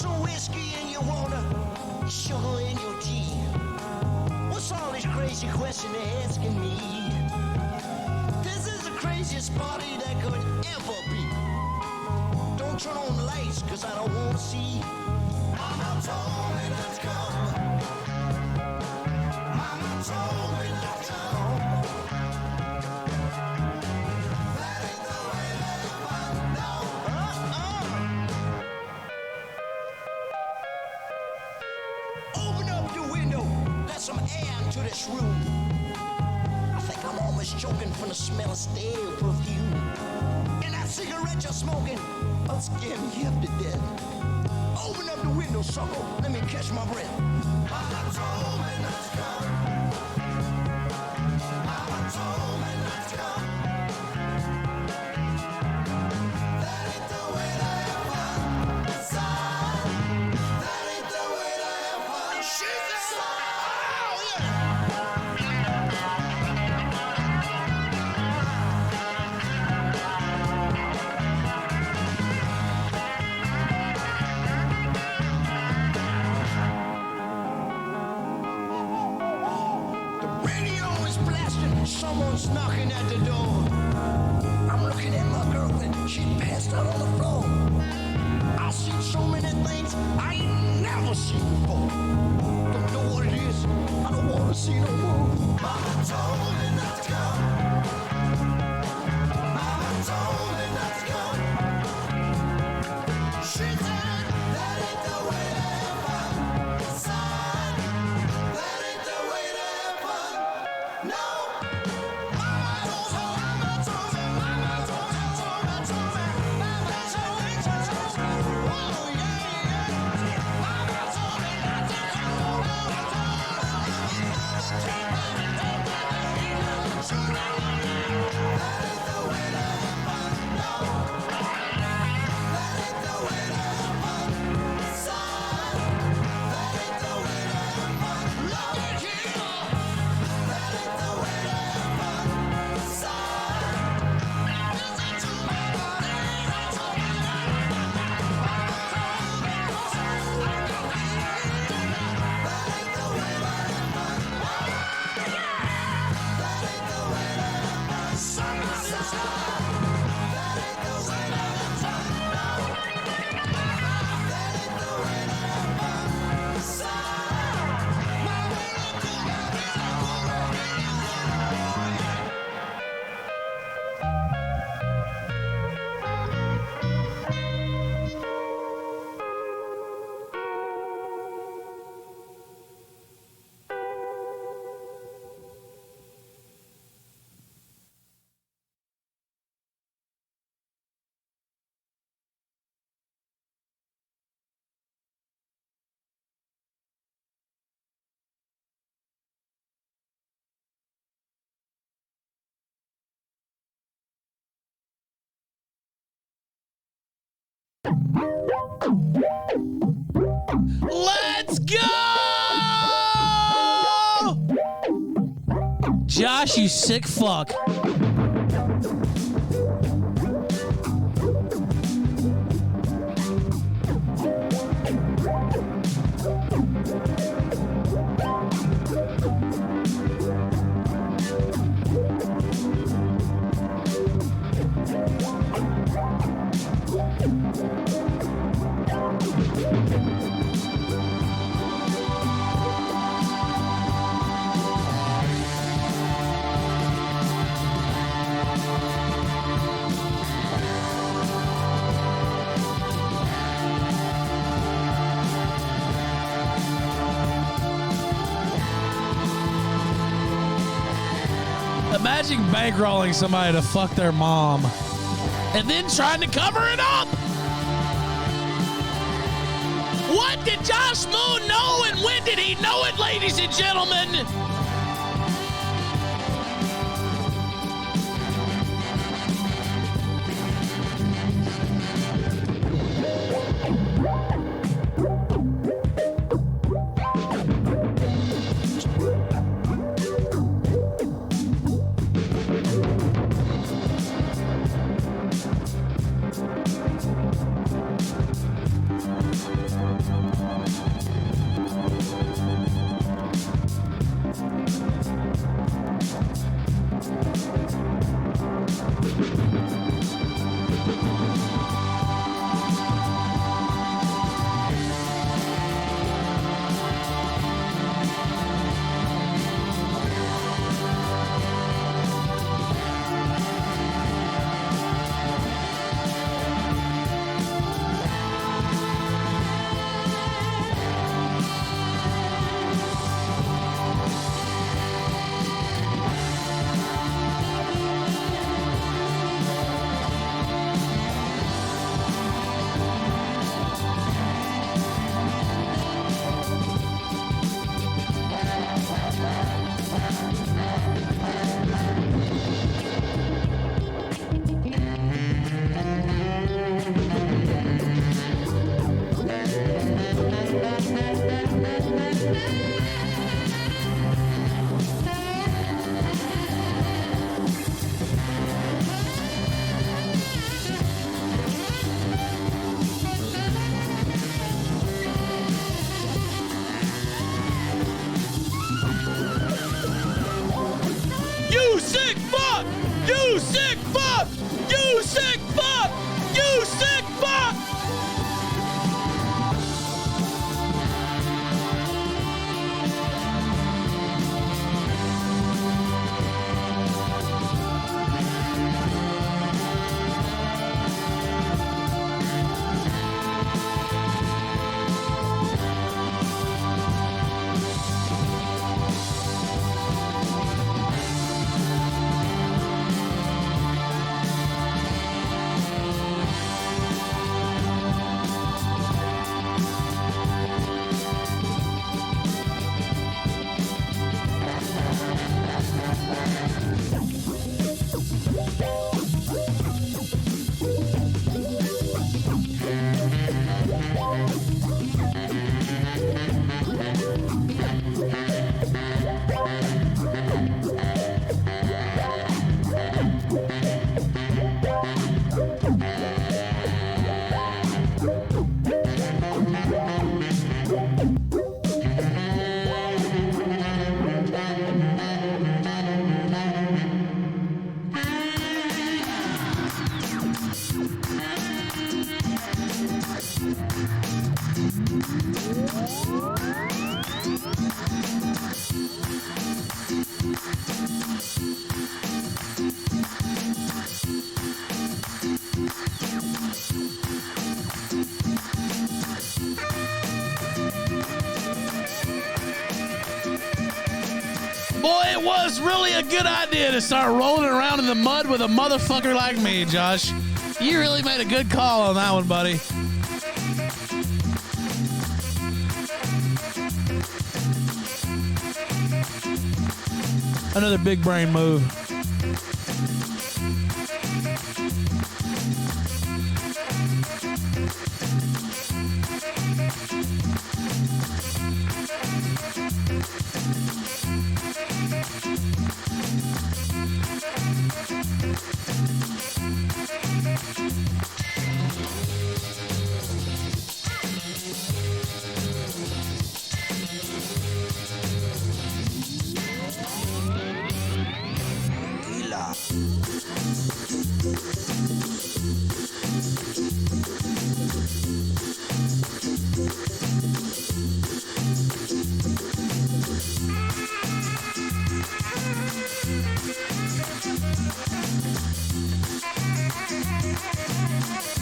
some whiskey in your water, sugar in your tea. What's all this crazy question they're asking me? This is the craziest party that could ever be. Don't turn on the lights, cause I don't wanna see. Mama told me not to come. Mama told me not to come. That ain't the way to have fun, no. Open up your window, let some air into this room. I think I'm almost choking from the smell of stale perfume. And that cigarette you're smoking, I'll scare me half to death. Open up the window, sucker, let me catch my breath. Mama told me not to come. Mama told me not to come. That ain't the way to have fun, son. That ain't the way to have fun. She said, oh, yeah. Someone's knocking at the door. I'm looking at my girlfriend, she passed out on the floor. I've seen so many things I ain't never seen before. Don't know what it is, I don't want to see no more. Mama told me not to come. Mama told me not to come. She said that ain't the way to have fun, son. That ain't the way to have fun, no. Let's go! Josh, you sick fuck. Imagine bankrolling somebody to fuck their mom and then trying to cover it up. What did Josh Moon know and when did he know it, ladies and gentlemen? sick fuck! You sick fuck! You sick fuck! You sick fuck! Boy, it was really a good idea to start rolling around in the mud with a motherfucker like me, Josh. You really made a good call on that one, buddy. Another big brain move.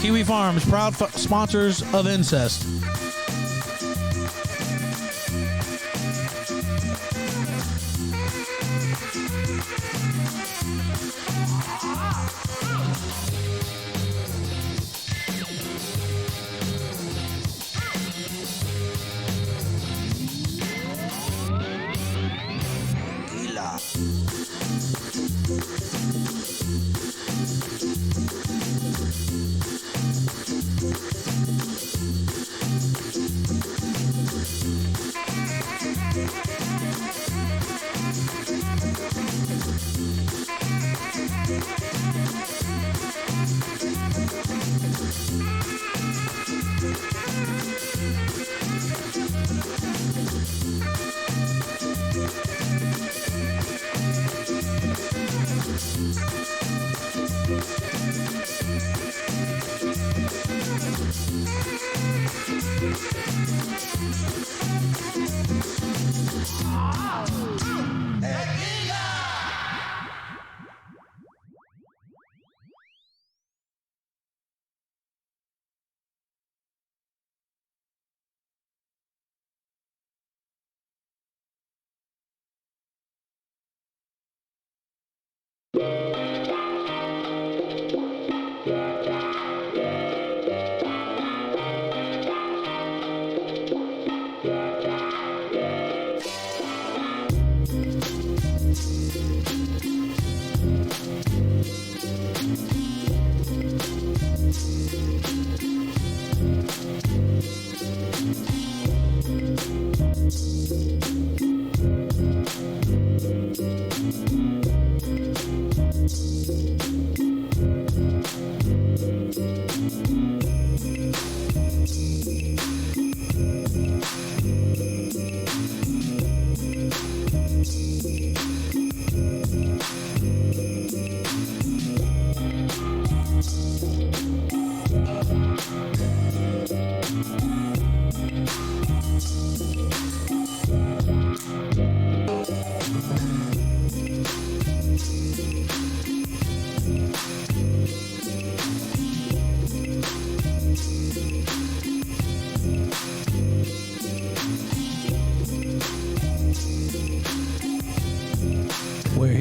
Kiwi Farms, proud sponsors of incest.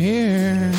here.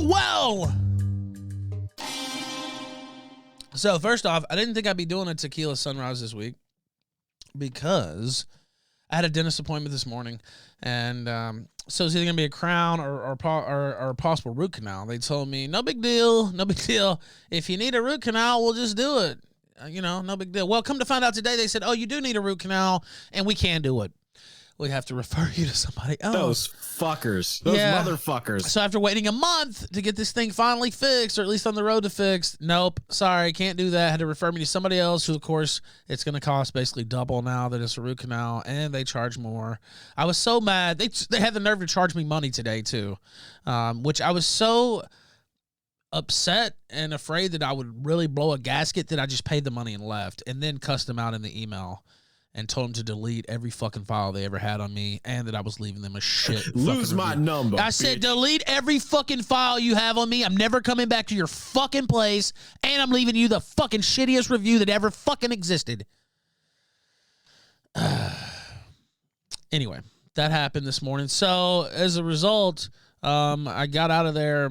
Well. So, first off, I didn't think I'd be doing a tequila sunrise this week because I had a dentist appointment this morning, and so it's either going to be a crown or a possible root canal. They told me, no big deal. If you need a root canal, we'll just do it. No big deal. Well, come to find out today, they said, oh, you do need a root canal, and we can't do it. We have to refer you to somebody else. Those fuckers. Those motherfuckers. So after waiting a month to get this thing finally fixed, or at least on the road to fixed, nope, sorry, can't do that. Had to refer me to somebody else who, of course, it's going to cost basically double now that it's a root canal, and they charge more. I was so mad. They had the nerve to charge me money today, too, which I was so upset and afraid that I would really blow a gasket that I just paid the money and left, and then cussed them out in the email and told them to delete every fucking file they ever had on me, and that I was leaving them a shit. Lose my number. I said, delete every fucking file you have on me. I'm never coming back to your fucking place, and I'm leaving you the fucking shittiest review that ever fucking existed. Anyway, that happened this morning. So as a result, I got out of there.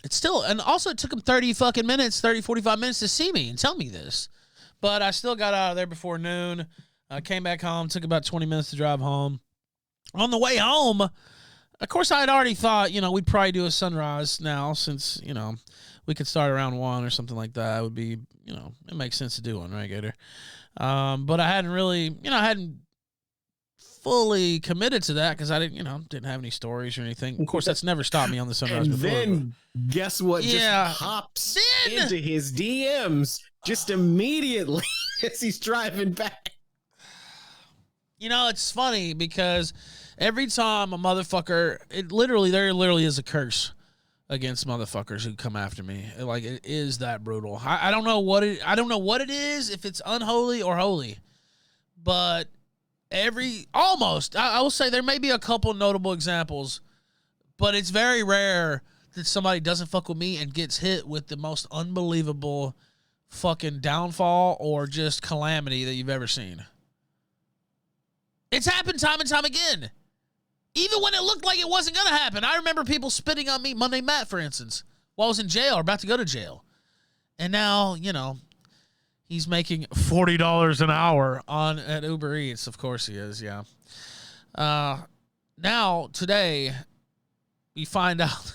It's still, and also it took them 45 minutes to see me and tell me this. But I still got out of there before noon. I came back home, took about 20 minutes to drive home. On the way home, of course, I had already thought, we'd probably do a sunrise now since, we could start around 1 or something like that. It would be, it makes sense to do one, right, Gator? But I hadn't really, I hadn't fully committed to that because I didn't have any stories or anything. Of course, that's never stopped me on the sunrise before. Then guess what? Just hops into his DMs just immediately as he's driving back. It's funny because every time a motherfucker, there literally is a curse against motherfuckers who come after me. Like, it is that brutal. I don't know what it is, if it's unholy or holy, but I will say there may be a couple notable examples, but it's very rare that somebody doesn't fuck with me and gets hit with the most unbelievable fucking downfall or just calamity that you've ever seen. It's happened time and time again. Even when it looked like it wasn't going to happen. I remember people spitting on me, Monday Matt, for instance, while I was in jail or about to go to jail. And now, he's making $40 an hour at Uber Eats. Of course he is, yeah. Now, today, we find out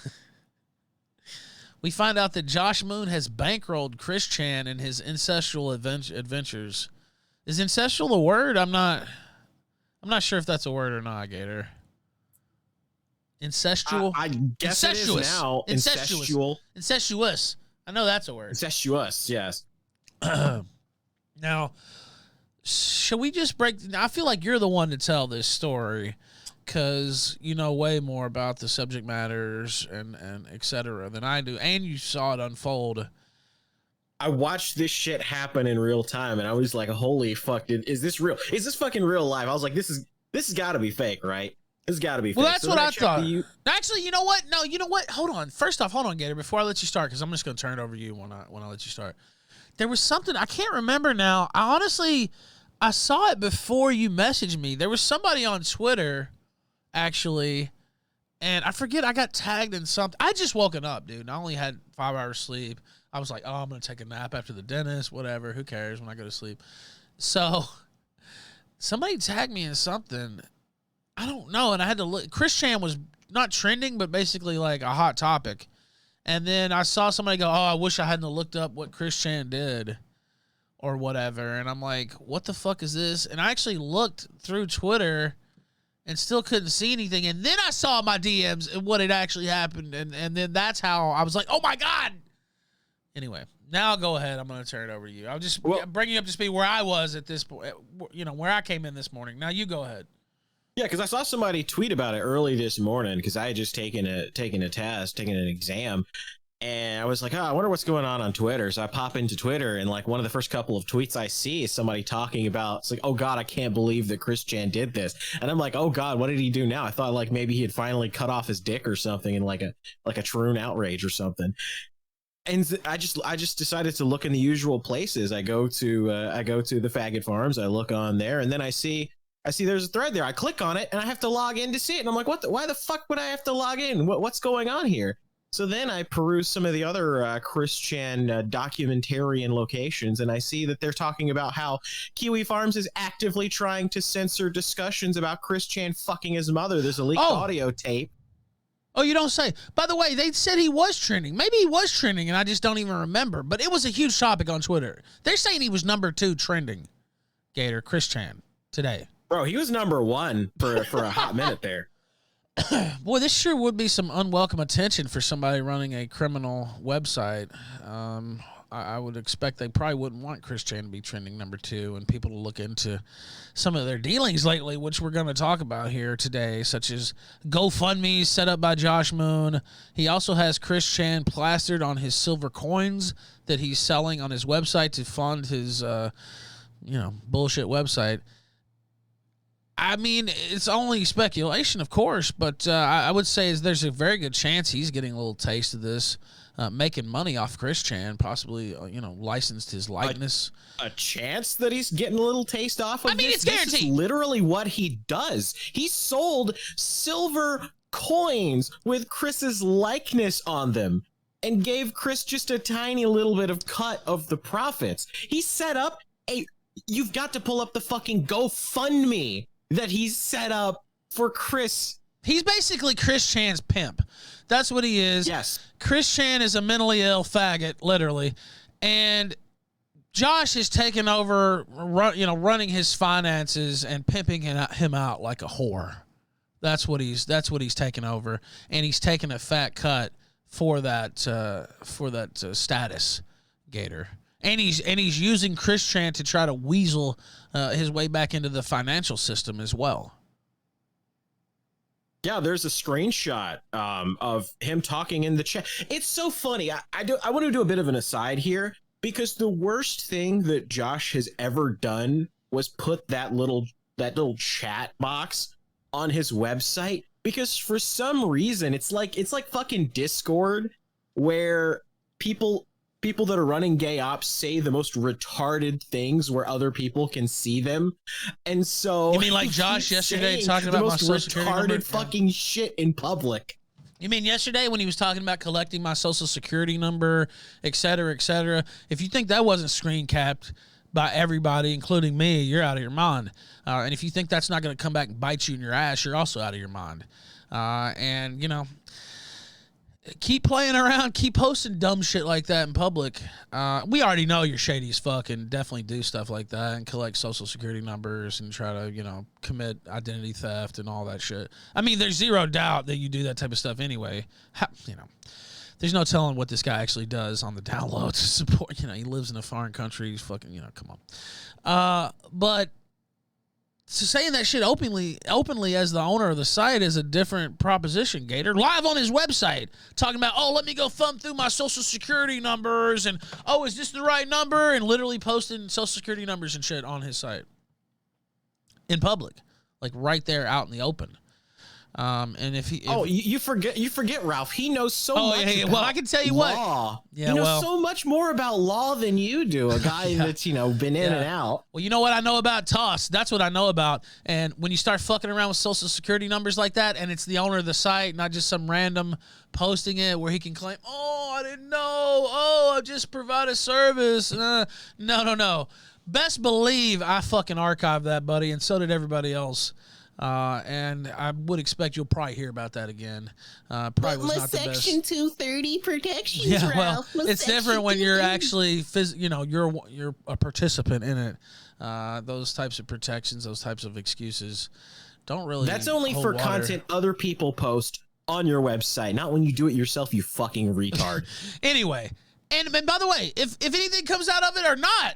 that Josh Moon has bankrolled ChrisChan in his incestual adventures. Is incestual a word? I'm not sure if that's a word or not, Gator. Incestual. I guess incestuous. It is now. Incestuous. I know that's a word. Incestuous. Yes. Now, shall we just break? I feel like you're the one to tell this story because you know way more about the subject matters and et cetera than I do, and you saw it unfold. I watched this shit happen in real time, and I was like, "Holy fuck! Is this real? Is this fucking real life?" I was like, "This has got to be fake, right? This has got to be fake." Well, that's what I thought. Actually, you know what? No, you know what? Hold on. First off, hold on, Gator. Before I let you start, because I'm just going to turn it over to you when I let you start. There was something I can't remember now. I saw it before you messaged me. There was somebody on Twitter, actually, and I forget. I got tagged in something. I just woken up, dude. I only had 5 hours sleep. I was like, oh, I'm going to take a nap after the dentist, whatever. Who cares when I go to sleep? So somebody tagged me in something. I don't know. And I had to look. ChrisChan was not trending, but basically like a hot topic. And then I saw somebody go, oh, I wish I hadn't looked up what ChrisChan did or whatever. And I'm like, what the fuck is this? And I actually looked through Twitter and still couldn't see anything. And then I saw my DMs and what had actually happened. And then that's how I was like, oh, my God. Anyway, now go ahead. I'm going to turn it over to you. I'll just bring you up to speed where I was at this point, where I came in this morning. Now you go ahead. Yeah, because I saw somebody tweet about it early this morning because I had just taken an exam, and I was like, oh, I wonder what's going on Twitter. So I pop into Twitter, and like one of the first couple of tweets I see is somebody talking about, it's like, oh God, I can't believe that ChrisChan did this. And I'm like, oh God, what did he do now? I thought like maybe he had finally cut off his dick or something in like a Troon outrage or something. And I just decided to look in the usual places. I go to the Faggot Farms. I look on there, and then I see there's a thread there. I click on it, and I have to log in to see it. And I'm like, why the fuck would I have to log in? What's going on here? So then I peruse some of the other ChrisChan documentarian locations, and I see that they're talking about how Kiwi Farms is actively trying to censor discussions about ChrisChan fucking his mother. There's a leaked audio tape. Oh, you don't say. By the way, they said he was trending. Maybe he was trending, and I just don't even remember. But it was a huge topic on Twitter. They're saying he was number 2 trending, Gator, ChrisChan, today. Bro, he was number 1 for a hot minute there. Boy, this sure would be some unwelcome attention for somebody running a criminal website. I would expect they probably wouldn't want ChrisChan to be trending number 2 and people to look into some of their dealings lately, which we're going to talk about here today, such as GoFundMe set up by Josh Moon. He also has ChrisChan plastered on his silver coins that he's selling on his website to fund his, bullshit website. I mean, it's only speculation, of course, but I would say there's a very good chance he's getting a little taste of this. Making money off ChrisChan, possibly, licensed his likeness. A chance that he's getting a little taste off of this? I mean, it's guaranteed. This is literally what he does. He sold silver coins with Chris's likeness on them and gave Chris just a tiny little bit of cut of the profits. He set up you've got to pull up the fucking GoFundMe that he's set up for Chris. He's basically ChrisChan's pimp. That's what he is. Yes. ChrisChan is a mentally ill faggot, literally. And Josh is taking over, running his finances and pimping him out like a whore. That's what he's taking over. And he's taking a fat cut for that status, Gator. And he's using ChrisChan to try to weasel his way back into the financial system as well. Yeah, there's a screenshot of him talking in the chat. It's so funny. I want to do a bit of an aside here because the worst thing that Josh has ever done was put that little chat box on his website, because for some reason it's like fucking Discord, where people that are running gay ops say the most retarded things where other people can see them. And so you mean like Josh yesterday talking about my social security number? Retarded fucking shit in public. You mean yesterday when he was talking about collecting my social security number, et cetera, et cetera? If you think that wasn't screen capped by everybody, including me, you're out of your mind. And if you think that's not going to come back and bite you in your ass, you're also out of your mind. And keep playing around, keep posting dumb shit like that in public. We already know you're shady as fuck and definitely do stuff like that and collect social security numbers and try to, commit identity theft and all that shit. I mean, there's zero doubt that you do that type of stuff anyway. There's no telling what this guy actually does on the download to support. He lives in a foreign country. He's fucking, come on. But so saying that shit openly as the owner of the site is a different proposition, Gator. Live on his website, talking about, let me go thumb through my social security numbers and, is this the right number? And literally posting social security numbers and shit on his site in public, like right there out in the open. And if he, you forget, Ralph. He knows so much. Yeah. About well, I can tell you law. What. Yeah, he knows so much more about law than you do. A guy that's been in and out. Well, you know what I know about TOS? That's what I know about. And when you start fucking around with social security numbers like that, and it's the owner of the site, not just some random posting it where he can claim, I didn't know. I just provide a service. No. Best believe I fucking archived that, buddy, and so did everybody else. And I would expect you'll probably hear about that again. Probably was not the best. Section 230 protections, Yeah, Ralph. well, it's different when you're actually, you're a participant in it. Those types of protections, those types of excuses, don't really. That's only hold for water. content other people post on your website, not when you do it yourself. You fucking retard. Anyway, and by the way, if anything comes out of it or not,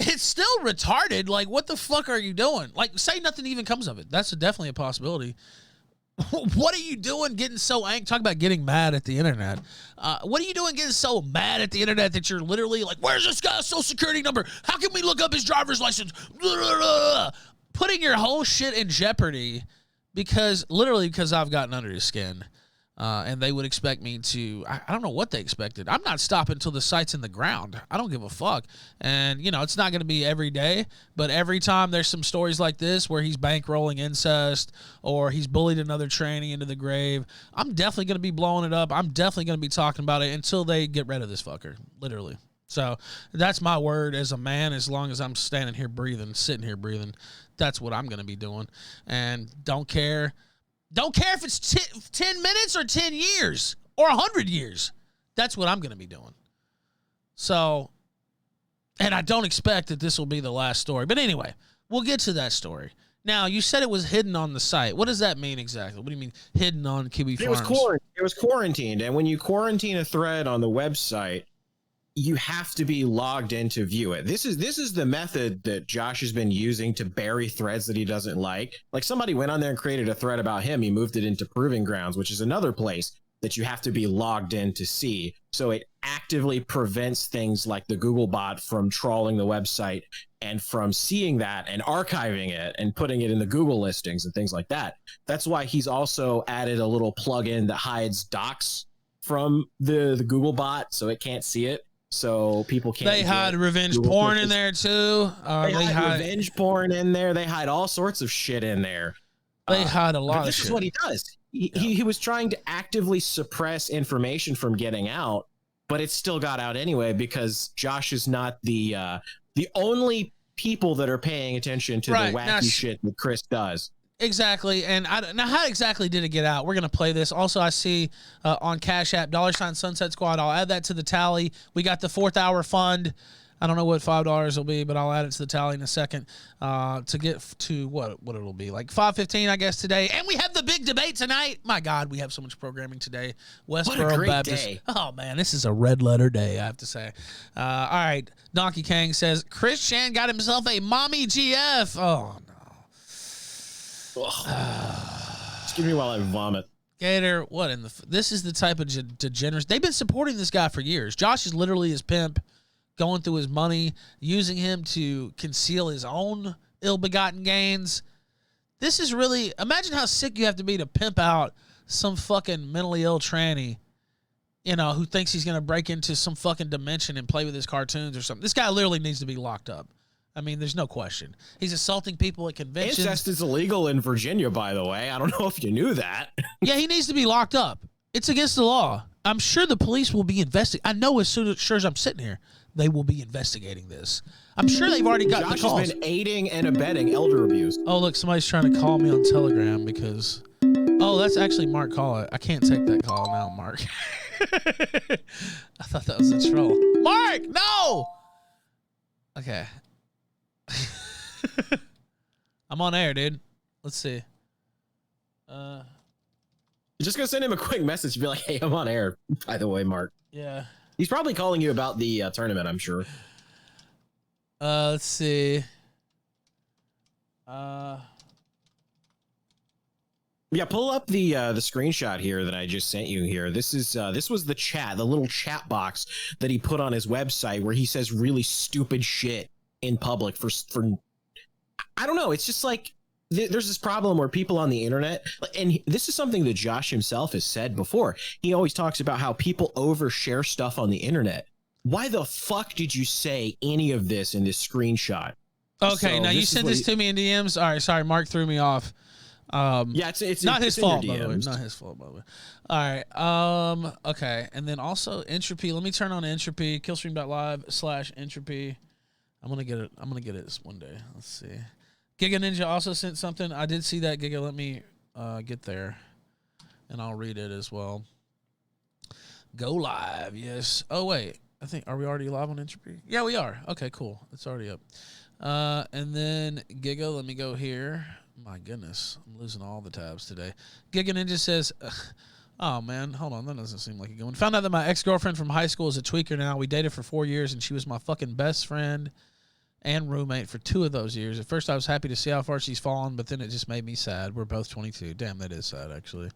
it's still retarded. Like, what the fuck are you doing? Like, say nothing even comes of it. That's definitely a possibility. What are you doing getting so angry? Talk about getting mad at the internet. What are you doing getting so mad at the internet that you're literally like, where's this guy's social security number? How can we look up his driver's license? Putting your whole shit in jeopardy because I've gotten under his skin. And they would expect me to, I don't know what they expected. I'm not stopping until the site's in the ground. I don't give a fuck. And, it's not going to be every day, but every time there's some stories like this where he's bankrolling incest or he's bullied another tranny into the grave, I'm definitely going to be blowing it up. I'm definitely going to be talking about it until they get rid of this fucker, literally. So that's my word as a man. As long as I'm standing here breathing, sitting here breathing, that's what I'm going to be doing. And don't care. Don't care if it's 10 minutes or 10 years or 100 years. That's what I'm going to be doing. So, and I don't expect that this will be the last story. But anyway, we'll get to that story. Now, you said it was hidden on the site. What does that mean exactly? What do you mean hidden on Kiwi Farms? It was quarantined. And when you quarantine a thread on the website, you have to be logged in to view it. This is the method that Josh has been using to bury threads that he doesn't like. Like somebody went on there and created a thread about him. He moved it into Proving Grounds, which is another place that you have to be logged in to see. So it actively prevents things like the Google bot from trawling the website and from seeing that and archiving it and putting it in the Google listings and things like that. That's why he's also added a little plugin that hides docs from the Google bot so it can't see it. So people can't. They hide revenge porn in there too. They hide revenge porn in there. They hide all sorts of shit in there. They hide a lot of shit. This is what he does. He was trying to actively suppress information from getting out, but it still got out anyway because Josh is not the only people that are paying attention to the wacky shit that Chris does. Exactly. And now how exactly did it get out? We're going to play this. Also, I see on Cash App, $ Sunset Squad. I'll add that to the tally. We got the 4th hour fund. I don't know what $5 will be, but I'll add it to the tally in a second to get to what it'll be. Like 5:15, I guess, today. And we have the big debate tonight. My God, we have so much programming today. Westboro Baptist. Day. Oh, man, this is a red letter day, I have to say. All right. Donkey Kang says, ChrisChan got himself a mommy GF. Oh, no. Excuse me while I vomit. Gator, what in the... This is the type of degeneracy. They've been supporting this guy for years. Josh is literally his pimp, going through his money, using him to conceal his own ill-begotten gains. This is really... Imagine how sick you have to be to pimp out some fucking mentally ill tranny, who thinks he's going to break into some fucking dimension and play with his cartoons or something. This guy literally needs to be locked up. I mean, there's no question. He's assaulting people at conventions. Incest is illegal in Virginia, by the way. I don't know if you knew that. Yeah, he needs to be locked up. It's against the law. I'm sure the police will be investigating. I know as sure as I'm sitting here, they will be investigating this. I'm sure they've already gotten the calls. Josh has been aiding and abetting elder abuse. Oh, look, somebody's trying to call me on Telegram because... Oh, that's actually Mark Call. I can't take that call now, Mark. I thought that was a troll. Mark, no. Okay. I'm on air, dude. Let's see. You're just gonna send him a quick message and be like, "Hey, I'm on air." By the way, Mark. Yeah. He's probably calling you about the tournament. I'm sure. Let's see. Yeah, pull up the screenshot here that I just sent you here. This is this was the chat, the little chat box that he put on his website where he says really stupid shit in public for I don't know. It's just like there's this problem where people on the internet, and this is something that Josh himself has said before. He always talks about how people overshare stuff on the internet. Why the fuck did you say any of this in this screenshot? Okay, So now you sent this to me in DMs. All right, sorry, Mark threw me off. Yeah, it's not his fault, in your by the way. DMs. Not his fault, by the way. All right. Okay, and then also entropy. Let me turn on entropy. Killstream.live/entropy. I'm gonna get it. I'm gonna get it this one day. Let's see. Giga Ninja also sent something. I did see that, Giga. Let me get there, and I'll read it as well. Go live. Yes. Oh wait. I think, are we already live on entropy? Yeah, we are. Okay, cool. It's already up. And then Giga. Let me go here. My goodness, I'm losing all the tabs today. Giga Ninja says, oh, man, hold on. That doesn't seem like a good one. Found out that my ex-girlfriend from high school is a tweaker now. We dated for 4 years, and she was my fucking best friend and roommate for 2 of those years. At first, I was happy to see how far she's fallen, but then it just made me sad. We're both 22. Damn, that is sad, actually.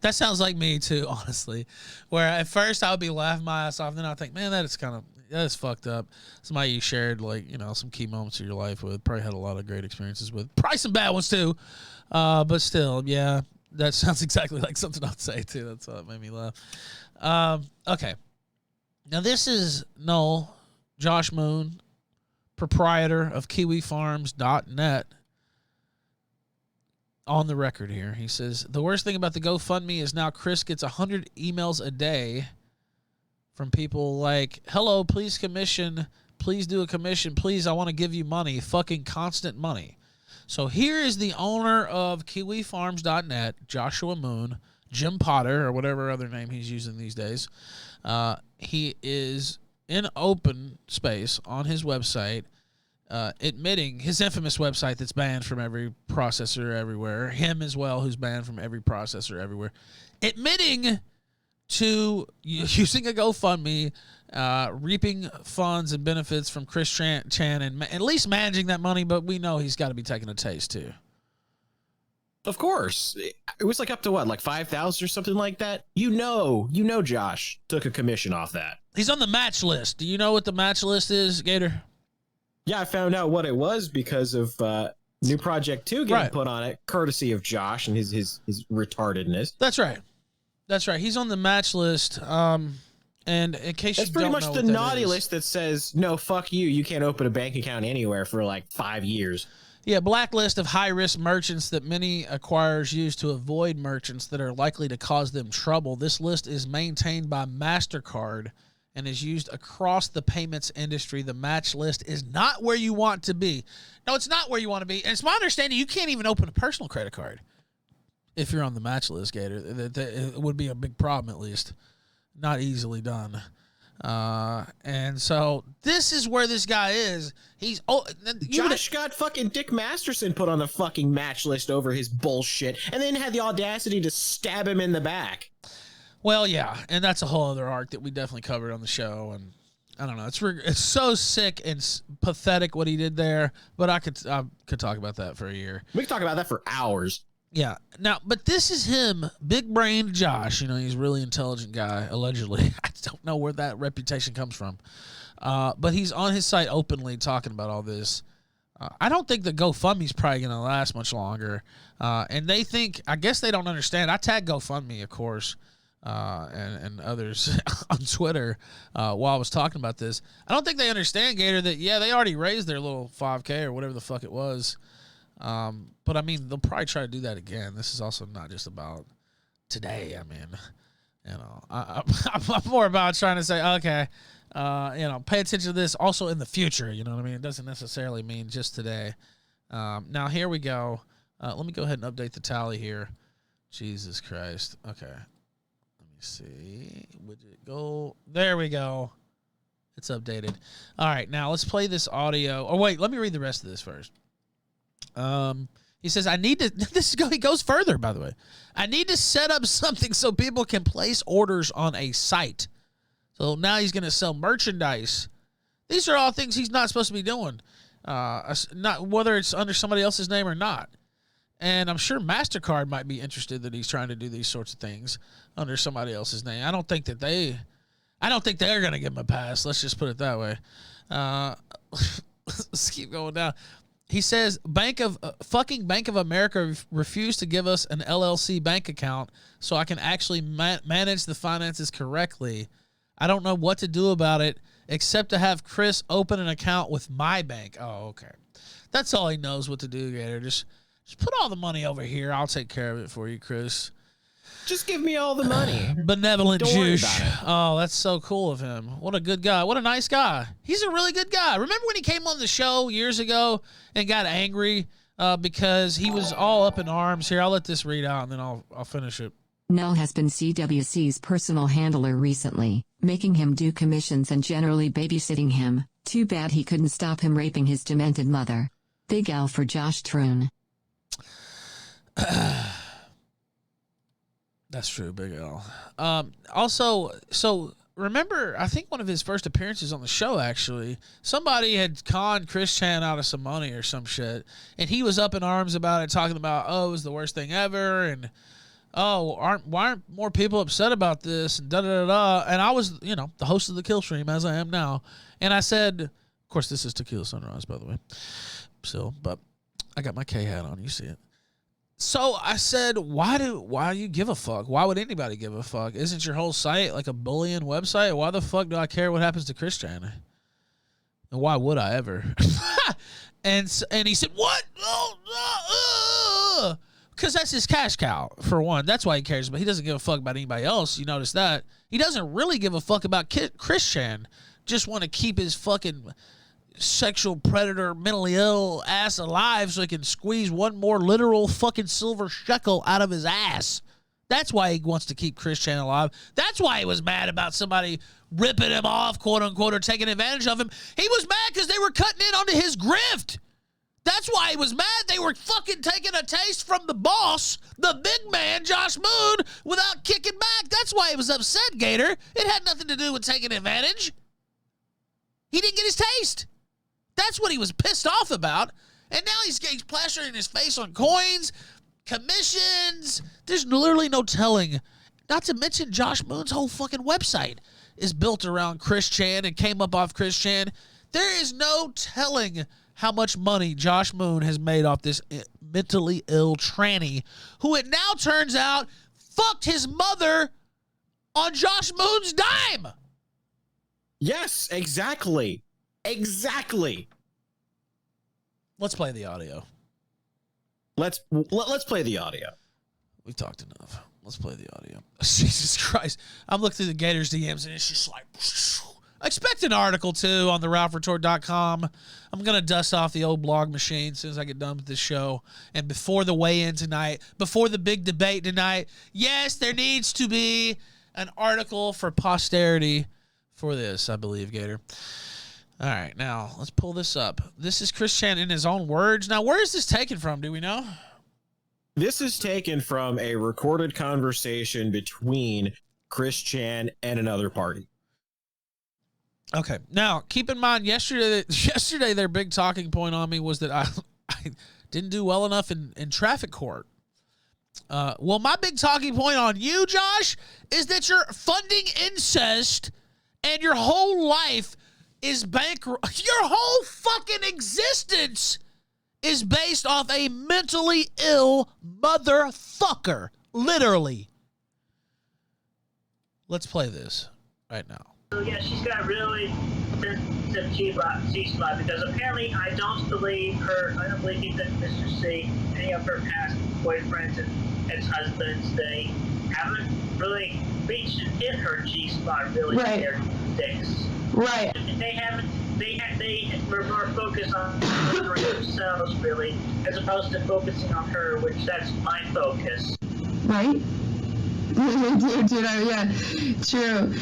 That sounds like me, too, honestly. Where at first, I would be laughing my ass off, and then I think, man, that is fucked up. Somebody you shared, like, you know, some key moments of your life with, probably had a lot of great experiences with. Probably some bad ones, too. But still, yeah, that sounds exactly like something I'd say, too. That's what made me laugh. Okay. Now, this is Noel, Josh Moon, proprietor of KiwiFarms.net, on the record here. He says, the worst thing about the GoFundMe is now Chris gets 100 emails a day from people like, hello, please commission, please do a commission, please, I want to give you money, fucking constant money. So here is the owner of KiwiFarms.net, Joshua Moon, Jim Potter, or whatever other name he's using these days. He is in open space on his website, admitting his infamous website that's banned from every processor everywhere, him as well, who's banned from every processor everywhere, admitting to using a GoFundMe, reaping funds and benefits from ChrisChan, and at least managing that money, but we know he's got to be taking a taste too. Of course. It was like up to what, like 5,000 or something like that? You know, Josh took a commission off that. He's on the match list. Do you know what the match list is, Gator? Yeah, I found out what it was because of New Project 2 getting put on it, courtesy of Josh and his retardedness. That's right. That's right. He's on the match list. And in case you don't know, it's pretty much the naughty list that says, no, fuck you. You can't open a bank account anywhere for like 5 years. Yeah, blacklist of high-risk merchants that many acquirers use to avoid merchants that are likely to cause them trouble. This list is maintained by MasterCard and is used across the payments industry. The match list is not where you want to be. No, it's not where you want to be. And it's my understanding you can't even open a personal credit card if you're on the match list, Gator. It would be a big problem, at least. Not easily done. And so this is where this guy is. Josh got fucking Dick Masterson put on the fucking match list over his bullshit, and then had the audacity to stab him in the back. Well, yeah, and that's a whole other arc that we definitely covered on the show, and I don't know. It's so sick and pathetic what he did there, but I could talk about that for a year. We could talk about that for hours. Yeah. Now, but this is him, big-brained Josh. You know, he's a really intelligent guy, allegedly. I don't know where that reputation comes from. But he's on his site openly talking about all this. I don't think the GoFundMe's probably going to last much longer. And they think, I guess they don't understand. I tag GoFundMe, of course, and others on Twitter while I was talking about this. I don't think they understand, Gator, that, yeah, they already raised their little 5K or whatever the fuck it was. But I mean, they'll probably try to do that again. This is also not just about today. I mean, you know, I'm more about trying to say, okay, you know, pay attention to this also in the future. You know what I mean? It doesn't necessarily mean just today. Now here we go. Let me go ahead and update the tally here. Jesus Christ. Okay. Let me see. Widget go. There we go. It's updated. All right, now let's play this audio. Oh, wait, let me read the rest of this first. He says, I need to, he goes further, by the way. I need to set up something so people can place orders on a site. So now he's going to sell merchandise. These are all things he's not supposed to be doing. Not whether it's under somebody else's name or not. And I'm sure MasterCard might be interested that he's trying to do these sorts of things under somebody else's name. I don't think they're going to give him a pass. Let's just put it that way. Let's keep going down. He says, Bank of America refused to give us an LLC bank account so I can actually manage the finances correctly. I don't know what to do about it except to have Chris open an account with my bank. Oh, okay. That's all he knows what to do, Gator. Just put all the money over here. I'll take care of it for you, Chris. Just give me all the money. Benevolent Don't worry juice. about it. Oh, that's so cool of him. What a good guy. What a nice guy. He's a really good guy. Remember when he came on the show years ago and got angry because he was all up in arms? Here, I'll let this read out and then I'll finish it. Nell has been CWC's personal handler recently, making him do commissions and generally babysitting him. Too bad he couldn't stop him raping his demented mother. Big L for Josh Troon. That's true, Big L. Also, so remember, I think one of his first appearances on the show, actually, somebody had conned ChrisChan out of some money or some shit, and he was up in arms about it, talking about, oh, it was the worst thing ever, and why aren't more people upset about this, and da-da-da-da, and I was, the host of the Kill Stream, as I am now, and I said, of course, this is Tequila Sunrise, by the way, still, but I got my K hat on, you see it. So I said, why do you give a fuck? Why would anybody give a fuck? Isn't your whole site like a bullying website? Why the fuck do I care what happens to ChrisChan? And why would I ever? and he said, what? Because that's his cash cow, for one. That's why he cares, but he doesn't give a fuck about anybody else. You notice that? He doesn't really give a fuck about ChrisChan. Just want to keep his fucking sexual predator, mentally ill ass alive so he can squeeze one more literal fucking silver shekel out of his ass. That's why he wants to keep ChrisChan alive. That's why he was mad about somebody ripping him off, quote unquote, or taking advantage of him. He was mad because they were cutting in onto his grift. That's why he was mad. They were fucking taking a taste from the boss, the big man, Josh Moon, without kicking back. That's why he was upset, Gator. It had nothing to do with taking advantage. He didn't get his taste. That's what he was pissed off about. And now he's plastering his face on coins, commissions. There's literally no telling. Not to mention Josh Moon's whole fucking website is built around ChrisChan and came up off ChrisChan. There is no telling how much money Josh Moon has made off this mentally ill tranny, who it now turns out fucked his mother on Josh Moon's dime. Yes, exactly. Exactly. Let's play the audio. Let's play the audio. We've talked enough. Let's play the audio. Jesus Christ. I'm looking through the Gators DMs and it's just like, expect an article too on the RalphRetort.com. I'm going to dust off the old blog machine as soon as I get done with this show. And before the weigh-in tonight, before the big debate tonight, yes, there needs to be an article for posterity for this, I believe, Gator. All right, now let's pull this up. This is ChrisChan in his own words. Now, where is this taken from? Do we know? This is taken from a recorded conversation between ChrisChan and another party. Okay. Now, keep in mind, yesterday their big talking point on me was that I didn't do well enough in traffic court. Well, my big talking point on you, Josh, is that you're funding incest and your whole life is bankrolled. Your whole fucking existence is based off a mentally ill motherfucker. Literally. Let's play this right now. So yeah, she's got really sensitive G-spot because apparently I don't believe that Mr. C, any of her past boyfriends and ex-husbands, they haven't really reached and hit her G-spot really with their dicks. Right. They were more focused on themselves really, as opposed to focusing on her, which that's my focus. Right. Yeah, true.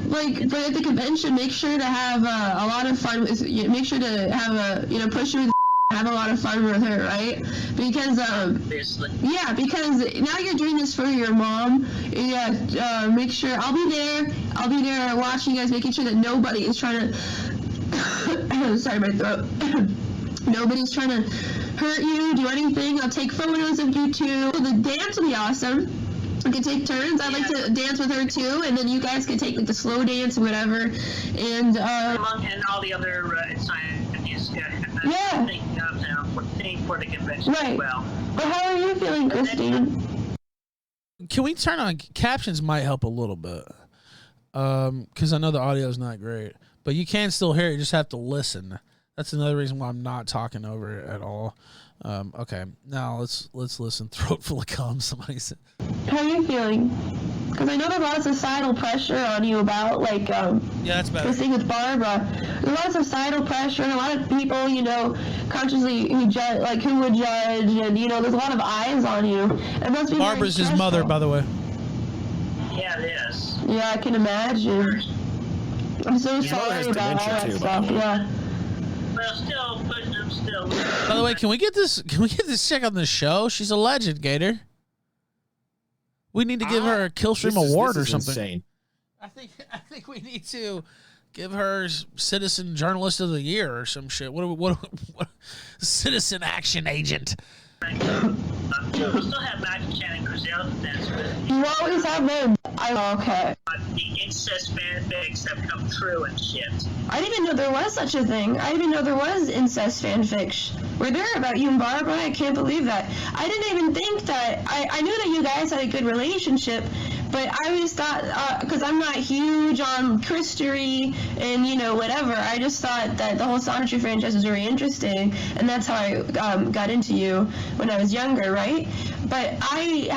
But at the convention, make sure to have a lot of fun. Make sure to have push her, have a lot of fun with her, right? Because Obviously. yeah, because now you're doing this for your mom. Yeah, make sure I'll be there. I'll be there watching you guys, making sure that nobody is trying to. Sorry, my throat. Nobody's trying to hurt you, do anything. I'll take photos of you too. The dance will be awesome. We can take turns. I'd like to dance with her too, and then you guys can take like the slow dance or whatever. And and all the other scientists for the convention right. as well. But how are you feeling, Christine? Can we turn on captions? Might help a little bit, because I know the audio is not great, but you can still hear it. You just have to listen. That's another reason why I'm not talking over it at all. Okay, now let's listen. Throat full of cum, somebody said. How are you feeling? Because I know there's a lot of societal pressure on you about yeah, that's better. this thing with Barbara. There's a lot of societal pressure and a lot of people, consciously who would judge, and there's a lot of eyes on you. It must be Barbara's his mother, by the way. Yeah, it is. Yeah, I can imagine. I'm so sorry about all that stuff. Yeah. But still. By the way, can we get this chick on the show? She's a legend, Gator. We need to give her a Killstream Award or something. Insane. I think we need to give her Citizen Journalist of the Year or some shit. What Citizen Action Agent. We'll still have Magic Chan and Griselda to dance with. You always have them. Okay. The incest fanfics have come true and shit. I didn't even know there was such a thing. I didn't even know there was incest fanfics. Were there about you and Barbara? I can't believe that. I didn't even think that. I knew that you guys had a good relationship, but I always thought, because I'm not huge on Christery and, whatever, I just thought that the whole Sonetry franchise was very interesting, and that's how I got into you when I was younger, right? But I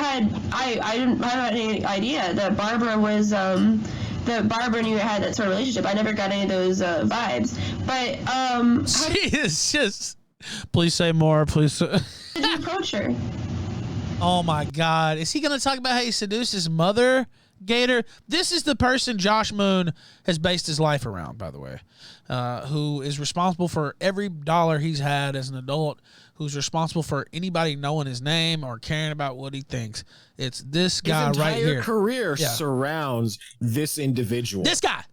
didn't have any idea that Barbara was, that Barbara and you had that sort of relationship. I never got any of those vibes. But, she is just, please say more, please. how did you approach her? Oh my God. Is he going to talk about how he seduced his mother, Gator? This is the person Josh Moon has based his life around, by the way, who is responsible for every dollar he's had as an adult, who's responsible for anybody knowing his name or caring about what he thinks. It's this guy right here. His entire career surrounds this individual. This guy.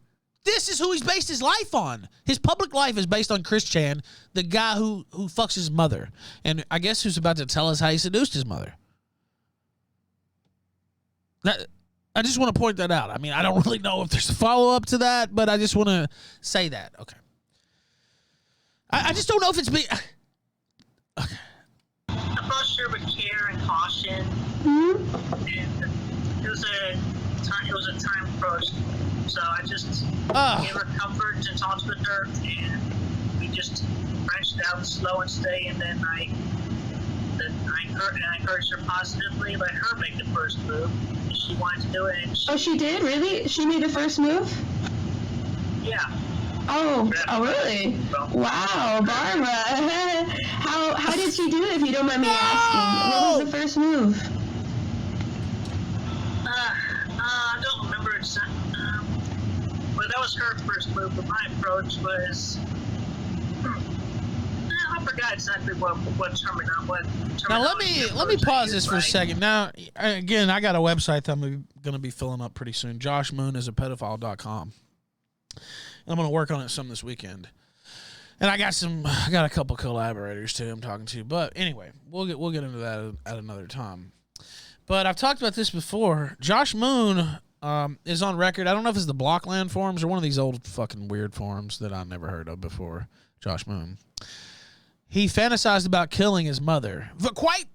This is who he's based his life on. His public life is based on ChrisChan, the guy who fucks his mother. And I guess who's about to tell us how he seduced his mother. I just want to point that out. I mean, I don't really know if there's a follow-up to that, but I just want to say that. Okay. I just don't know if it's been... Okay. Approached her with care and caution, and it was a time approach. So I just gave her comfort and talked with her, and we just branched out slow and steady, and then I encouraged her positively, let her make the first move. She wanted to do it. And She did? Really? She made the first move? Yeah. Oh, really? Wow, Barbara. How did she do it, if you don't mind me asking? What was the first move? I don't remember exactly. But that was her first move, but my approach was... I forgot exactly what terminology. Now let me pause this for a second. Now, again, I got a website that I'm going to be filling up pretty soon. JoshMoonIsApedophile.com. I'm going to work on it some this weekend. And I got a couple collaborators too I'm talking to. But anyway, we'll get into that at another time. But I've talked about this before. Josh Moon is on record. I don't know if it's the Blockland forums or one of these old fucking weird forums that I never heard of before. Josh Moon. He fantasized about killing his mother. But quite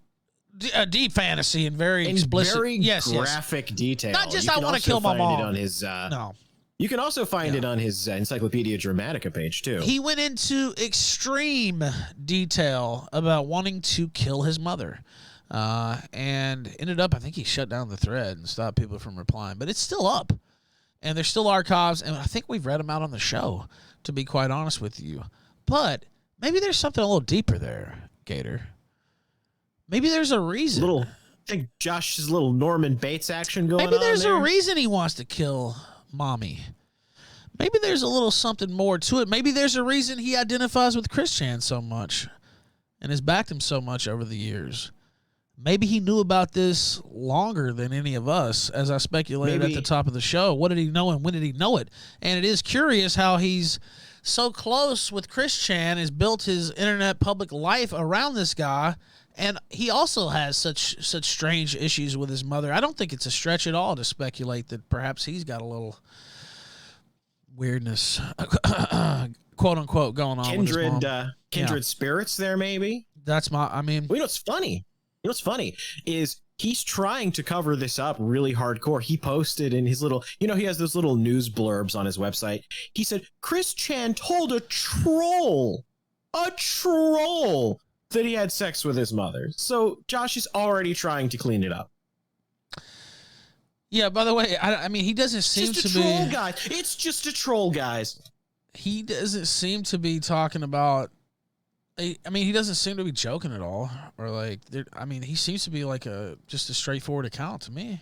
a deep fantasy and very explicit. Very graphic detail. Not just I want to kill my mom. On his, no. You can also find it on his Encyclopedia Dramatica page, too. He went into extreme detail about wanting to kill his mother. And ended up, I think he shut down the thread and stopped people from replying. But it's still up. And there's still archives. And I think we've read them out on the show, to be quite honest with you. But maybe there's something a little deeper there, Gator. Maybe there's a reason. A little think Josh's little Norman Bates action going on. Maybe there's there. a reason he wants to kill mommy. Maybe there's a little something more to it. Maybe there's a reason he identifies with ChrisChan so much and has backed him so much over the years. Maybe he knew about this longer than any of us, as I speculated at the top of the show. What did he know and when did he know it? And it is curious how he's so close with ChrisChan, has built his internet public life around this guy, and he also has such strange issues with his mother. I don't think it's a stretch at all to speculate that perhaps he's got a little weirdness, quote unquote, going on. Kindred, with his mom. kindred spirits there, maybe. That's my. I mean, well, you know what's funny? You know what's funny is he's trying to cover this up really hardcore. He posted in his little, he has those little news blurbs on his website. He said ChrisChan told a troll that he had sex with his mother. So Josh is already trying to clean it up. Yeah, by the way, I mean, he doesn't seem to be... It's just a troll, guys. He doesn't seem to be talking about... I mean, he doesn't seem to be joking at all. Or like, I mean, he seems to be like just a straightforward account to me.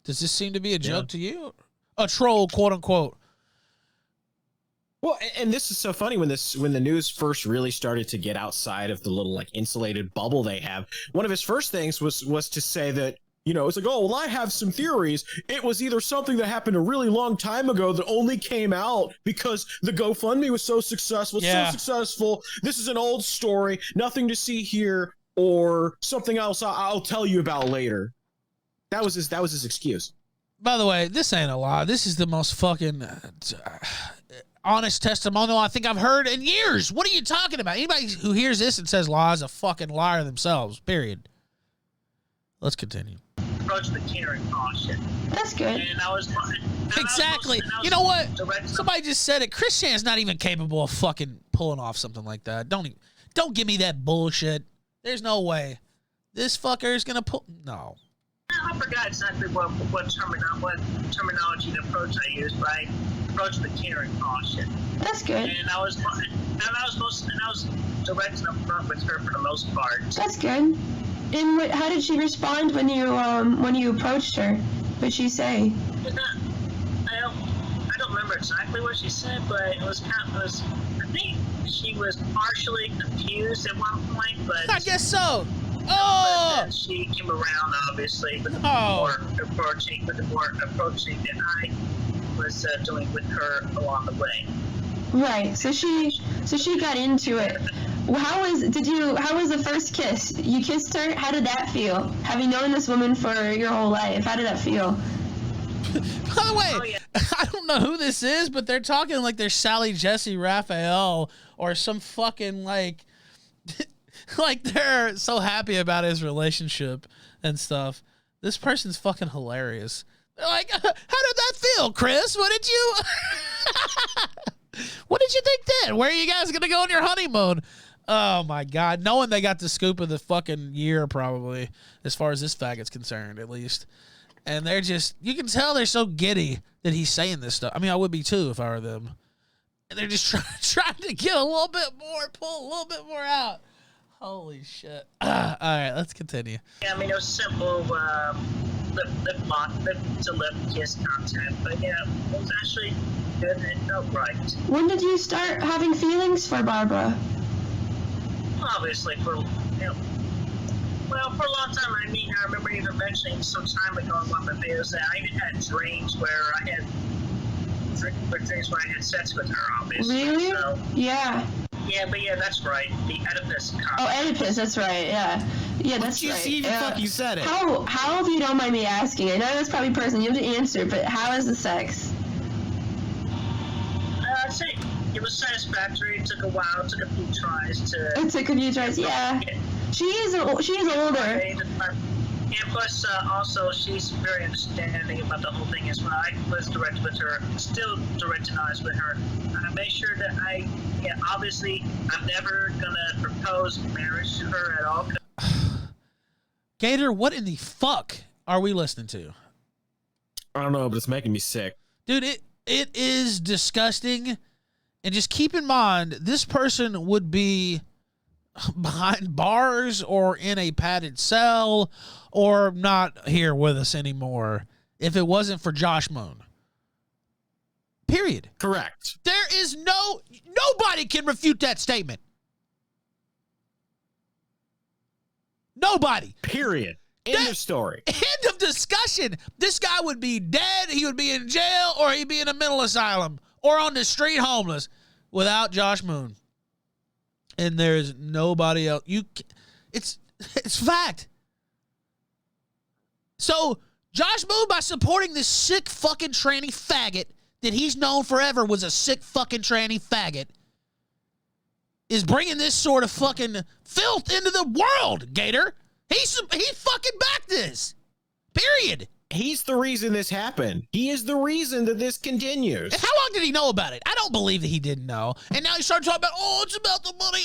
Does this seem to be a joke to you? A troll, quote unquote. Well, and this is so funny when the news first really started to get outside of the little like insulated bubble they have. One of his first things was to say that, it's like, oh, well, I have some theories. It was either something that happened a really long time ago that only came out because the GoFundMe was so successful. This is an old story, nothing to see here, or something else I'll tell you about later. That was his excuse. By the way, this ain't a lie. This is the most fucking honest testimonial I think I've heard in years. What are you talking about? Anybody who hears this and says lie is a fucking liar themselves, period. Let's continue. Approach the care and caution. That's good. And I was exactly. You know what? Somebody just said it. ChrisChan's not even capable of fucking pulling off something like that. Don't give me that bullshit. There's no way. This fucker is gonna pull. No. I forgot exactly what terminology and approach I used, but I approached the care and caution. That's good. And I was direct and upfront with her for the most part. That's good. And how did she respond when you approached her? What'd she say? I don't remember exactly what she said, but it was I think she was partially confused at one point, but I guess so. But then she came around, obviously, with the more approaching that I was doing with her along the way. Right. So she got into it. How was the first kiss? You kissed her? How did that feel? Having known this woman for your whole life, how did that feel? By the way, I don't know who this is, but they're talking like they're Sally Jesse Raphael or some fucking like they're so happy about his relationship and stuff. This person's fucking hilarious. They're like, how did that feel, Chris? What did you think then? Where are you guys gonna go on your honeymoon? Oh my God. Knowing they got the scoop of the fucking year probably, as far as this faggot's concerned, at least. And they're just, you can tell they're so giddy that he's saying this stuff. I mean, I would be too if I were them. And they're just trying to get a little bit more, pull a little bit more out. Holy shit. All right, let's continue. Yeah, I mean, it was simple lip to lip kiss content, but yeah, it was actually good and it felt right. When did you start having feelings for Barbara? Obviously, for a long time. I mean, I remember even mentioning some time ago in one of my videos that I even had dreams where I had sex with her, obviously. Really? So, yeah. Yeah, but yeah, that's right. The Oedipus concept. Oh, Oedipus, that's right, yeah. Yeah, that's right. You fucking said it. How, if you don't mind me asking, I know that's probably personal, you have to answer, but how is the sex? I'd say it was satisfactory. It took a while. It took a few tries yeah. She is older. And plus, also, she's very understanding about the whole thing as well. I was direct with her, still direct and honest with her. I made sure that obviously, I'm never going to propose marriage to her at all. Gator, what in the fuck are we listening to? I don't know, but it's making me sick. Dude, it is disgusting. And just keep in mind, this person would be behind bars or in a padded cell or not here with us anymore if it wasn't for Josh Moon. Period. Correct. There is nobody can refute that statement. Nobody. Period. End of story. End of discussion. This guy would be dead, he would be in jail, or he'd be in a mental asylum or on the street homeless without Josh Moon. And there's nobody else. It's fact. So Josh Moon, by supporting this sick fucking tranny faggot that he's known forever was a sick fucking tranny faggot, is bringing this sort of fucking filth into the world, Gator. He fucking backed this. Period. He's the reason this happened. He is the reason that this continues. And how long did he know about it? I don't believe that he didn't know. And now he started talking about, oh, it's about the money.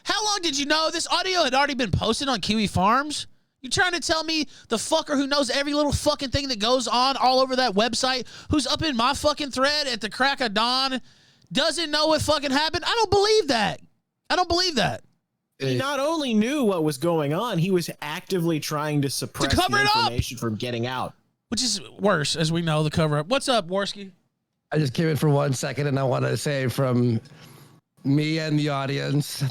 How long did you know this audio had already been posted on Kiwi Farms? You trying to tell me the fucker who knows every little fucking thing that goes on all over that website, who's up in my fucking thread at the crack of dawn, doesn't know what fucking happened? I don't believe that. I don't believe that. He not only knew what was going on, he was actively trying to suppress the information from getting out. Which is worse, as we know, the cover-up. What's up, Worski? I just came in for 1 second, and I want to say from me and the audience,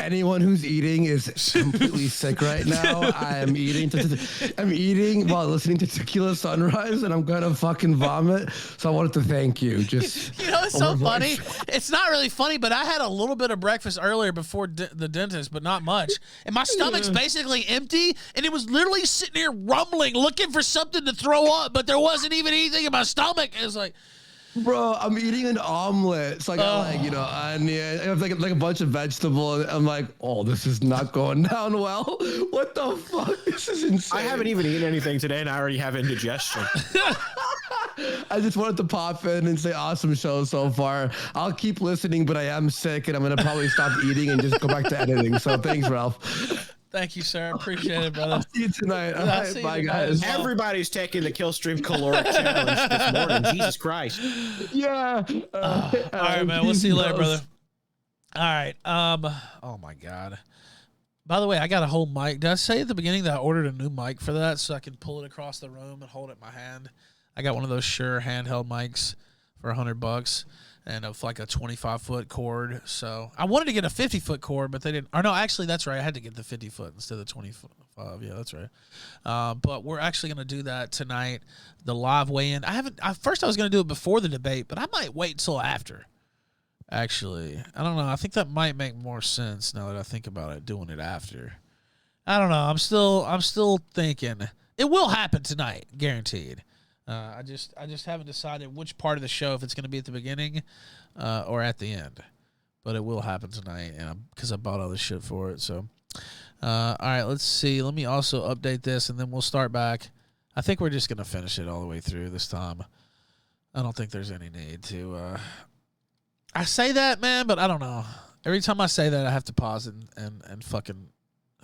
anyone who's eating is completely sick right now. I'm eating while listening to Tequila Sunrise, and I'm gonna fucking vomit. So I wanted to thank you. Just it's so funny. It's not really funny, but I had a little bit of breakfast earlier before the dentist, but not much. And my stomach's basically empty, and it was literally sitting here rumbling, looking for something to throw up, but there wasn't even anything in my stomach. It was like, bro, I'm eating an omelet. So I got onion. I have like a bunch of vegetables. I'm like, oh, this is not going down well. What the fuck? This is insane. I haven't even eaten anything today, and I already have indigestion. I just wanted to pop in and say awesome show so far. I'll keep listening, but I am sick, and I'm going to probably stop eating and just go back to editing. So thanks, Ralph. Thank you, sir. Appreciate it, brother. I'll see you tonight. All right, bye, guys. Everybody's taking the Killstream caloric challenge this morning. Jesus Christ. Yeah. All right, man. We'll see you later, brother. All right. Oh my God. By the way, I got a whole mic. Did I say at the beginning that I ordered a new mic for that so I can pull it across the room and hold it in my hand? I got one of those Shure handheld mics for $100. And of like a 25-foot cord. So I wanted to get a 50-foot cord, but they didn't. Or no, actually, that's right. I had to get the 50-foot instead of 25. Yeah, that's right. But we're actually going to do that tonight. The live weigh-in. First I was going to do it before the debate, but I might wait until after. Actually, I don't know. I think that might make more sense now that I think about it, doing it after. I don't know. I'm still thinking it will happen tonight, guaranteed. I just haven't decided which part of the show, if it's going to be at the beginning or at the end. But it will happen tonight because I bought all this shit for it. So, all right, let's see. Let me also update this, and then we'll start back. I think we're just going to finish it all the way through this time. I don't think there's any need to. I say that, man, but I don't know. Every time I say that, I have to pause and fucking.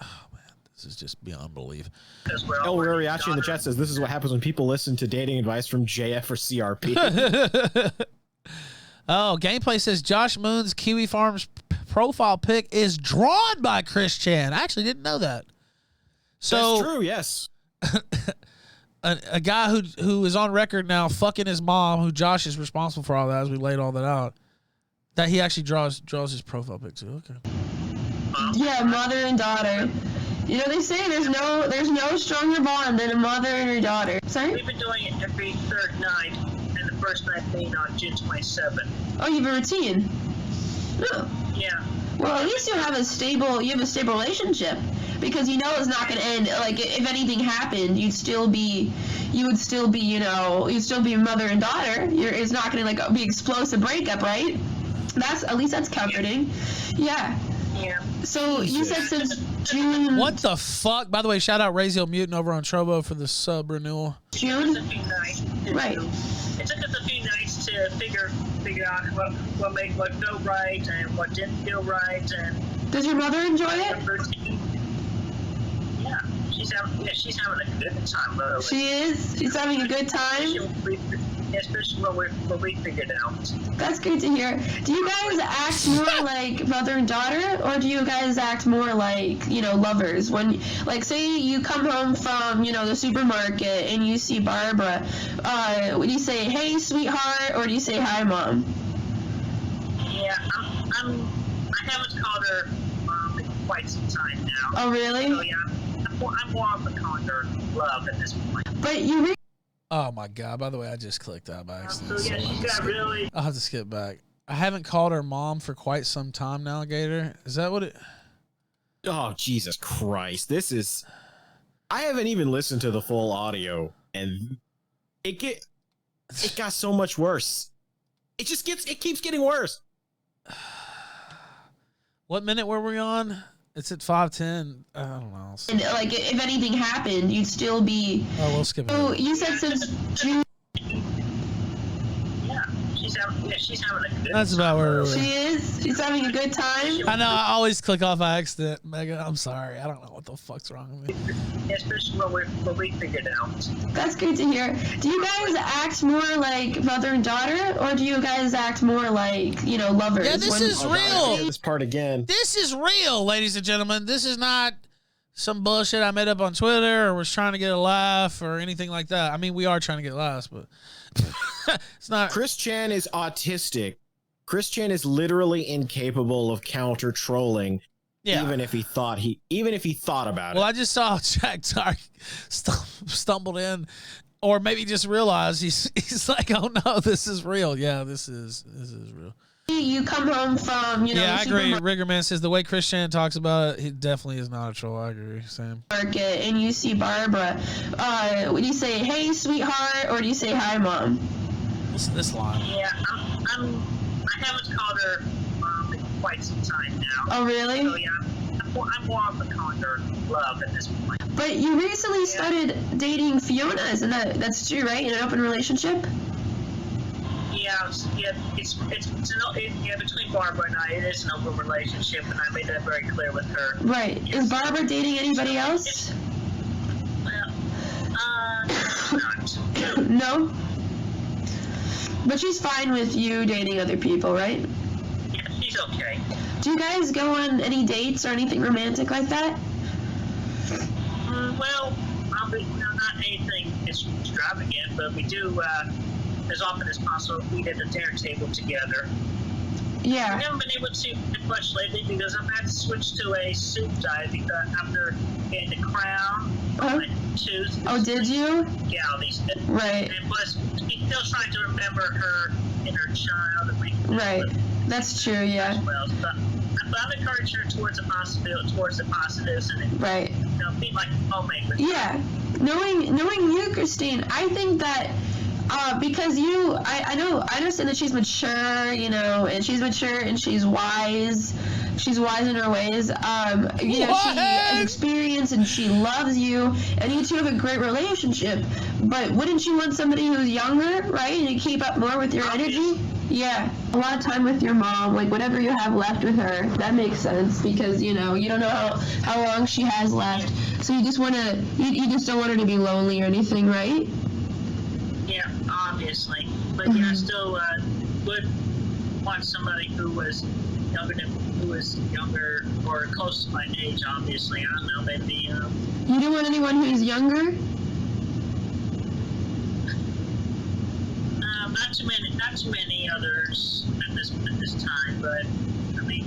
Oh, man. This is just beyond belief. El Rariachi in the chat says this is what happens when people listen to dating advice from JF or CRP. Oh, Gameplay says Josh Moon's Kiwi Farms profile pic is drawn by ChrisChan. I actually didn't know that. So that's true, yes. a guy who is on record now fucking his mom, who Josh is responsible for all that, as we laid all that out, that he actually draws his profile pic too. Okay. Yeah, mother and daughter. You know, they say there's no stronger bond than a mother and her daughter. Sorry? We've been doing it every third night, and the first night being on June 27th. Oh, you have a routine. Oh. Yeah. Well, at least you have a stable relationship, because you know it's not going to end. Like, if anything happened, you'd still be mother and daughter. It's not going to like be explosive breakup, right? At least that's comforting. Yeah. Yeah. So you said since June. What the fuck? By the way, shout out Raziel Mutant over on Trovo for the sub renewal. June. Right. It took us a few nights to figure out what go right and what didn't go right. And does your mother enjoy it? Yeah, she's having a good time. Literally. She is. She's having a good time. especially when we figured out. That's good to hear. Do you guys act more like mother and daughter, or do you guys act more like, lovers? When, like, say you come home from, the supermarket and you see Barbara, would you say, "Hey, sweetheart," or do you say, "Hi, mom"? Yeah, I haven't called her mom in quite some time now. Oh, really? So yeah, I'm more of a calling her love at this point. But you Oh my god! By the way, I just clicked that by accident. So yeah, she's got really. I'll have to skip back. I haven't called her mom for quite some time now, Gator. Is that what it? Oh, Jesus Christ. I haven't even listened to the full audio, and it got so much worse. It keeps getting worse. What minute were we on? It's at 5:10. I don't know. and, like, if anything happened, you'd still be. Oh, we'll skip it. So you said since June. Yeah, she's having a good. That's about where we were. She is. She's having a good time. I know. I always click off by accident, Megan. I'm sorry. I don't know what the fuck's wrong with me. Especially when we figured out. That's good to hear. Do you guys act more like mother and daughter, or do you guys act more like, lovers? Yeah, this is real. This part again. This is real, ladies and gentlemen. This is not some bullshit I made up on Twitter or was trying to get a laugh or anything like that. I mean, we are trying to get laughs, but it's not. ChrisChan is autistic. ChrisChan is literally incapable of counter trolling. Yeah. Even if he thought about Well, it. I just saw Jack Tark stumbled in, or maybe just realized he's like, "Oh no, this is real." Yeah, this is real. You come home from, Yeah, I the agree. Riggerman says the way ChrisChan talks about it, he definitely is not a troll. I agree, Sam. supermarket and you see Barbara, would you say, "Hey, sweetheart," or do you say, "Hi, mom"? This line. Yeah, I haven't called her mom in quite some time now. Oh, really? So yeah, I'm more of a calling her love at this point. But you recently started dating Fiona, isn't that's true, right? In an open relationship? It's between Barbara and I, it is an open relationship, and I made that very clear with her. Right. Is Barbara dating anybody else? Well, not. No? But she's fine with you dating other people, right? Yeah, she's okay. Do you guys go on any dates or anything romantic like that? Well, not anything extravagant, but we do, as often as possible, eat at the dinner table together. I Yeah. haven't been able to eat much lately because I've had to switch to a soup diet because after getting the crown on my tooth. Oh, did you? Yeah, these. Right. And plus, she's still trying to remember her inner child and make Right. That's true, yeah. as well. But I've encouraged her towards the positives, and Right. be like homemade with her. Yeah. Knowing you, Christine, I think that because I understand that she's mature, and she's mature and she's wise. She's wise in her ways. She has experience and she loves you, and you two have a great relationship. But wouldn't you want somebody who's younger, right, and to keep up more with your energy? Yeah, a lot of time with your mom, like whatever you have left with her. That makes sense because you don't know how long she has left. So you just you just don't want her to be lonely or anything, right? Yeah, obviously. But yeah, I still would want somebody who was younger or close to my age, obviously. I don't know, maybe You don't want anyone who's younger? not too many others at this time, but I mean,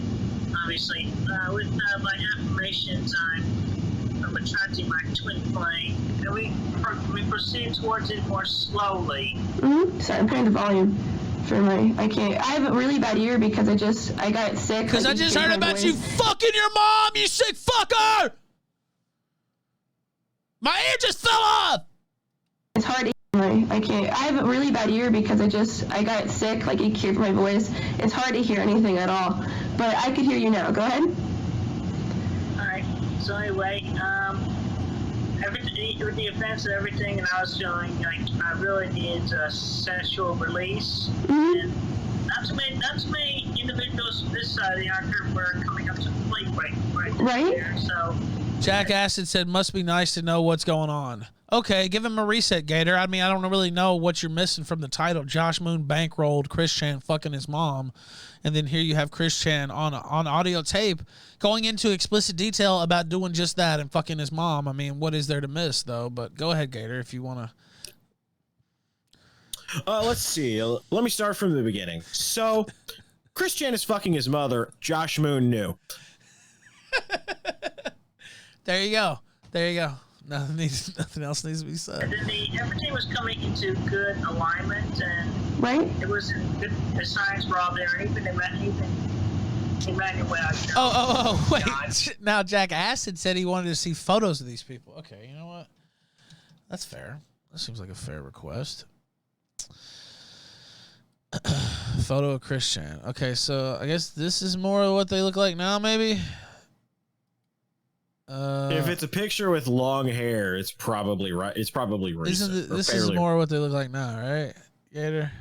obviously, with my affirmations, I'm attracting my twin flame, and we proceed towards it more slowly. Sorry, I'm putting the volume for I have a really bad ear because I got sick. Because I just heard about you fucking your mom, you sick fucker! My ear just fell off! It's hard to I have a really bad ear because I got sick, like you hear my voice. It's hard to hear anything at all. But I could hear you now. Go ahead. Alright, so anyway, with the events and everything, and I was feeling like I really needed a sexual release. And not too many individuals from this side of the arc were coming up to the plate right Right? there, so... Jack Acid said, must be nice to know what's going on. Okay, give him a reset, Gator. I mean, I don't really know what you're missing from the title. Josh Moon bankrolled ChrisChan fucking his mom, and then here you have ChrisChan on audio tape going into explicit detail about doing just that and fucking his mom. I mean, what is there to miss, though? But go ahead, Gator, if you want to. Let's see. Let me start from the beginning. So, ChrisChan is fucking his mother. Josh Moon knew. There you go. There you go. Nothing else needs to be said. And then everything was coming into good alignment, and it was good. The signs were all there, and even Emmanuel. Oh, wait. God. Now, Jack Acid said he wanted to see photos of these people. Okay, you know what? That's fair. That seems like a fair request. Photo of ChrisChan. Okay, so I guess this is more of what they look like now, maybe? If it's a picture with long hair, it's probably right. It's probably recent. This is more what they look like now, right, Gator?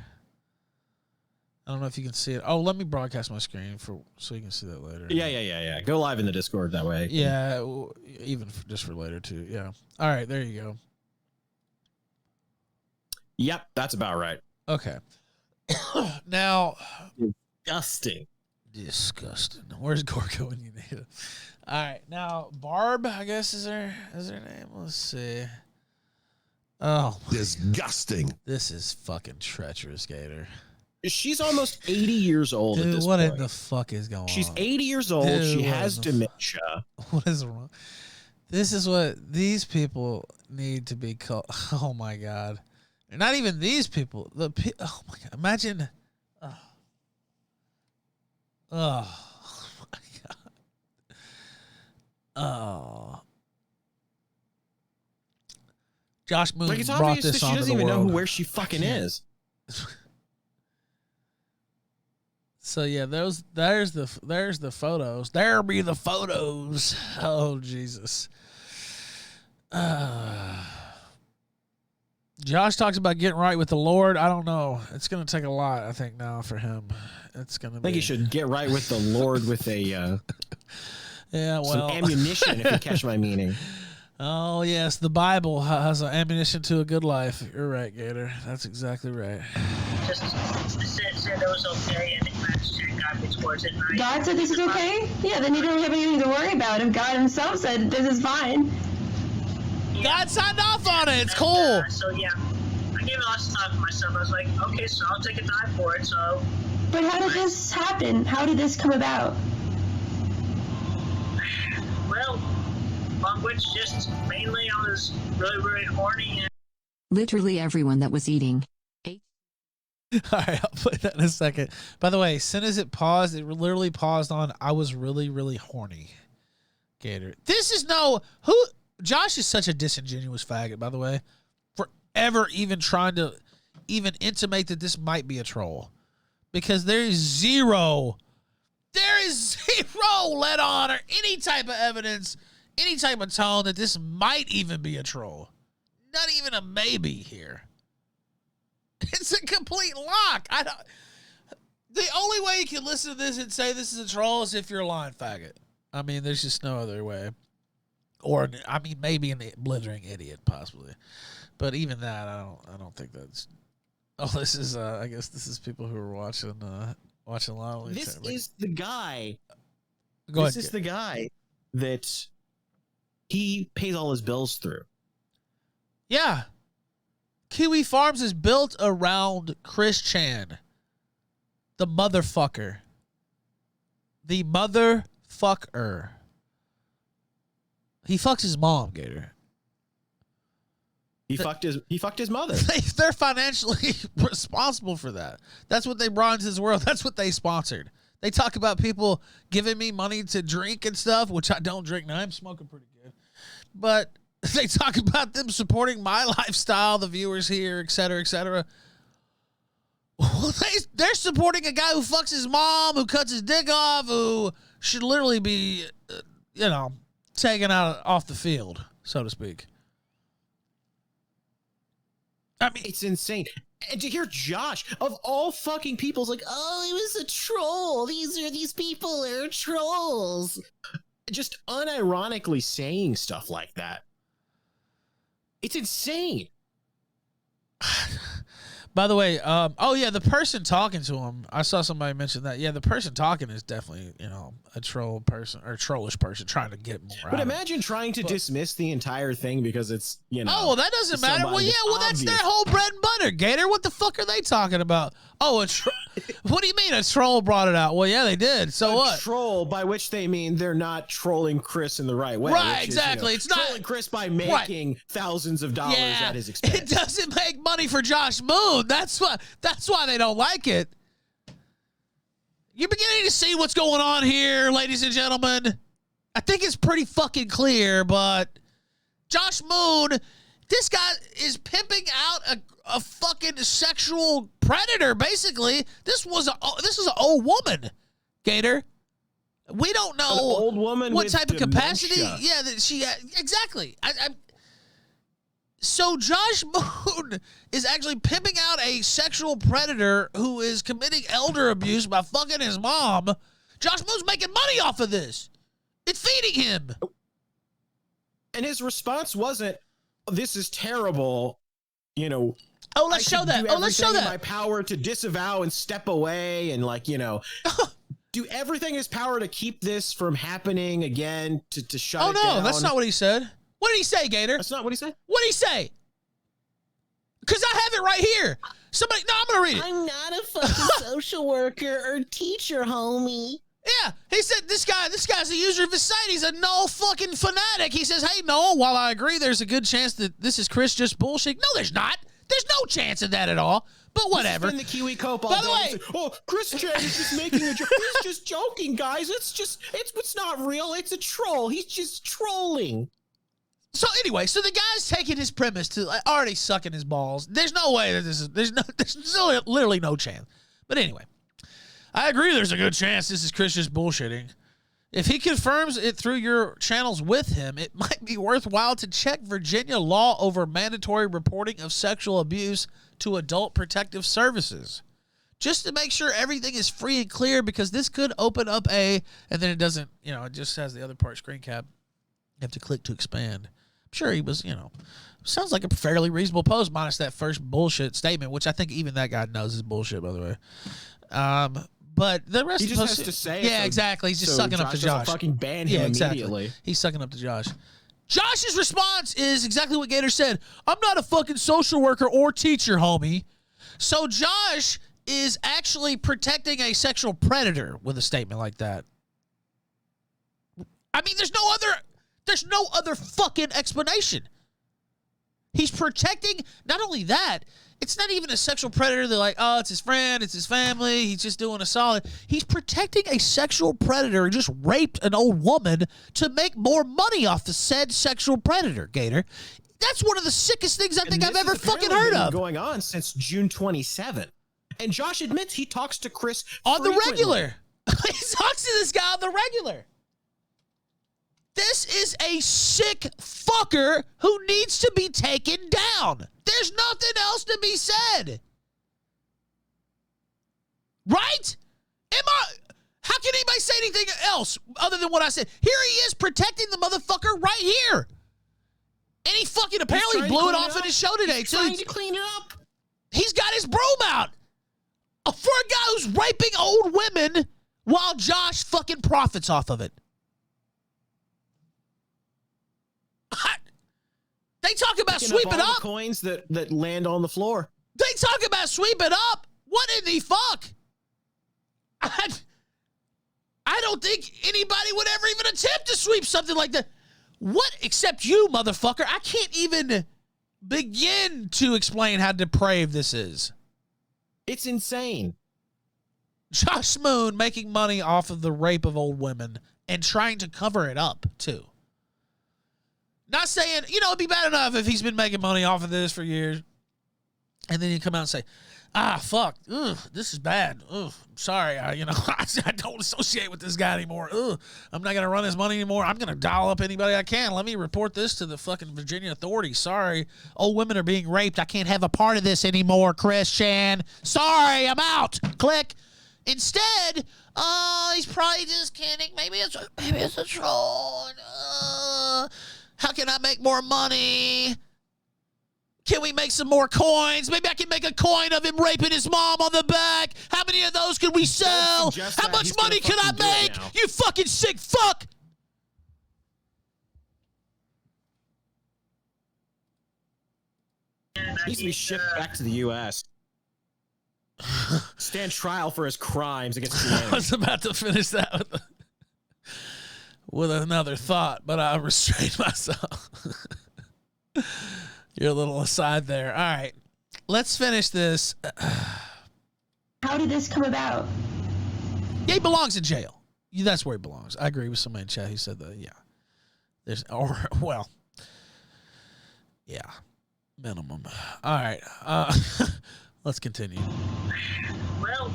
I don't know if you can see it. Oh, let me broadcast my screen so you can see that later. Yeah. Go live in the Discord that way. Yeah, even just for later too. Yeah. All right, there you go. Yep, that's about right. Okay. Now, disgusting. Where's Gorko when you need it? All right, now Barb, I guess is her name. Let's see. Oh, disgusting! This is fucking treacherous, Gator. She's almost 80 years old. Dude, at this what point. in the fuck is going on? She's 80 years old. Dude, she has dementia. What is wrong? This is what these people need to be called. Oh my god! Not even these people. Oh my god! Imagine. Oh. Oh, Josh Moon like it's brought obvious this that onto she doesn't the even world. know where she fucking is. So yeah, there's the photos. There be the photos. Oh Jesus. Josh talks about getting right with the Lord. I don't know. It's gonna take a lot, I think, now for him. It's gonna. I think he should get right with the Lord with a. Yeah, well, some ammunition, if you catch my meaning. Oh yes, the Bible has an ammunition to a good life. You're right, Gator. That's exactly right. Just said it was okay, and God gets towards it. God said this is okay? Yeah, then you don't have anything to worry about. If God himself said this is fine. Yeah. God signed off on it. It's cool. So yeah, I gave it lots of time for myself. I was like, okay, so I'll take a dive for it. So. But how did this happen? How did this come about? Well, on which just mainly I was really, really horny. And literally everyone that was eating. All right, I'll put that in a second. By the way, as soon as it paused, it literally paused on I was really, really horny. Gator. This is Josh is such a disingenuous faggot, by the way, for ever even trying to even intimate that this might be a troll. Because there is zero let on or any type of evidence, any type of tone that this might even be a troll. Not even a maybe here. It's a complete lock. The only way you can listen to this and say this is a troll is if you're a lying faggot. I mean, there's just no other way. Or, I mean, maybe an blithering idiot, possibly. But even that, I don't think that's... Oh, this is, I guess this is people who are watching live. This is the guy. Go ahead. This is the guy that he pays all his bills through. Yeah. Kiwi Farms is built around ChrisChan. The motherfucker. The motherfucker. He fucks his mom, Gator. He fucked his mother. They're financially responsible for that. That's what they brought into this world. That's what they sponsored. They talk about people giving me money to drink and stuff, which I don't drink. Now, I'm smoking pretty good. But they talk about them supporting my lifestyle, the viewers here, et cetera, et cetera. Well, they're supporting a guy who fucks his mom, who cuts his dick off, who should literally be, taken off the field, so to speak. I mean, it's insane. And to hear Josh, of all fucking people, is like, oh, it was a troll. These people are trolls. Just unironically saying stuff like that. It's insane. By the way, the person talking to him, I saw somebody mention that. Yeah, the person talking is definitely, a troll person or trollish person trying to get more. But imagine trying to dismiss the entire thing because it's, Oh, well, that doesn't matter. Well, yeah, that's their whole bread and butter, Gator. What the fuck are they talking about? Oh, what do you mean a troll brought it out? Well, yeah, they did. So what? Troll, by which they mean they're not trolling Chris in the right way. Right, exactly. It's not trolling Chris by making thousands of dollars at his expense. It doesn't make money for Josh Moon. That's why they don't like it. You're beginning to see what's going on here, ladies and gentlemen. I think it's pretty fucking clear, but Josh Moon, this guy is pimping out a fucking sexual predator, basically. This is an old woman, Gator. We don't know an old woman what with type dementia. of capacity. Yeah, that she exactly. So Josh Moon is actually pimping out a sexual predator who is committing elder abuse by fucking his mom. Josh Moon's making money off of this. It's feeding him. And his response wasn't, "This is terrible." Oh, let's show that. Let's show that. In my power to disavow and step away and do everything in his power to keep this from happening again, to shut it down. Oh, no, that's not what he said. What did he say, Gator? That's not what he said. What did he say? Because I have it right here. I'm going to read it. I'm not a fucking social worker or teacher, homie. Yeah, he said this guy's a user of his site. He's a null fucking fanatic. He says, hey, Noel, while I agree there's a good chance that this is Chris just bullshit. No, there's not. There's no chance of that at all. But whatever. In the Kiwi Cope all By the day. way, Oh, ChrisChan is just making a joke. He's just joking, guys. It's not real. It's a troll. He's just trolling. So anyway, the guy's taking his premise to already sucking his balls. There's no way that there's literally no chance. But anyway, I agree there's a good chance this is Chris just bullshitting. If he confirms it through your channels with him, it might be worthwhile to check Virginia law over mandatory reporting of sexual abuse to Adult Protective Services. Just to make sure everything is free and clear, because this could open up and then it doesn't, it just has the other part screen cap. You have to click to expand. I'm sure he was, sounds like a fairly reasonable post minus that first bullshit statement, which I think even that guy knows is bullshit, by the way. But the rest he of just has to say it. Yeah, exactly. He's just sucking up to Josh. Fucking ban him immediately. Exactly. He's sucking up to Josh. Josh's response is exactly what Gator said. I'm not a fucking social worker or teacher, homie. So Josh is actually protecting a sexual predator with a statement like that. I mean, there's no other fucking explanation. He's protecting, not only that, it's not even a sexual predator. They're like, oh, it's his friend, it's his family, he's just doing a solid. He's protecting a sexual predator who just raped an old woman to make more money off the said sexual predator, Gator. That's one of the sickest things I think I've ever fucking heard of. Going on since June 27th. And Josh admits he talks to Chris on frequently. the regular. He talks to this guy on the regular. This is a sick fucker who needs to be taken down. There's nothing else to be said. Right? How can anybody say anything else other than what I said? Here he is protecting the motherfucker right here. And he fucking apparently blew it off in his show today, too. Trying to clean it up. He's got his broom out. For a guy who's raping old women while Josh fucking profits off of it. They talk about sweep it up. The coins that land on the floor. They talk about sweep it up. What in the fuck? I don't think anybody would ever even attempt to sweep something like that. What, except you, motherfucker? I can't even begin to explain how depraved this is. It's insane. Josh Moon making money off of the rape of old women and trying to cover it up, too. Not saying, it'd be bad enough if he's been making money off of this for years. And then you come out and say, fuck, this is bad. Sorry, I don't associate with this guy anymore. I'm not going to run his money anymore. I'm going to dial up anybody I can. Let me report this to the fucking Virginia authorities. Sorry, old women are being raped. I can't have a part of this anymore, ChrisChan. Sorry, I'm out. Click. Instead, he's probably just kidding. Maybe it's a troll. How can I make more money? Can we make some more coins? Maybe I can make a coin of him raping his mom on the back. How many of those can we sell? How much money can I make? You fucking sick fuck. He needs to be shipped back to the U.S. Stand trial for his crimes against I humanity. was about to finish that with another thought, but I restrained myself. Your little aside there. All right, let's finish this. How did this come about? Yeah, he belongs in jail. That's where he belongs. I agree with somebody in chat who said that. Yeah, yeah, minimum. All right, let's continue. Well,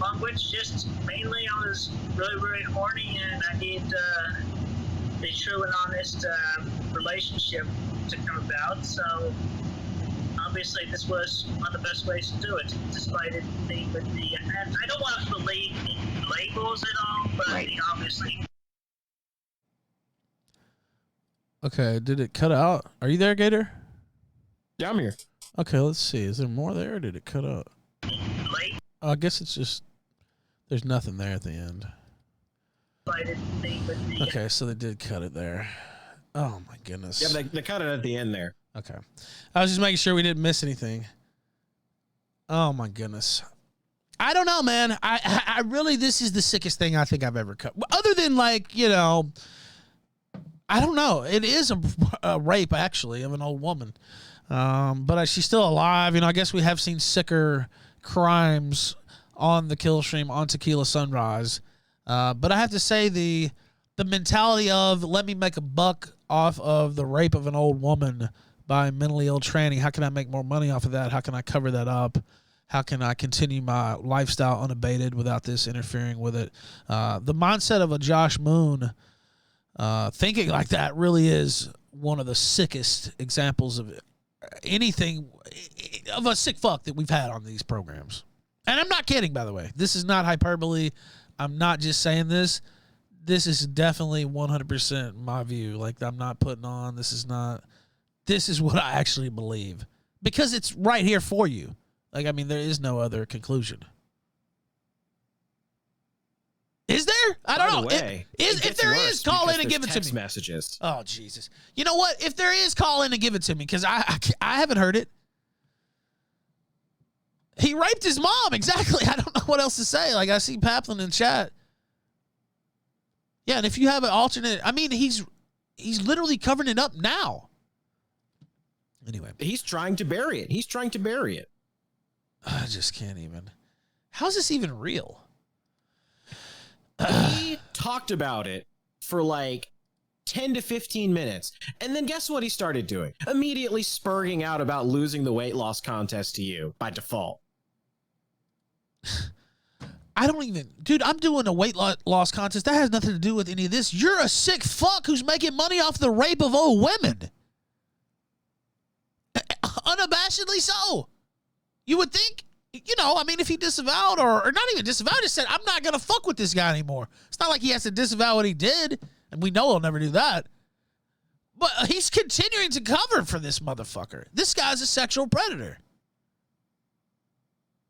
on which just mainly I was really, really horny and I need a true and honest relationship to come about. So obviously this was one of the best ways to do it, despite it being with the. And I don't want to believe in labels at all, but Right. obviously. Okay, did it cut out? Are you there, Gator? Yeah, I'm here. Okay, let's see. Is there more there, or did it cut out? Late, I guess it's just there's nothing there at the end. despite it being with the. Okay, so they did cut it there. Oh my goodness. Yeah, they cut it at the end there. Okay. I was just making sure we didn't miss anything. Oh my goodness. I don't know, man. I really, this is the sickest thing I think I've ever cut. Other than like, you know, I don't know. It is a rape actually of an old woman. But she's still alive. You know, I guess we have seen sicker crimes on the kill stream on Tequila Sunrise. But I have to say the mentality of let me make a buck off of the rape of an old woman by mentally ill tranny. How can I make more money off of that? How can I cover that up? How can I continue my lifestyle unabated without this interfering with it? The mindset of a Josh Moon thinking like that really is one of the sickest examples of anything of a sick fuck that we've had on these programs. And I'm not kidding, by the way. This is not hyperbole. I'm not just saying this. This is definitely 100% my view. Like, I'm not putting on. This is what I actually believe. Because it's right here for you. Like, I mean, there is no other conclusion. Is there? I don't know. If there is, call in and give it to me. Messages. Oh, Jesus. You know what? If there is, call in and give it to me, because I haven't heard it. He raped his mom. Exactly. I don't know what else to say. Like, I see Paplin in chat. Yeah, and if you have an alternate, I mean, he's literally covering it up now. Anyway. He's trying to bury it. I just can't even. How's this even real? He talked about it for like 10 to 15 minutes. And then guess what he started doing? Immediately spurging out about losing the weight loss contest to you by default. I don't even, dude, I'm doing a weight loss contest. That has nothing to do with any of this. You're a sick fuck who's making money off the rape of old women. Unabashedly so. You would think, you know, I mean, if he disavowed or not even disavowed, just said, I'm not going to fuck with this guy anymore. It's not like he has to disavow what he did, and we know he'll never do that. But he's continuing to cover for this motherfucker. This guy's a sexual predator.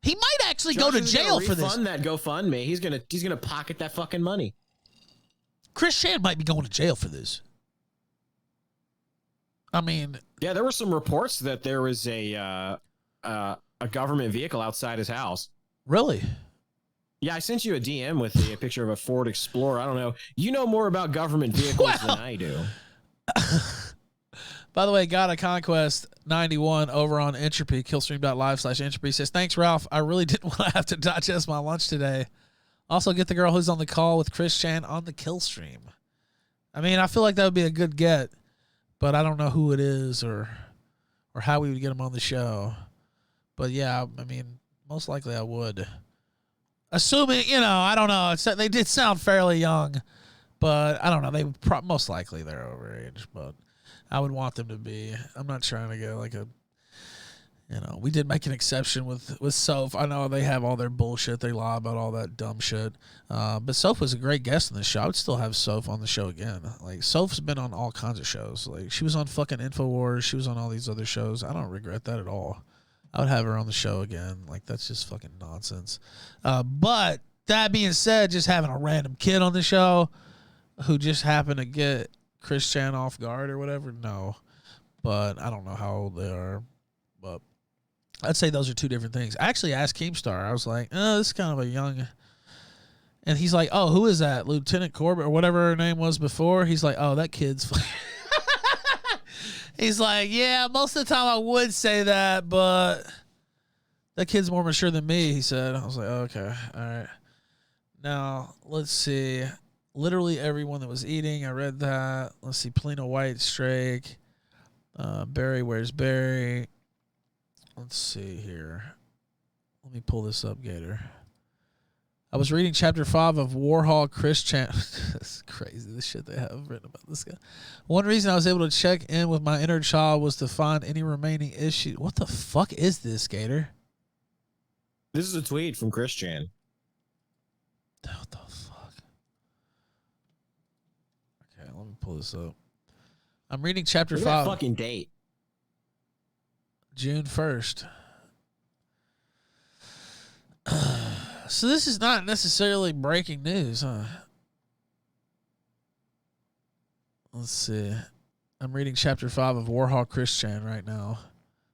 He might actually go to jail for this. Refund that GoFundMe. He's gonna pocket that fucking money. ChrisChan might be going to jail for this. I mean, yeah, there were some reports that there was a government vehicle outside his house. Really? Yeah, I sent you a DM with a picture of a Ford Explorer. I don't know. You know more about government vehicles than I do. By the way, got a Conquest 91 over on Entropy, killstream.live/Entropy says, thanks, Ralph. I really didn't want to have to digest my lunch today. Also, get the girl who's on the call with ChrisChan on the kill stream. I mean, I feel like that would be a good get, but I don't know who it is or how we would get him on the show. But yeah, I mean, most likely I would. Assuming, you know, I don't know. They did sound fairly young, but I don't know. They most likely they're overage, but I would want them to be. I'm not trying to go like a, You know, we did make an exception with Soph. I know they have all their bullshit. They lie about all that dumb shit. But Soph was a great guest on the show. I would still have Soph on the show again. Like, Soph's been on all kinds of shows. Like, she was on fucking InfoWars. She was on all these other shows. I don't regret that at all. I would have her on the show again. Like, that's just fucking nonsense. But that being said, just having a random kid on the show who just happened to get ChrisChan off guard or whatever, no. But I don't know how old they are. But I'd say those are two different things. I actually asked Keemstar. I was like, oh, this is kind of a young... And he's like, oh, who is that? Lieutenant Corbett or whatever her name was before? He's like, oh, that kid's... He's like, yeah, most of the time I would say that, but that kid's more mature than me, he said. I was like, oh, okay, all right. Now, let's see. Literally everyone that was eating, I read that. Let's see, Polina White, Strake. Barry, where's Barry? Let's see here. Let me pull this up, Gator. I was reading chapter 5 of Warhol ChrisChan. This is crazy, the shit they have written about this guy. One reason I was able to check in with my inner child was to find any remaining issues. What the fuck is this, Gator? This is a tweet from ChrisChan. What the fuck? Okay, let me pull this up. I'm reading chapter 5. That fucking date. June 1st. So this is not necessarily breaking news, huh? Let's see. I'm reading chapter 5 of Warhol ChrisChan right now.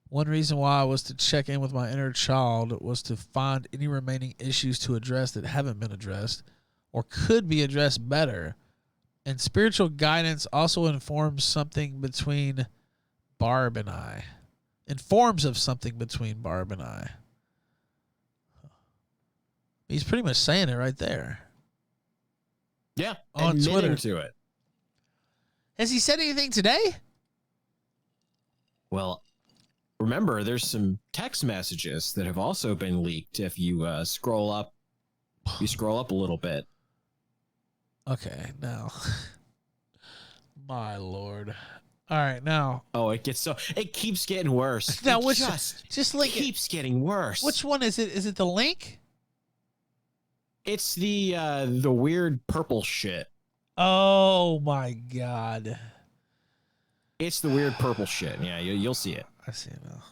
One reason why I was to check in with my inner child was to find any remaining issues to address that haven't been addressed or could be addressed better. And spiritual guidance also informs something between Barb and I. Informs of something between Barb and I. He's pretty much saying it right there. Yeah, on Twitter. To it. Has he said anything today? Well, remember, there's some text messages that have also been leaked. If you scroll up a little bit. Okay, now, my lord. All right, now. Oh, it keeps getting worse. Now, it just link keeps getting worse. Which one is it? Is it the link? It's the weird purple shit. Oh my god! It's the weird purple shit. Yeah, you'll see it. I see it now.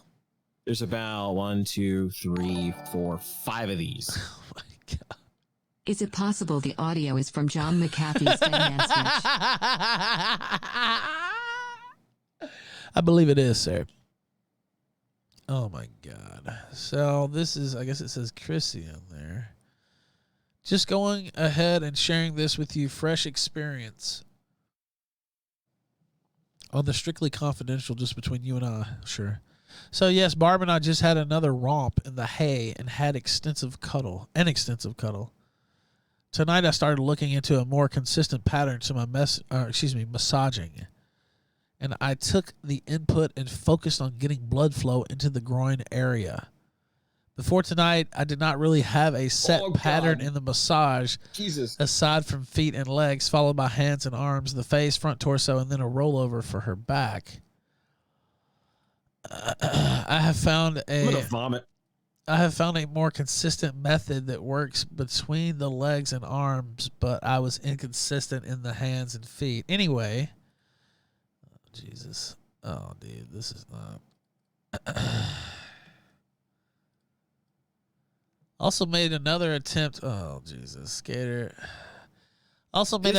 There's about 1, 2, 3, 4, 5 of these. Oh my god! Is it possible the audio is from John McAfee's Dead Man sketch? I believe it is, sir. Oh my god! So this is, I guess it says Chrissy on there. Just going ahead and sharing this with you, fresh experience on the Strictly Confidential, just between you and I, sure. So yes, Barb and I just had another romp in the hay and had extensive cuddle. Tonight I started looking into a more consistent pattern to my massaging. And I took the input and focused on getting blood flow into the groin area. Before tonight, I did not really have a set pattern in the massage, Jesus, aside from feet and legs, followed by hands and arms, the face, front torso, and then a rollover for her back. I have found I'm gonna vomit. I have found a more consistent method that works between the legs and arms, but I was inconsistent in the hands and feet. Anyway, Jesus. Oh, dude, this is not... Also made another attempt. Oh, Jesus, Skater. Also made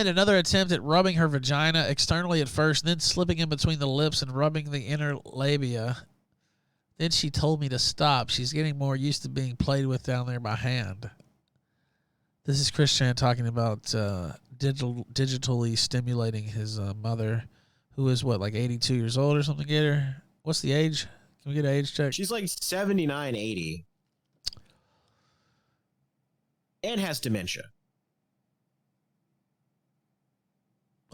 another attempt at rubbing her vagina externally at first, then slipping in between the lips and rubbing the inner labia. Then she told me to stop. She's getting more used to being played with down there by hand. This is ChrisChan talking about digitally stimulating his mother, who is, what, like 82 years old or something, Gator? What's the age? Can we get an age check? She's like 79, 80. And has dementia.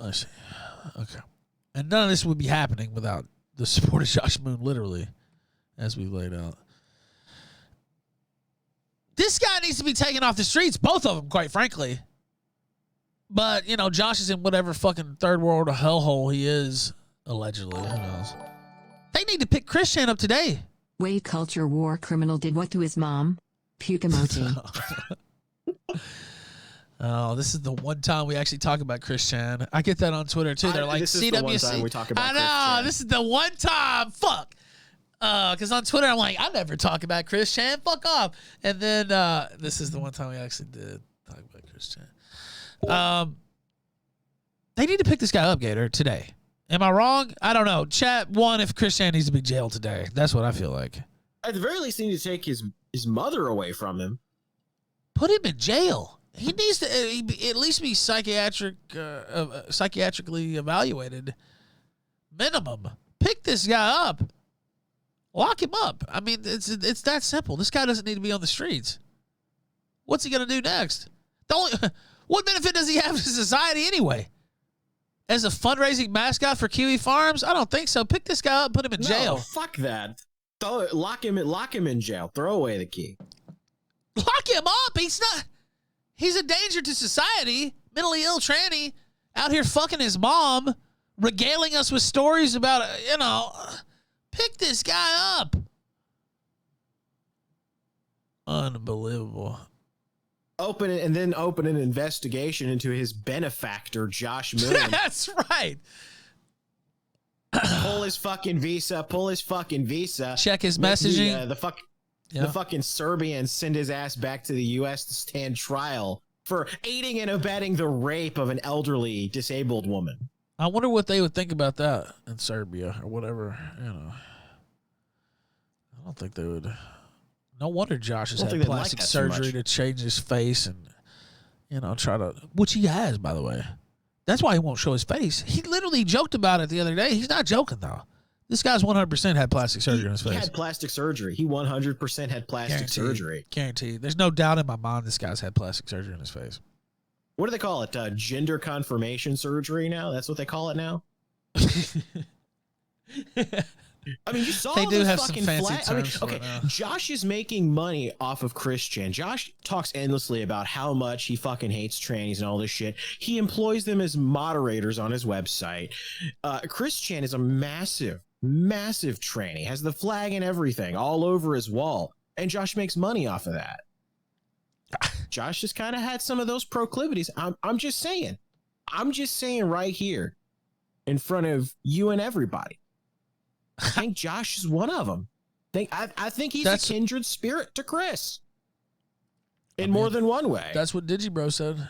I see. Okay. And none of this would be happening without the support of Josh Moon, literally, as we laid out. This guy needs to be taken off the streets, both of them, quite frankly. But, you know, Josh is in whatever fucking third world hellhole he is, Allegedly, who knows? They need to pick ChrisChan up today. Wait, culture war criminal did what to his mom? Puke emoji. Oh, this is the one time we actually talk about ChrisChan. I get that on Twitter too. They're like, this is CWC. the one time we talk about I know. ChrisChan. This is the one time. Fuck. Because on Twitter, I'm like, I never talk about ChrisChan. Fuck off. And then this is the one time we actually did talk about ChrisChan. They need to pick this guy up, Gator, today. Am I wrong? I don't know. Chat one if ChrisChan needs to be jailed today. That's what I feel like. At the very least, they need to take his mother away from him. Put him in jail. He needs to at least be psychiatrically evaluated. Minimum. Pick this guy up. Lock him up. I mean, it's that simple. This guy doesn't need to be on the streets. What's he gonna do next? What benefit does he have to society anyway? As a fundraising mascot for Kiwi Farms? I don't think so. Pick this guy up, put him in jail. Fuck that. Lock him in jail. Throw away the key. Lock him up. He's a danger to society. Mentally ill tranny out here fucking his mom, regaling us with stories about, pick this guy up. Unbelievable. Open an investigation into his benefactor, Josh Moon. That's right. Pull his fucking visa. Check his Make messaging. The fucking Serbians send his ass back to the U.S. to stand trial for aiding and abetting the rape of an elderly disabled woman. I wonder what they would think about that in Serbia or whatever. I don't think they would. No wonder Josh has had plastic surgery to change his face and, try to, which he has, by the way. That's why he won't show his face. He literally joked about it the other day. He's not joking, though. This guy's 100% had plastic surgery on his face. He had plastic surgery. He 100% had plastic surgery. Guaranteed. There's no doubt in my mind this guy's had plastic surgery on his face. What do they call it? Gender confirmation surgery now? That's what they call it now? I mean, you saw they do those have fucking some fancy terms. okay, Josh is making money off of ChrisChan. Josh talks endlessly about how much he fucking hates trannies and all this shit. He employs them as moderators on his website. ChrisChan is a massive tranny, has the flag and everything all over his wall, and Josh makes money off of that. Josh just kind of had some of those proclivities. I'm just saying right here in front of you and everybody. I think Josh is one of them. I think he's a kindred spirit to Chris in more than one way. That's what Digibro said.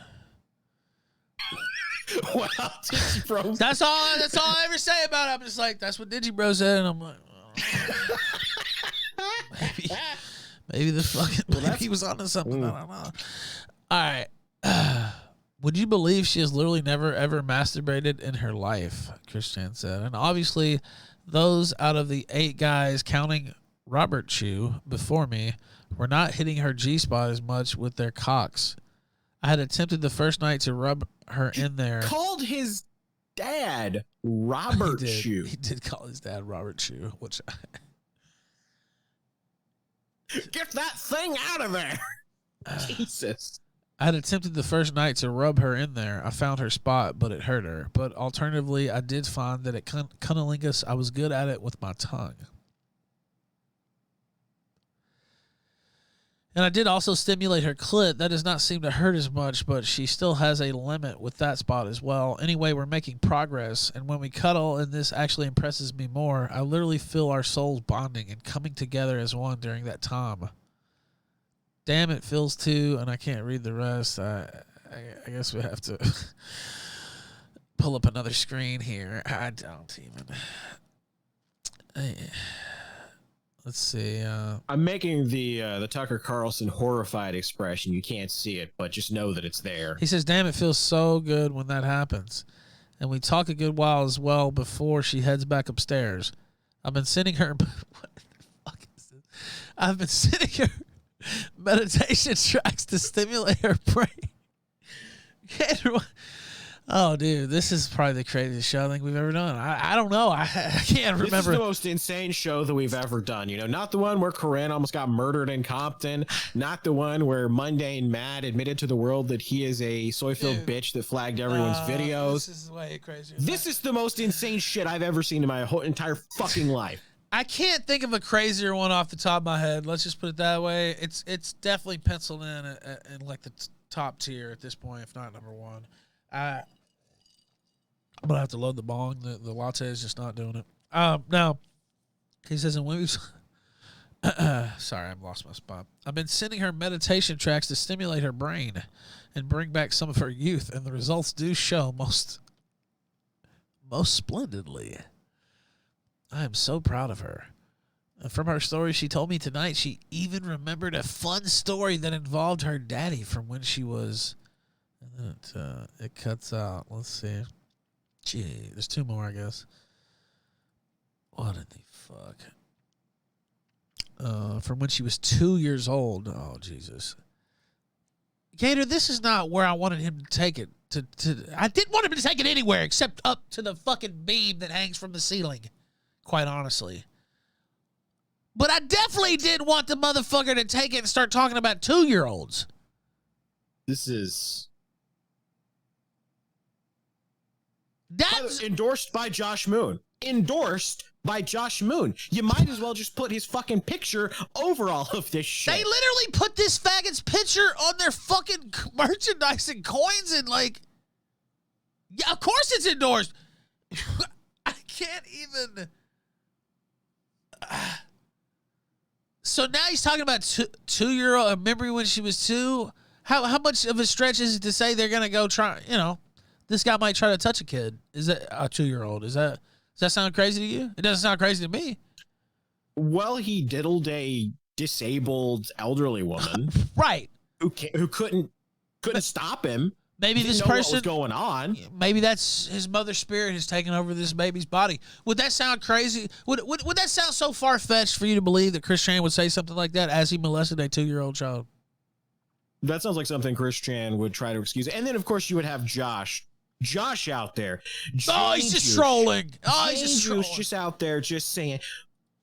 Wow, Digibro. That's all I ever say about it. I'm just like, that's what Digibro said, and I'm like, maybe the fucking maybe he was onto something. I don't know. All right. Would you believe she has literally never ever masturbated in her life? ChrisChan said, and obviously, those out of the 8 guys counting Robert Chew before me were not hitting her G-spot as much with their cocks. I had attempted the first night to rub her in there. Called his dad Robert Chew. He did call his dad Robert Chew, which get that thing out of there. Jesus. I had attempted the first night to rub her in there. I found her spot, but it hurt her. But alternatively, I did find that at cunnilingus, I was good at it with my tongue. And I did also stimulate her clit. That does not seem to hurt as much, but she still has a limit with that spot as well. Anyway, we're making progress, and when we cuddle, and this actually impresses me more, I literally feel our souls bonding and coming together as one during that time. Damn, it feels too, and I can't read the rest. I guess we have to pull up another screen here. I don't even. Let's see. I'm making the Tucker Carlson horrified expression. You can't see it, but just know that it's there. He says, damn, it feels so good when that happens. And we talk a good while as well before she heads back upstairs. I've been sending her... What the fuck is this? I've been sending her meditation tracks to stimulate her brain. Oh, dude, this is probably the craziest show I think we've ever done. I don't know. I can't remember. This is the most insane show that we've ever done. You know, not the one where Corinne almost got murdered in Compton, not the one where Mundane Matt admitted to the world that he is a soy-filled bitch that flagged everyone's videos. This is way crazier. This is the most insane shit I've ever seen in my whole entire fucking life. I can't think of a crazier one off the top of my head. Let's just put it that way. It's definitely penciled in like the top tier at this point, if not number one. I'm gonna have to load the bong. The latte is just not doing it. Now he says in movies. Sorry, I've lost my spot. I've been sending her meditation tracks to stimulate her brain and bring back some of her youth, and the results do show most splendidly. I am so proud of her. From her story she told me tonight, she even remembered a fun story that involved her daddy from when she was. And then it cuts out. Let's see. Gee, there's two more, I guess. What in the fuck? From when she was 2 years old. Oh, Jesus. Gator, this is not where I wanted him to take it. I didn't want him to take it anywhere except up to the fucking beam that hangs from the ceiling, quite honestly. But I definitely did want the motherfucker to take it and start talking about 2-year-olds. This is... That's endorsed by Josh Moon. Endorsed by Josh Moon. You might as well just put his fucking picture over all of this shit. They literally put this faggot's picture on their fucking merchandise and coins and like, yeah, of course it's endorsed. I can't even. So now he's talking about 2-year-old, a memory when she was 2. How much of a stretch is it to say they're gonna go try? You know, this guy might try to touch a kid. Is that a 2-year-old? Does that sound crazy to you? It doesn't sound crazy to me. Well, he diddled a disabled elderly woman, right? Who couldn't stop him. Maybe Didn't this know what person was going on. Maybe that's his mother spirit has taken over this baby's body. Would that sound crazy? Would that sound so far fetched for you to believe that ChrisChan would say something like that as he molested a 2-year-old child? That sounds like something ChrisChan would try to excuse. And then, of course, you would have Josh out there. He's just trolling. Just out there just saying,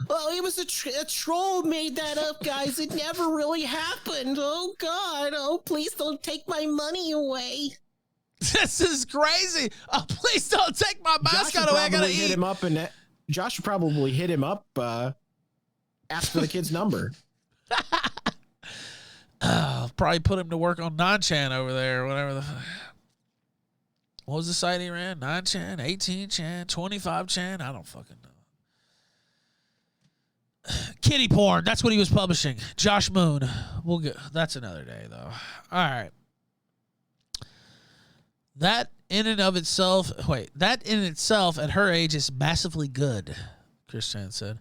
well, it was a troll made that up, guys. It never really happened. Oh, God. Oh, please don't take my money away. This is crazy. Oh, please don't take my mascot away. I gotta eat. Hit him up and Josh would probably hit him up, ask for the kid's number. Probably put him to work on 9chan over there or whatever. What was the site he ran? 9chan, 18chan, 25chan? I don't fucking know. Kitty porn. That's what he was publishing. Josh Moon. We'll get. That's another day, though. All right. That in and of itself, at her age is massively good, ChrisChan said.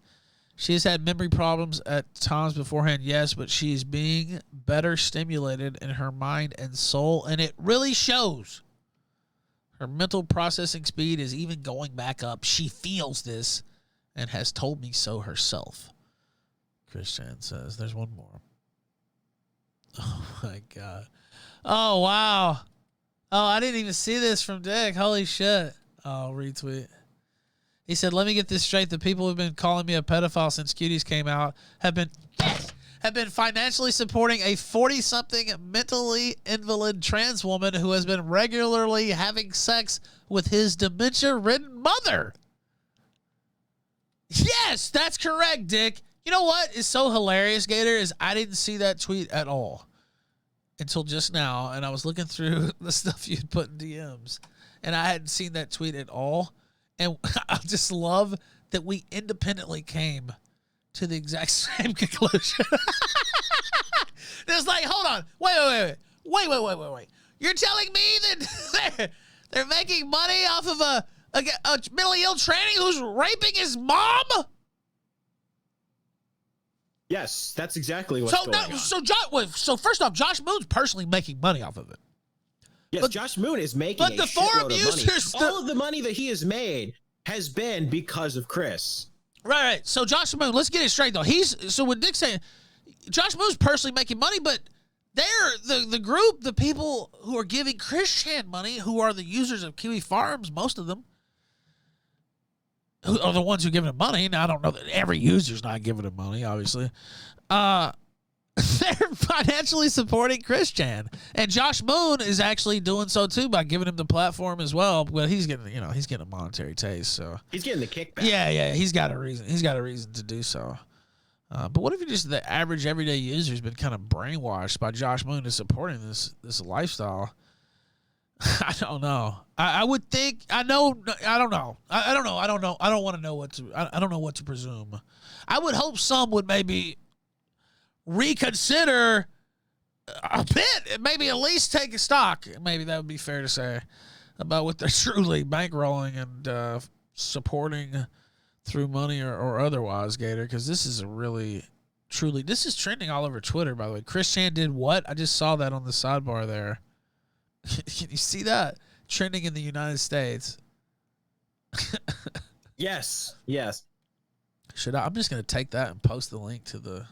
She has had memory problems at times beforehand, yes, but she is being better stimulated in her mind and soul, and it really shows. Her mental processing speed is even going back up. She feels this and has told me so herself. ChrisChan says. There's one more. Oh, my God. Oh, wow. Oh, I didn't even see this from Dick. Holy shit. Oh, retweet. He said, let me get this straight. The people who've been calling me a pedophile since Cuties came out have been financially supporting a 40-something mentally invalid trans woman who has been regularly having sex with his dementia-ridden mother. Yes, that's correct, Dick. You know what is so hilarious, Gator, is I didn't see that tweet at all until just now, and I was looking through the stuff you'd put in DMs, and I hadn't seen that tweet at all. And I just love that we independently came to the exact same conclusion. It's like, hold on. Wait. You're telling me that they're making money off of a mentally ill tranny who's raping his mom? Yes, that's exactly what's going on. So first off, Josh Moon's personally making money off of it. Yes, Josh Moon is making a shitload of money. All of the money that he has made has been because of Chris. Right. So Josh Moon, let's get it straight though. So when Dick's saying Josh Moon's personally making money, but they're the group, the people who are giving ChrisChan money, who are the users of Kiwi Farms, most of them, who are the ones who give him money. Now, I don't know that every user's not giving him money, obviously. They're financially supporting ChrisChan. And Josh Moon is actually doing so too by giving him the platform as well. But he's getting, he's getting a monetary taste. So He's getting the kickback. yeah, he's got a reason. He's got a reason to do so. But what if just the average everyday user has been kind of brainwashed by Josh Moon to supporting this lifestyle? I don't know. I would think. I don't know. I don't know. I don't want to know what to. I don't know what to presume. I would hope some would maybe reconsider a bit, maybe at least take a stock. Maybe that would be fair to say about what they're truly bankrolling and supporting through money or otherwise, Gator. Because this is this is trending all over Twitter. By the way, ChrisChan did what? I just saw that on the sidebar there. Can you see that trending in the United States? Yes. I'm just gonna take that and post the link to the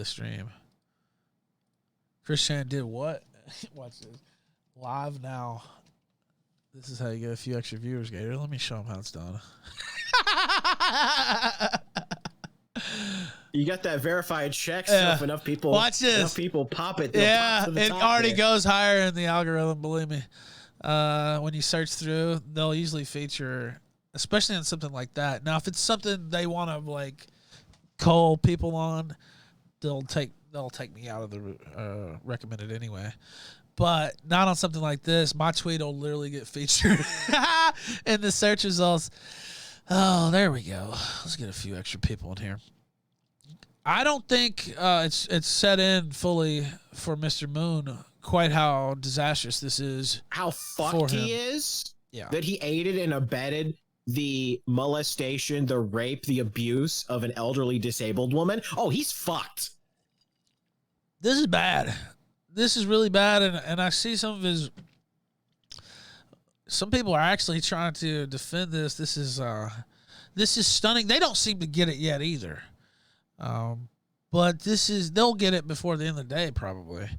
stream. ChrisChan did what? Watch this live now. This is how you get a few extra viewers, Gator. Let me show them how it's done. You got that verified check, so if enough people watch this. Enough people pop it. Yeah, pop to the it top already there. goes higher in the algorithm. Believe me. When you search through, they'll usually feature, especially on something like that. Now, if it's something they want to like call people on, they'll take me out of the recommended anyway. But not on something like this. My tweet will literally get featured in the search results. Oh, there we go. Let's get a few extra people in here. I don't think it's set in fully for Mr. Moon quite how disastrous this is. How fucked he is. Yeah. That he aided and abetted the molestation, the rape, the abuse of an elderly disabled woman. Oh, he's fucked. This is bad. This is really bad, and I see some people are actually trying to defend this. This is stunning. They don't seem to get it yet either. But they'll get it before the end of the day probably.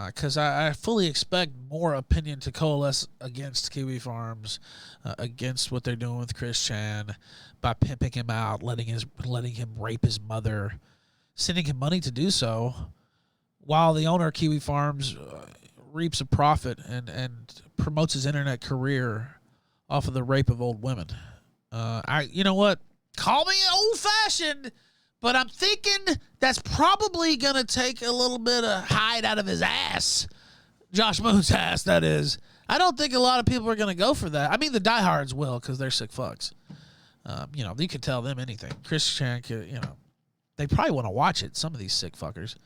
Because I fully expect more opinion to coalesce against Kiwi Farms, against what they're doing with ChrisChan by pimping him out, letting him rape his mother, sending him money to do so, while the owner of Kiwi Farms reaps a profit and promotes his internet career off of the rape of old women. You know what? Call me old-fashioned, but I'm thinking that's probably going to take a little bit of hide out of his ass. Josh Moon's ass, that is. I don't think a lot of people are going to go for that. I mean, the diehards will because they're sick fucks. You can tell them anything. ChrisChan could, they probably want to watch it, some of these sick fuckers.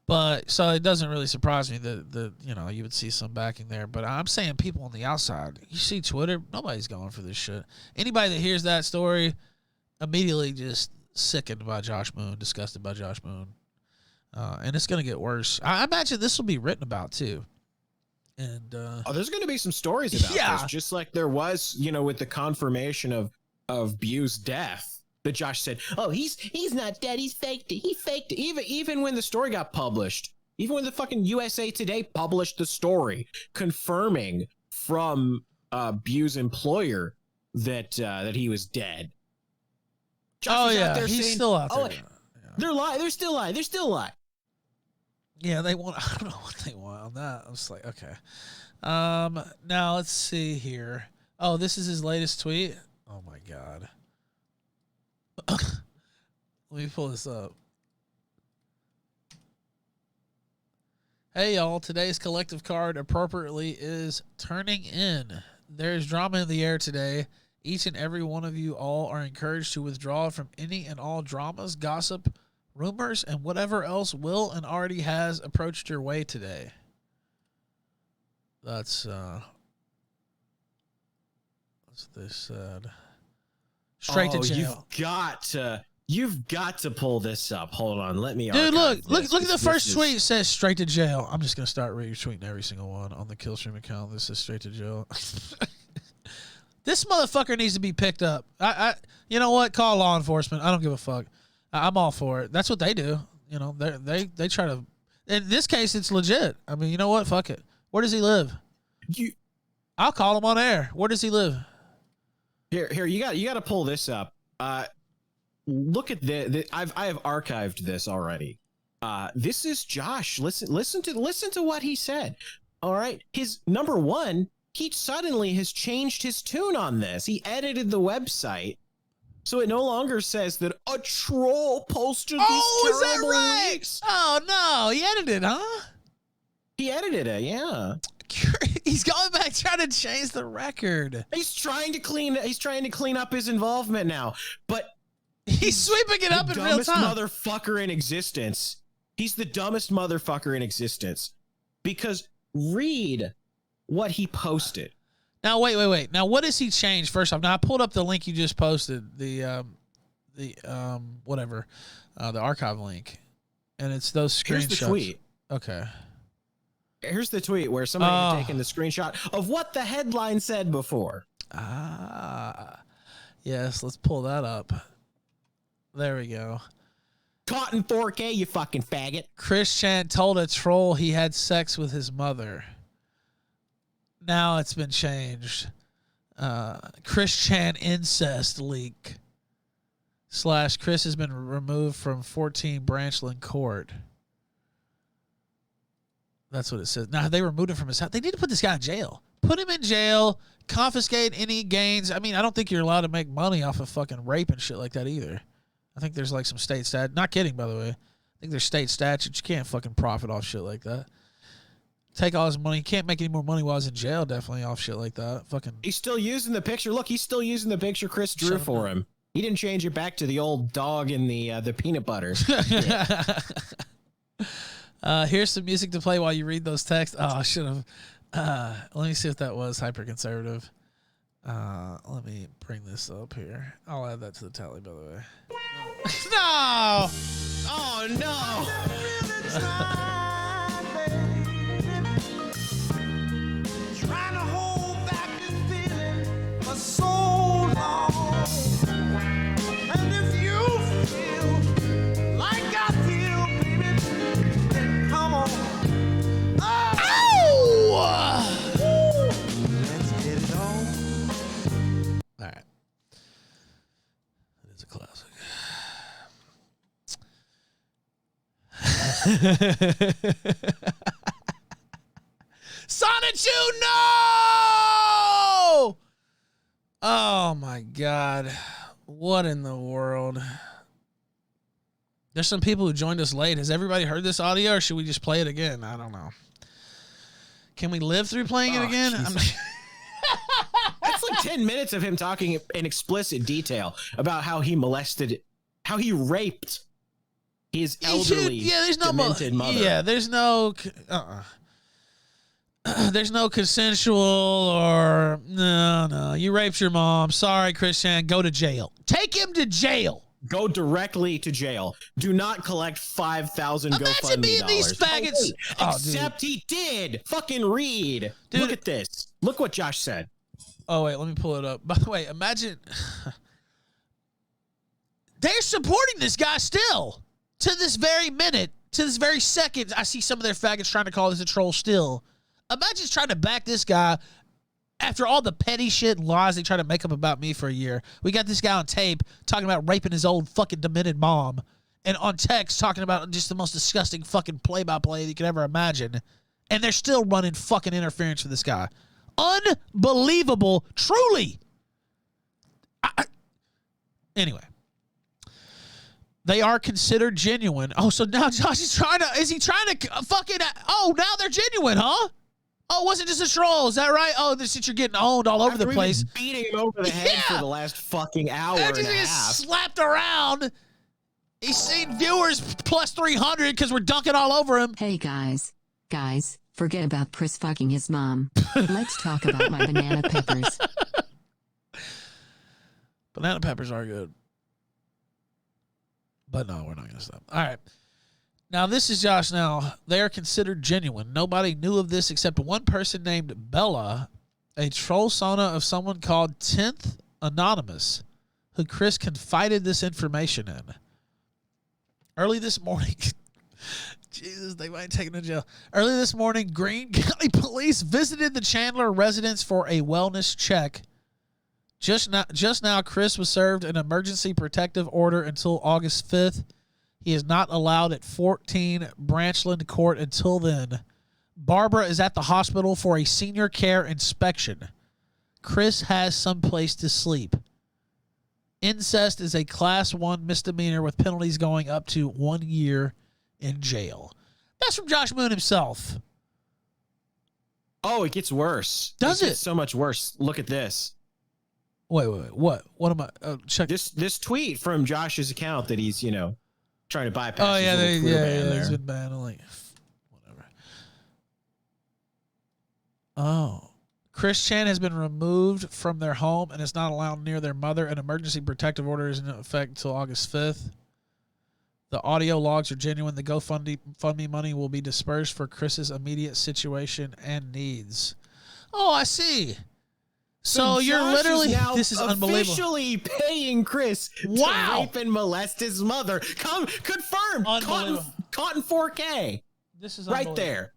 But so it doesn't really surprise me that you would see some backing there. But I'm saying people on the outside, you see Twitter, nobody's going for this shit. Anybody that hears that story immediately just sickened by Josh Moon, disgusted by Josh Moon. And it's going to get worse. I imagine this will be written about too. And there's going to be some stories about this, just like there was, with the confirmation of Bu's death. That Josh said, "Oh, he's not dead. He's faked it. He faked it." Even when the story got published, even when the fucking USA Today published the story confirming from Bu's employer that he was dead. Josh is out there he's saying, still out there. They're lying. They're still lying. They're still lying. Yeah, they want. I don't know what they want on that. I was like, okay. Now let's see here. Oh, this is his latest tweet. Oh my god. Let me pull this up. Hey, y'all. Today's collective card appropriately is turning in. There's drama in the air today. Each and every one of you all are encouraged to withdraw from any and all dramas, gossip, rumors, and whatever else will and already has approached your way today. That's what they said. Straight to jail. You've got to pull this up. Hold on, let me. Dude, look at the first tweet. It says straight to jail. I'm just gonna start retweeting every single one on the Killstream account. This is straight to jail. This motherfucker needs to be picked up. You know what? Call law enforcement. I don't give a fuck. I'm all for it. That's what they do. They try to In this case, it's legit. I mean, you know what? Fuck it. Where does he live? I'll call him on air. Where does he live? Here, you got to pull this up. Look at the I have archived this already. This is Josh. Listen to what he said. All right. His number one, he suddenly has changed his tune on this. He edited the website. So it no longer says that a troll posted these terrible leaks. Oh no, he edited, huh? He edited it, yeah. He's going back trying to change the record. He's trying to clean up his involvement now. But he's sweeping it up in real time. Motherfucker in existence. He's the dumbest motherfucker in existence. Because read what he posted. Now wait. Now what has he changed? First off, now I pulled up the link you just posted, the archive link, and it's those screenshots. Here's the tweet. Okay. Here's the tweet where somebody had taken the screenshot of what the headline said before. Yes, let's pull that up. There we go. Caught in 4K, you fucking faggot. ChrisChan told a troll he had sex with his mother. Now it's been changed. ChrisChan incest leak. / Chris has been removed from 14 Branchland Court. That's what it says. Now they removed him from his house. They need to put this guy in jail. Put him in jail. Confiscate any gains. I mean, I don't think you're allowed to make money off of fucking rape and shit like that either. I think there's like some state statute. Not kidding, by the way. I think there's state statutes. You can't fucking profit off shit like that. Take all his money. You can't make any more money while he's in jail, definitely, off shit like that. Fucking. He's still using the picture. Look, he's still using the picture Chris drew for him. He didn't change it back to the old dog in the peanut butter. Here's some music to play while you read those texts. Oh, I should have. Let me see if that was hyper conservative. Let me bring this up here. I'll add that to the tally, by the way. No! Oh, no! Trying to hold back this feeling for so long. And if you feel like I feel, baby, then come on. Ow! Let's get it on. All right. It is a classic. Sonic, you no! Oh my God. What in the world? There's some people who joined us late. Has everybody heard this audio, or should we just play it again? I don't know. Can we live through playing it again? That's like 10 minutes of him talking in explicit detail about how he molested, how he raped his elderly, demented mother. Yeah, there's no... There's no consensual or... No. You raped your mom. Sorry, ChrisChan. Go to jail. Take him to jail. Go directly to jail. Do not collect 5,000 Imagine GoFundMe being dollars. these faggots. Except he did. Fucking read. Dude. Look at this. Look what Josh said. Oh, wait. Let me pull it up. By the way, imagine... They're supporting this guy still. To this very minute. To this very second. I see some of their faggots trying to call this a troll still. Imagine trying to back this guy after all the petty shit and lies they try to make up about me for a year. We got this guy on tape talking about raping his old fucking demented mom, and on text talking about just the most disgusting fucking play-by-play that you could ever imagine. And they're still running fucking interference for this guy. Unbelievable. Truly. Anyway. They are considered genuine. Oh, so now Josh is trying to fucking, oh, now they're genuine, huh? Oh, it wasn't just a troll. Is that right? Oh, this shit, you're getting owned all over the place. Beating him over the head for the last fucking hour and a half. Slapped around. He's seen viewers plus 300 because we're dunking all over him. Hey guys, forget about Chris fucking his mom. Let's talk about my banana peppers. Banana peppers are good. But no, we're not going to stop. All right. Now, this is Josh. Now, they are considered genuine. Nobody knew of this except one person named Bella, a troll sauna of someone called 10th Anonymous, who Chris confided this information in. Early this morning, Jesus, they might take him to jail. Early this morning, Greene County Police visited the Chandler residence for a wellness check. Just now, Chris was served an emergency protective order until August 5th. He is not allowed at 14 Branchland Court until then. Barbara is at the hospital for a senior care inspection. Chris has someplace to sleep. Incest is a Class 1 misdemeanor with penalties going up to 1 year in jail. That's from Josh Moon himself. Oh, it gets worse. Does it? Gets so much worse. Look at this. Wait. What? What am I? Check This tweet from Josh's account that he's, trying to bypass. Oh, yeah. his little Twitter ban He's there. been banned. Like, whatever. Oh. ChrisChan has been removed from their home and is not allowed near their mother. An emergency protective order is in effect until August 5th. The audio logs are genuine. The GoFundMe money will be dispersed for Chris's immediate situation and needs. Oh, I see. So you're Josh literally is now this is unbelievable. Officially paying Chris Wow. to rape and molest his mother. Confirmed. Unbelievable. Caught in 4K. This is Right unbelievable. there.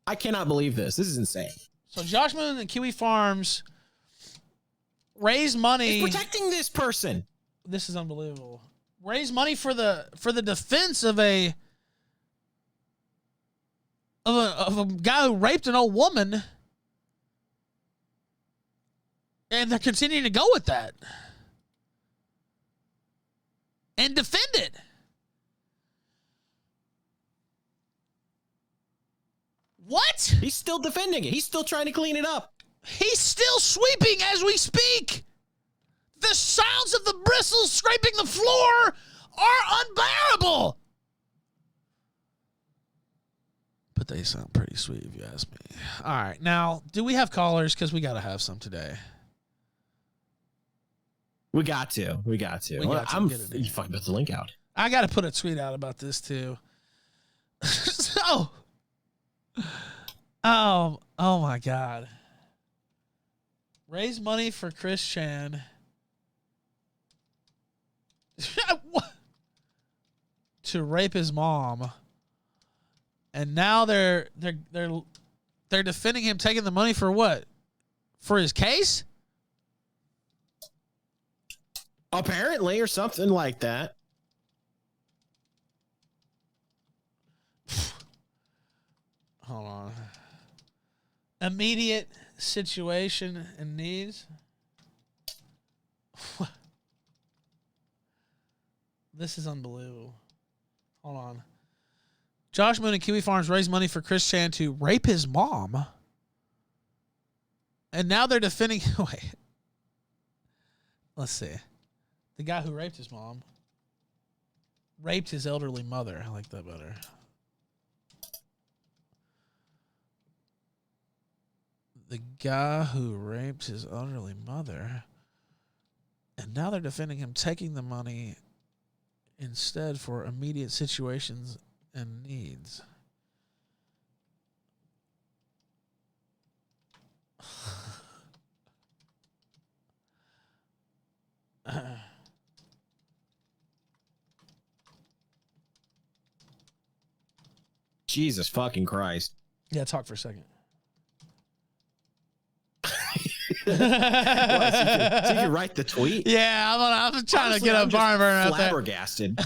I cannot believe this. This is insane. So Josh Moon and Kiwi Farms raise money. He's protecting this person. This is unbelievable. Raise money for the defense of a guy who raped an old woman, and they're continuing to go with that and defend it. What? He's still defending it. He's still trying to clean it up. He's still sweeping as we speak. The sounds of the bristles scraping the floor are unbearable. But they sound pretty sweet if you ask me. All right. Now, do we have callers? Because we got to have some today. We got to. We got to get it in. You fucking put the link out. I got to put a tweet out about this too. So, oh my God. Raise money for ChrisChan. To rape his mom. And now they're defending him taking the money for what? For his case? Apparently, or something like that. Hold on. Immediate situation and needs. This is unbelievable. Hold on. Josh Moon and Kiwi Farms raised money for ChrisChan to rape his mom. And now they're defending. Wait. Let's see. The guy who raped his mom raped his elderly mother. I like that better. The guy who raped his elderly mother. And now they're defending him taking the money instead for immediate situations and needs. Jesus fucking Christ. Yeah, talk for a second. So you can write the tweet? Yeah, I'm trying Honestly, to get a I'm just barn burner out there. flabbergasted.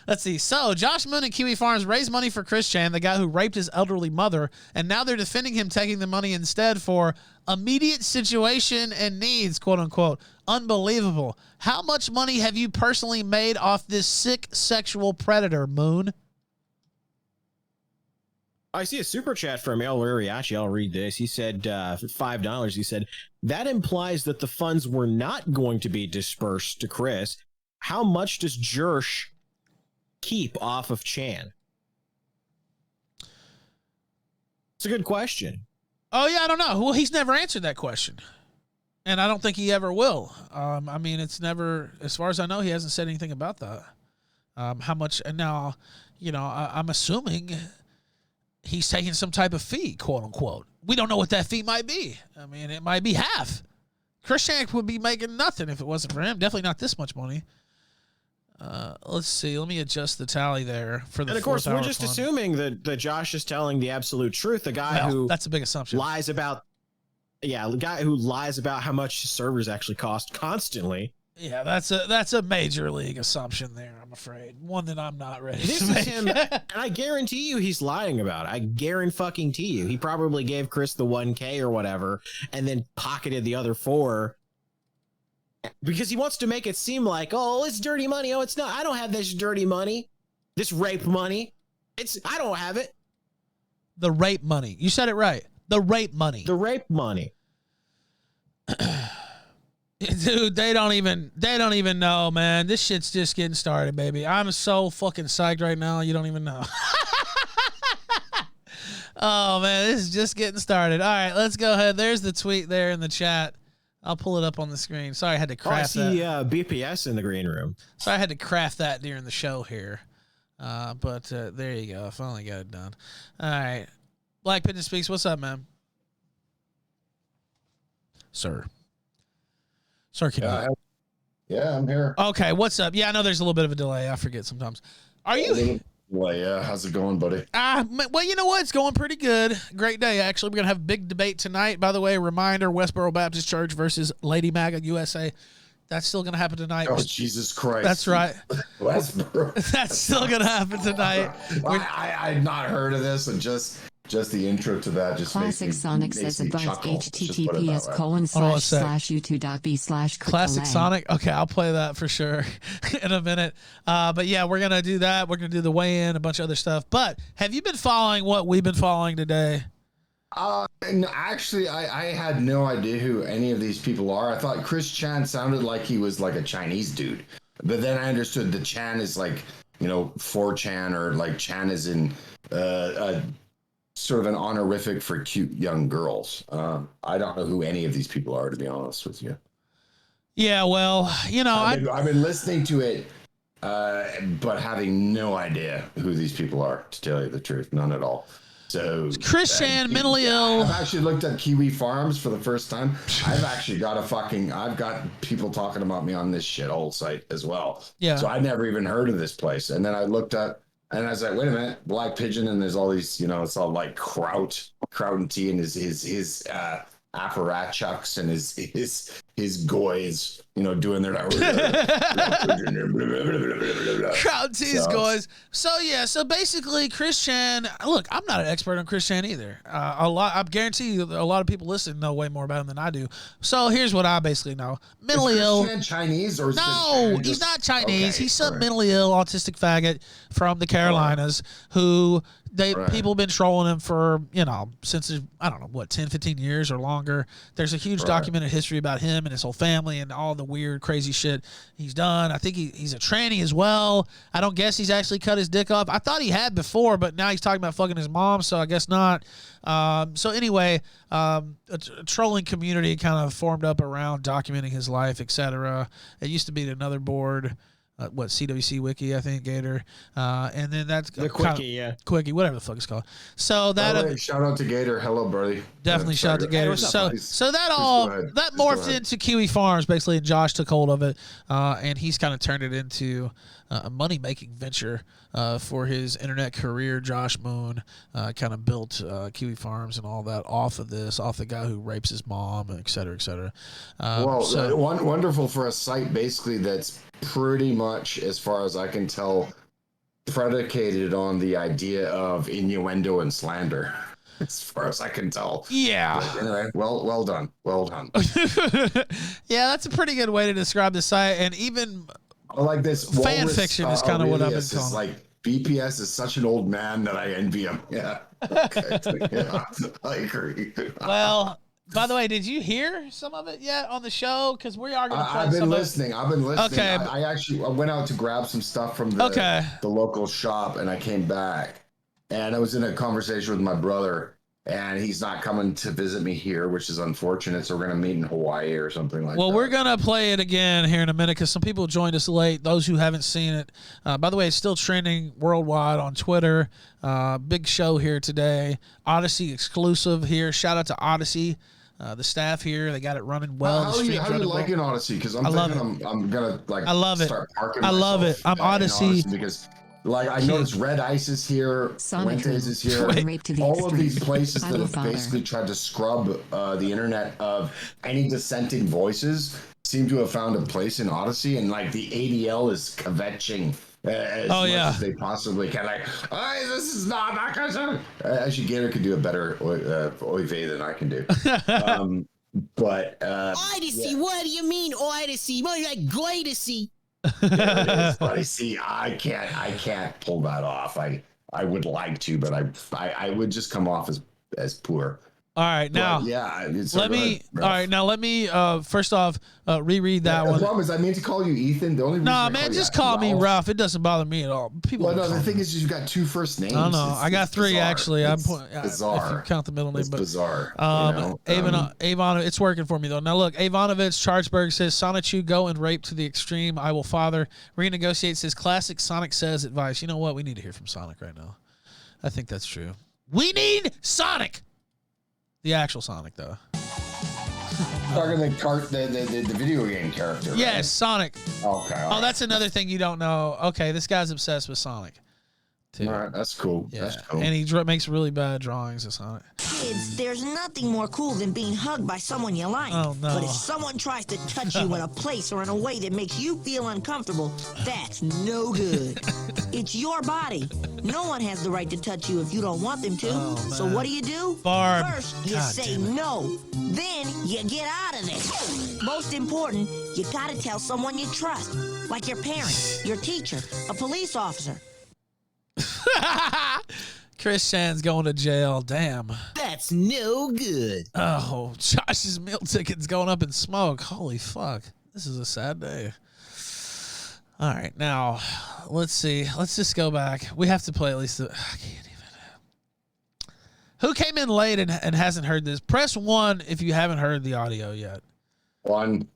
Let's see. So, Josh Moon and Kiwi Farms raised money for ChrisChan, the guy who raped his elderly mother, and now they're defending him taking the money instead for immediate situation and needs, quote unquote. Unbelievable. How much money have you personally made off this sick sexual predator, Moon? I see a super chat from El Uriachi. I'll read this. He said, for $5, he said, that implies that the funds were not going to be dispersed to Chris. How much does Jersh keep off of Chan? It's a good question. Oh, yeah, I don't know. Well, he's never answered that question. And I don't think he ever will. I mean, it's never, as far as I know, he hasn't said anything about that. How much, and now, you know, I'm assuming he's taking some type of fee, quote unquote. We don't know what that fee might be. I mean, it might be half. ChrisChan would be making nothing if it wasn't for him. Definitely not this much money. Let's see. Let me adjust the tally there for the. And of course, we're just fun. assuming that Josh is telling the absolute truth. The guy who that's a big assumption. lies about, the guy who lies about how much servers actually cost constantly. Yeah, that's a major league assumption there. I'm afraid one that I'm not ready This to is make. him, and I guarantee you he's lying about it. I guarantee you. He probably gave Chris the 1K or whatever, and then pocketed the other 4 because he wants to make it seem like, oh, it's dirty money. Oh, it's not. I don't have this dirty money, this rape money. I don't have it. The rape money. You said it right. The rape money. The rape money. Dude, they don't even know, man. This shit's just getting started, baby. I'm so fucking psyched right now. You don't even know. Oh man, this is just getting started. All right, let's go ahead. There's the tweet there in the chat. I'll pull it up on the screen. Sorry, I had to craft I see that. BPS in the green room. Sorry, I had to craft that during the show here. But there you go. I finally got it done. All right. Black Pigeon Speaks. What's up, man? Sir, can you? Yeah, I'm here. Okay, what's up? Yeah, I know there's a little bit of a delay. I forget sometimes. Are you? Well, yeah. How's it going, buddy? Well, you know what? It's going pretty good. Great day, actually. We're going to have a big debate tonight. By the way, reminder, Westboro Baptist Church versus Lady MAGA USA. That's still going to happen tonight. Oh, Jesus Christ. That's right. Westboro. That's still going to happen tonight. I'd not heard of this, and just the intro to that just Classic makes me, Sonic makes says me above chuckle. Let's just put it that way. https://youtube.b/. Classic Sonic. Okay, I'll play that for sure in a minute. But yeah, we're going to do that. We're going to do the weigh-in, a bunch of other stuff. But have you been following what we've been following today? No, actually, I had no idea who any of these people are. I thought ChrisChan sounded like he was like a Chinese dude. But then I understood the Chan is like, 4chan, or like Chan is in sort of an honorific for cute young girls. I don't know who any of these people are, to be honest with you. Yeah, well, I've been listening to it, but having no idea who these people are, to tell you the truth. None at all. So ChrisChan, mentally ill. I've actually looked at Kiwi Farms for the first time. I've actually got I've got people talking about me on this shithole site as well. Yeah. So I never even heard of this place. And then I looked up and I was like, wait a minute, Black Pigeon, and there's all these, it's all like Kraut and T and his apparatchucks and his goys, doing their Crowd tease goys. So basically, ChrisChan. Look, I'm not an expert on ChrisChan either. I guarantee you, a lot of people listening know way more about him than I do. So here's what I basically know: mentally ill. Chinese or no, he's not Chinese. Okay, He's some mentally ill, autistic faggot from the Carolinas who. People have been trolling him for, since, I don't know, 10, 15 years or longer. There's a huge documented history about him and his whole family and all the weird, crazy shit he's done. I think he's a tranny as well. I don't guess he's actually cut his dick off. I thought he had before, but now he's talking about fucking his mom, so I guess not. So anyway, a trolling community kind of formed up around documenting his life, etc. It used to be another board. CWC Wiki, I think, Gator. And then that's the Quickie, Quickie, whatever the fuck it's called. So that shout out to Gator. Hello, buddy. Definitely shout out to Gator. So that morphed into Kiwi Farms basically, and Josh took hold of it, and he's kind of turned it into a money making venture for his internet career. Josh Moon kind of built Kiwi Farms and all that off the guy who rapes his mom, et cetera, et cetera. Wonderful for a site basically that's pretty much, as far as I can tell, predicated on the idea of innuendo and slander, as far as I can tell. Yeah. But anyway, well done. Yeah, that's a pretty good way to describe the site, and even like this fan fiction is kind of what I've been calling. Like BPS is such an old man that I envy him. Yeah. Okay. Yeah, I agree. Well. By the way, did you hear some of it yet on the show? Because we are going to play I've been listening. Okay. I went out to grab some stuff from the local shop, and I came back. And I was in a conversation with my brother, and he's not coming to visit me here, which is unfortunate. So we're going to meet in Hawaii or something like that. Well, we're going to play it again here in a minute because some people joined us late. Those who haven't seen it. By the way, it's still trending worldwide on Twitter. Big show here today. Odysee exclusive here. Shout out to Odysee. The staff here, they got it running well. How the are you stream's running liking well. Odyssey? Because I'm love thinking I'm gonna like I love it. start parking I love myself, it. I'm in Odyssey because like I noticed Red Ice is here, Sonic Fuentes is here. Rape to the All of these extreme. places I that will have father. basically tried to scrub the internet of any dissenting voices seem to have found a place in Odyssey, and like the ADL is kvetching as much as they possibly can. Like, hey, this is not gonna. Actually, Gator could do a better oy vey than I can do. But Odyssey, what do you mean Odyssey? More like Goidesy. there it is, buddy. See, I can't pull that off. I would like to, but I would just come off as poor. All right, now But, yeah. let me. All right, now let me. First off, reread that The one. problem is, I mean to call you Ethan. The only reason Nah, I man, you just that, call me Ralph. It doesn't bother me at all. People. Well, no, call the me. thing is, you've got two first names. I don't know. I got three bizarre. actually. It's If bizarre. you count the middle name, It's but bizarre. Avon, it's working for me though. Now look, Ivanovich Chartsburg says Sonichu go and rape to the extreme. I will father. Renegotiate says classic Sonic says advice. You know what? We need to hear from Sonic right now. I think that's true. We need Sonic. The actual Sonic though. Talking the video game character. Right? Yes, Sonic. Okay. Oh, that's another thing you don't know. Okay, this guy's obsessed with Sonic. Too. All right, that's cool. Yeah. That's cool. And he makes really bad drawings of Sonic. Kids, there's nothing more cool than being hugged by someone you like. Oh, no. But if someone tries to touch you in a place or in a way that makes you feel uncomfortable, that's no good. It's your body. No one has the right to touch you if you don't want them to. Oh, so what do? Barb. First, you God say damn it. no. Then you get out of there. Most important, you gotta tell someone you trust. Like your parent, your teacher, a police officer. ChrisChan's going to jail. Damn. That's no good. Oh, Josh's meal ticket's going up in smoke. Holy fuck. This is a sad day. All right, now, let's see. Let's just go back. We have to play at least I can't even. Who came in late and hasn't heard this? Press 1 if you haven't heard the audio yet. One.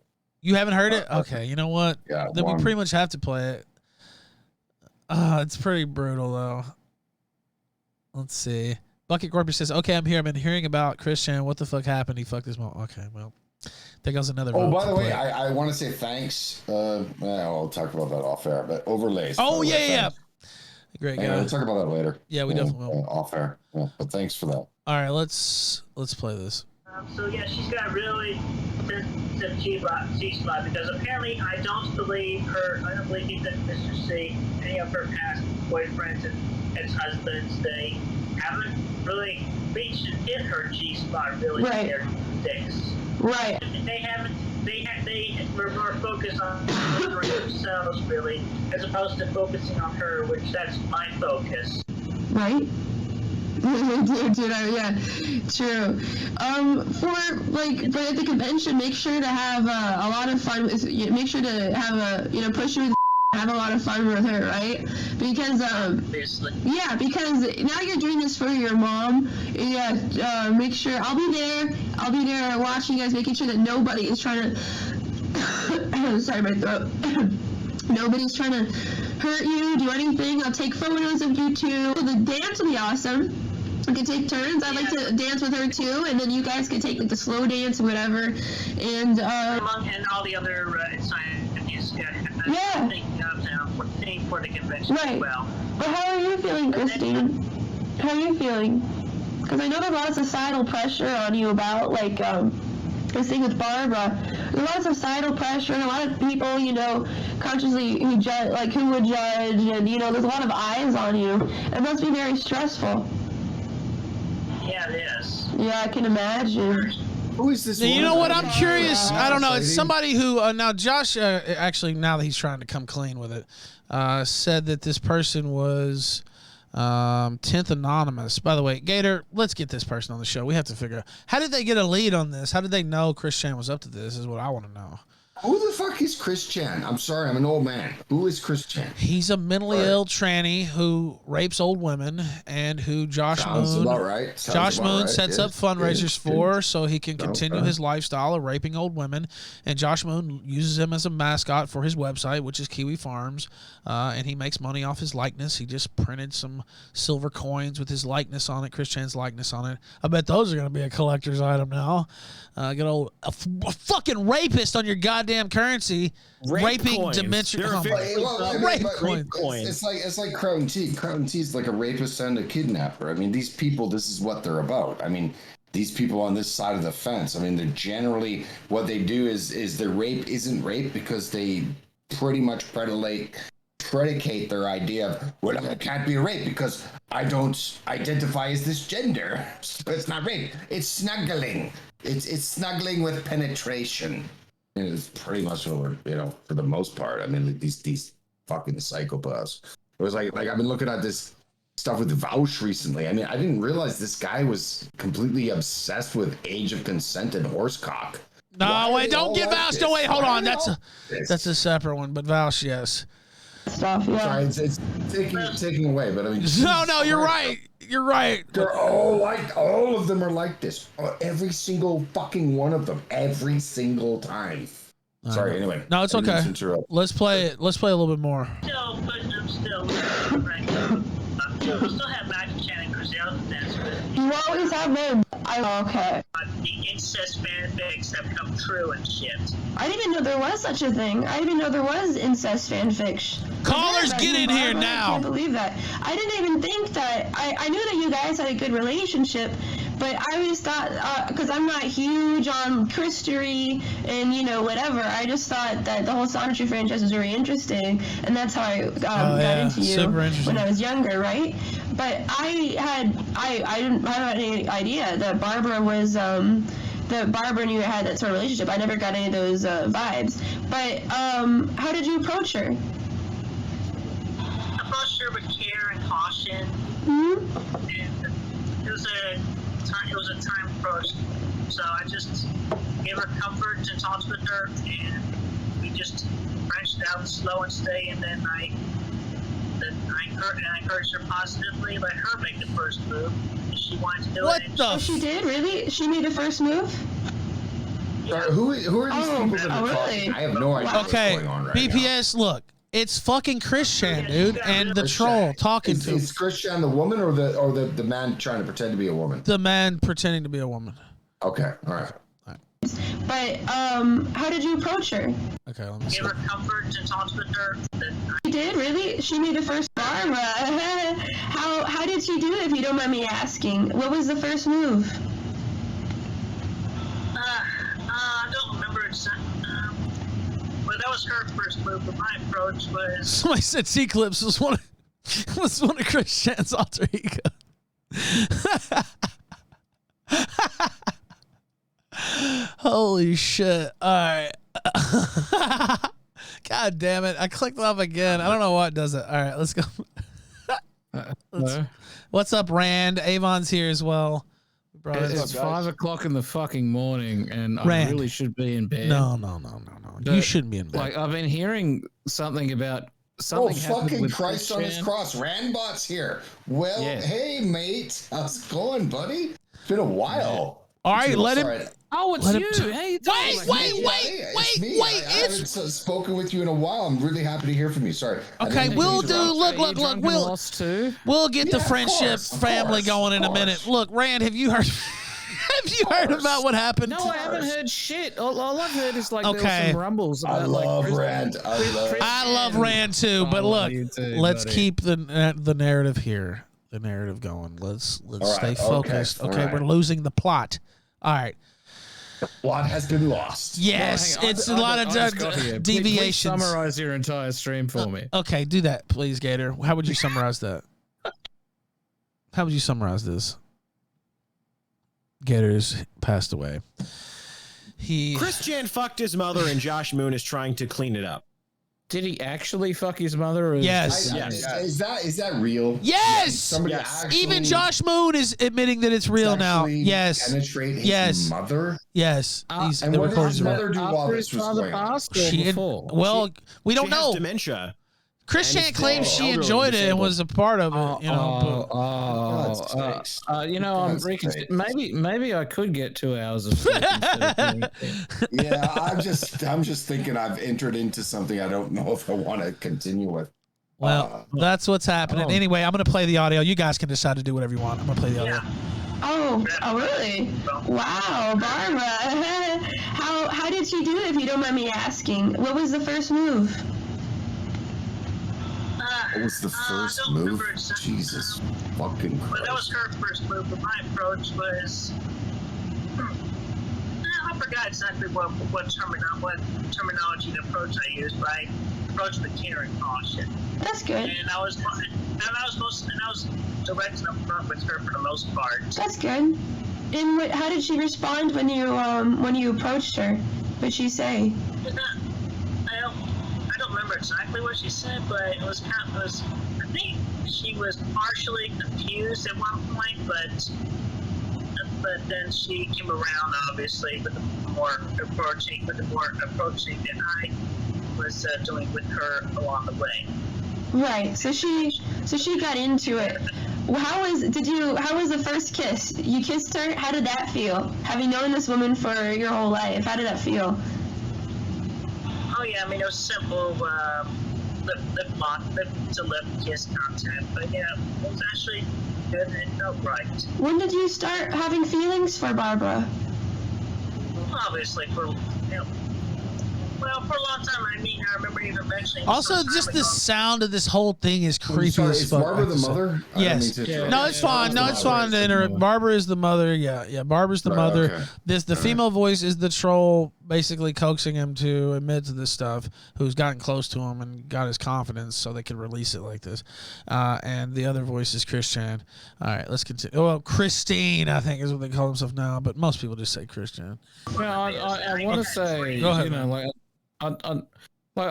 You haven't heard it? Okay, you know what? Yeah, Then one. we pretty much have to play it. It's pretty brutal, though. Let's see. Bucket Corporate says, okay, I'm here. I've been hearing about ChrisChan. What the fuck happened? He fucked his mom. Okay, well, there goes another Oh, vote by to the way, play. I want to say thanks. I'll talk about that off air, but overlays. Oh, by the way, yeah. thanks. Great guy. Yeah, we'll talk about that later. Yeah, we definitely will. Off air. Yeah, but thanks for that. All right, let's play this. So yeah, she's got really sensitive G-spot because apparently I don't believe that Mr. C, any of her past boyfriends and ex-husbands, they haven't really reached and hit her G-spot really in their days. Right. They were more focused on themselves really, as opposed to focusing on her, which that's my focus. Right? Yeah, true. But at the convention, make sure to have a lot of fun with. Make sure to have push her, have a lot of fun with her, right? Because Obviously. yeah, because now you're doing this for your mom. Yeah, make sure I'll be there. I'll be there watching you guys, making sure that nobody is trying to. Sorry, my throat. Nobody's trying to hurt you, do anything. I'll take photos of you too. The dance will be awesome. We can take turns. I'd like to dance with her too, and then you guys can take like the slow dance or whatever. And And all the other scientists thinking of for the convention as well. But how are you feeling, Christine? How are you feeling? Because I know there's a lot of societal pressure on you about this thing with Barbara. There's a lot of societal pressure and a lot of people, consciously who judge, who would judge, and there's a lot of eyes on you. It must be very stressful. Yeah, it is. Yeah, I can imagine. Who is this? You know woman? what? I'm curious. I don't know. It's Lady? somebody who now Josh actually now that he's trying to come clean with it, said that this person was 10th anonymous. By the way, Gator, let's get this person on the show. We have to figure out how did they get a lead on this. How did they know ChrisChan was up to this? Is what I want to know. Who the fuck is ChrisChan? I'm sorry, I'm an old man. Who is ChrisChan? He's a mentally ill tranny who rapes old women and who Sounds about right. Josh Moon sets up fundraisers for so he can continue his lifestyle of raping old women. And Josh Moon uses him as a mascot for his website, which is Kiwi Farms. And he makes money off his likeness. He just printed some silver coins with his likeness on it, ChrisChan's likeness on it. I bet those are going to be a collector's item now. Get old a fucking rapist on your goddamn currency, raping dementia. Rape coins. It's like Crown T. Crown T is like a rapist and a kidnapper. I mean, these people, this is what they're about. I mean, these people on this side of the fence. I mean, they're generally what they do is the rape isn't rape because they pretty much predicate their idea of, well, it can't be rape because I don't identify as this gender. So it's not rape. It's snuggling. It's snuggling with penetration. And it's pretty much what we're, for the most part. I mean, these fucking psychopaths. It was like I've been looking at this stuff with Vouch recently. I mean, I didn't realize this guy was completely obsessed with age of consent and horsecock. No, wait, don't get Vouch. No, wait, hold on. That's a separate one, but Vouch, yes. Stuff, yeah. Sorry, it's taking away, but I mean, no, you're right. You're right. They're all of them are like this. Every single fucking one of them. Every single time. Sorry, anyway. No, it's okay. Let's play it. Let's play a little bit more. I'm still right. We still have Magic Chan and Griselda dance with. You always have them. Okay. The incest fanfics have come true and shit. I didn't even know there was such a thing. I didn't even know there was incest fanfics. Callers, get in here now. I can't believe that. I didn't even think that. I knew that you guys had a good relationship, but I always thought, because I'm not huge on Christery and, whatever, I just thought that the whole Sonetry franchise was very interesting, and that's how I got into you when I was younger, right? But I didn't have any idea that Barbara was, that Barbara and you had that sort of relationship. I never got any of those vibes. But how did you approach her? I approached her with care and caution, and it was a time approach. So I just gave her comfort and talked with her, and we just branched out slow and steady. And then I encouraged her positively, let her make the first move. She wanted to do it. She did? Really? She made the first move? Yeah. Who are these people that are talking? I have no idea what's going on right BPS, now. Look, it's fucking ChrisChan, dude, and the troll talking to him. Is ChrisChan the woman or the man trying to pretend to be a woman? The man pretending to be a woman. Okay, all right. But how did you approach her? Okay, let me see. Give her comfort and talked with her. She did? Really? She made the first Barbara. How did she do it, if you don't mind me asking? What was the first move? I don't remember exactly. But that was her first move, but my approach was... Somebody said C-Clips was one of ChrisChan's alter ego. Holy shit. All right. God damn it. I clicked off again. I don't know what does it. All right, let's go. What's up, Rand? Avon's here as well. It's 5 o'clock in the fucking morning, and Rand. I really should be in bed. No. You shouldn't be in bed. Like, I've been hearing something about something. Oh, fucking Christ on his cross. Randbot's here. Well, hey, mate. How's it going, buddy? It's been a while. All right, let him. Oh, it's you. Hey, wait. I haven't spoken with you in a while. I'm really happy to hear from you. Sorry. Okay, we'll do. Look. We'll get the friendship family going in a minute. Look, Rand, have you heard? Have you heard about what happened? No, I haven't heard shit. All I've heard is there were some rumbles about I love Rand. I love Rand too. But look, let's keep the narrative here. The narrative going. Let's stay focused. Okay, we're losing the plot. All right. The plot has been lost. Yes, it's a lot of deviations. Please summarize your entire stream for me. Okay, do that, please, Gator. How would you summarize that? How would you summarize this? Gator's passed away. ChrisChan fucked his mother, and Josh Moon is trying to clean it up. Did he actually fuck his mother? Or Yes. Is that real? Yes. Somebody actually Even Josh Moon is admitting that it's real now. Yes. Penetrate his mother? Yes. And what did his mother do while this was going on? Well, we don't know. Dementia. ChrisChan claims she enjoyed it and was a part of it. I'm maybe I could get 2 hours of sleep. Yeah, I'm just thinking I've entered into something I don't know if I want to continue with. Well, that's what's happening. Anyway, I'm going to play the audio. You guys can decide to do whatever you want. I'm going to play the audio. Oh, really? Wow, Barbara. How did she do it, if you don't mind me asking? What was the first move? What was the first move? Jesus fucking Christ. Well, that was her first move, but my approach was... I forgot exactly what terminology and approach I used, but I approached with care and caution. That's good. And I was direct and upfront with her for the most part. That's good. And how did she respond when you approached her? What'd she say? I don't remember exactly what she said, but it was I think she was partially confused at one point, but then she came around, obviously, with the more approaching that I was doing with her along the way. Right. So she got into it. How was the first kiss? You kissed her. How did that feel? Having known this woman for your whole life, how did that feel? Oh yeah, I mean it was simple lip to lip kiss contact, but yeah, it was actually good and it felt right. When did you start having feelings for Barbara? Obviously, for a long time. I mean, I remember even mentioning. Also, just the sound of this whole thing is creepy as Is fuck. Barbara the mother? Yes. No, it's fine. No, it's fine to interrupt. Barbara is the mother. Yeah. Barbara's the mother. Okay. The female voice is the troll, basically coaxing him to admit to this stuff. Who's gotten close to him and got his confidence, so they can release it like this. And the other voice is ChrisChan. All right, let's continue. Well, Christine, I think is what they call themselves now, but most people just say ChrisChan. Well, I want to say, Go ahead, you know, like. I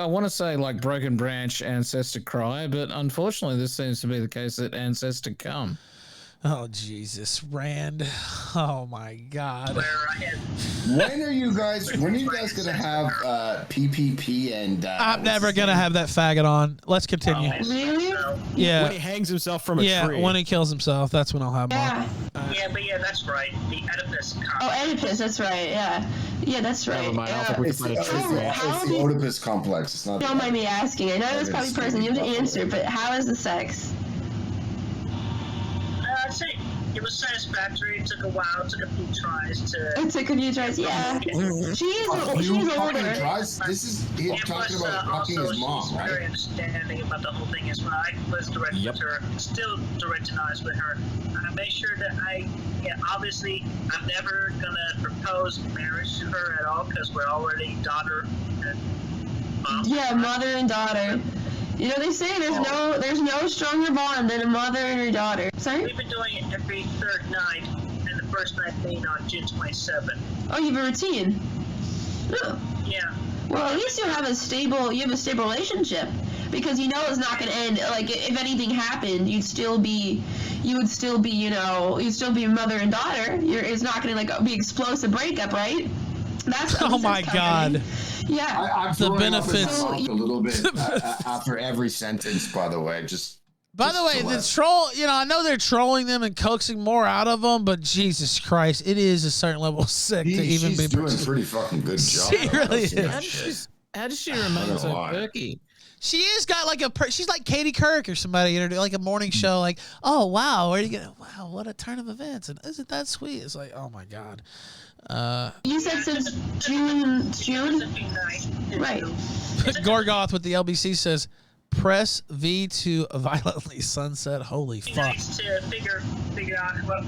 want to say like Broken Branch, Ancestor Cry, but unfortunately this seems to be the case that Ancestor Come. Oh, Jesus, Rand. Oh, my God. When are you guys going to have PPP and... I'm never going to have that faggot on. Let's continue. Really? Yeah. When he hangs himself from a tree. Yeah, when he kills himself, that's when I'll have him on. Yeah, that's right. The Oedipus complex. Oh, Oedipus, that's right, yeah. Yeah, that's right. Never mind, I don't think we can find a tree for that. It's the Oedipus complex. It's not... Don't mind me asking. I know this probably person you have to answer, but how is the sex? I'd say it was satisfactory. It took a while. It took a few tries to... It took a few tries, yeah. She's older. This is him talking about fucking his mom, right? Very understanding about the whole thing as well. I was direct with her, still direct and honest with her. I made sure that obviously, I'm never gonna propose marriage to her at all because we're already daughter and mom. Yeah, mother and daughter. You know, they say there's no stronger bond than a mother and her daughter. Sorry? We've been doing it every third night, and the first night being on June 27th. Oh, you have a routine? Oh. Yeah. Well, at least you have a stable relationship, because you know it's not going to end. Like, if anything happened, you'd still be mother and daughter. It's not going to be explosive breakup, right? That's oh my God. Yeah. I'm the benefits a little bit after every sentence, by the way. By the way, the troll, I know they're trolling them and coaxing more out of them, but Jesus Christ, it is a certain level of sick to even be doing a pretty fucking good job. She really is. How does she remain so perky? She is got she's like Katie Couric or somebody, like a morning show, like, oh wow, where are you gonna? Wow, what a turn of events, and isn't that sweet? It's like, oh my God. You said since June, right? Gorgoth with the LBC says, press V to violently sunset. Holy fuck! Nice to figure out what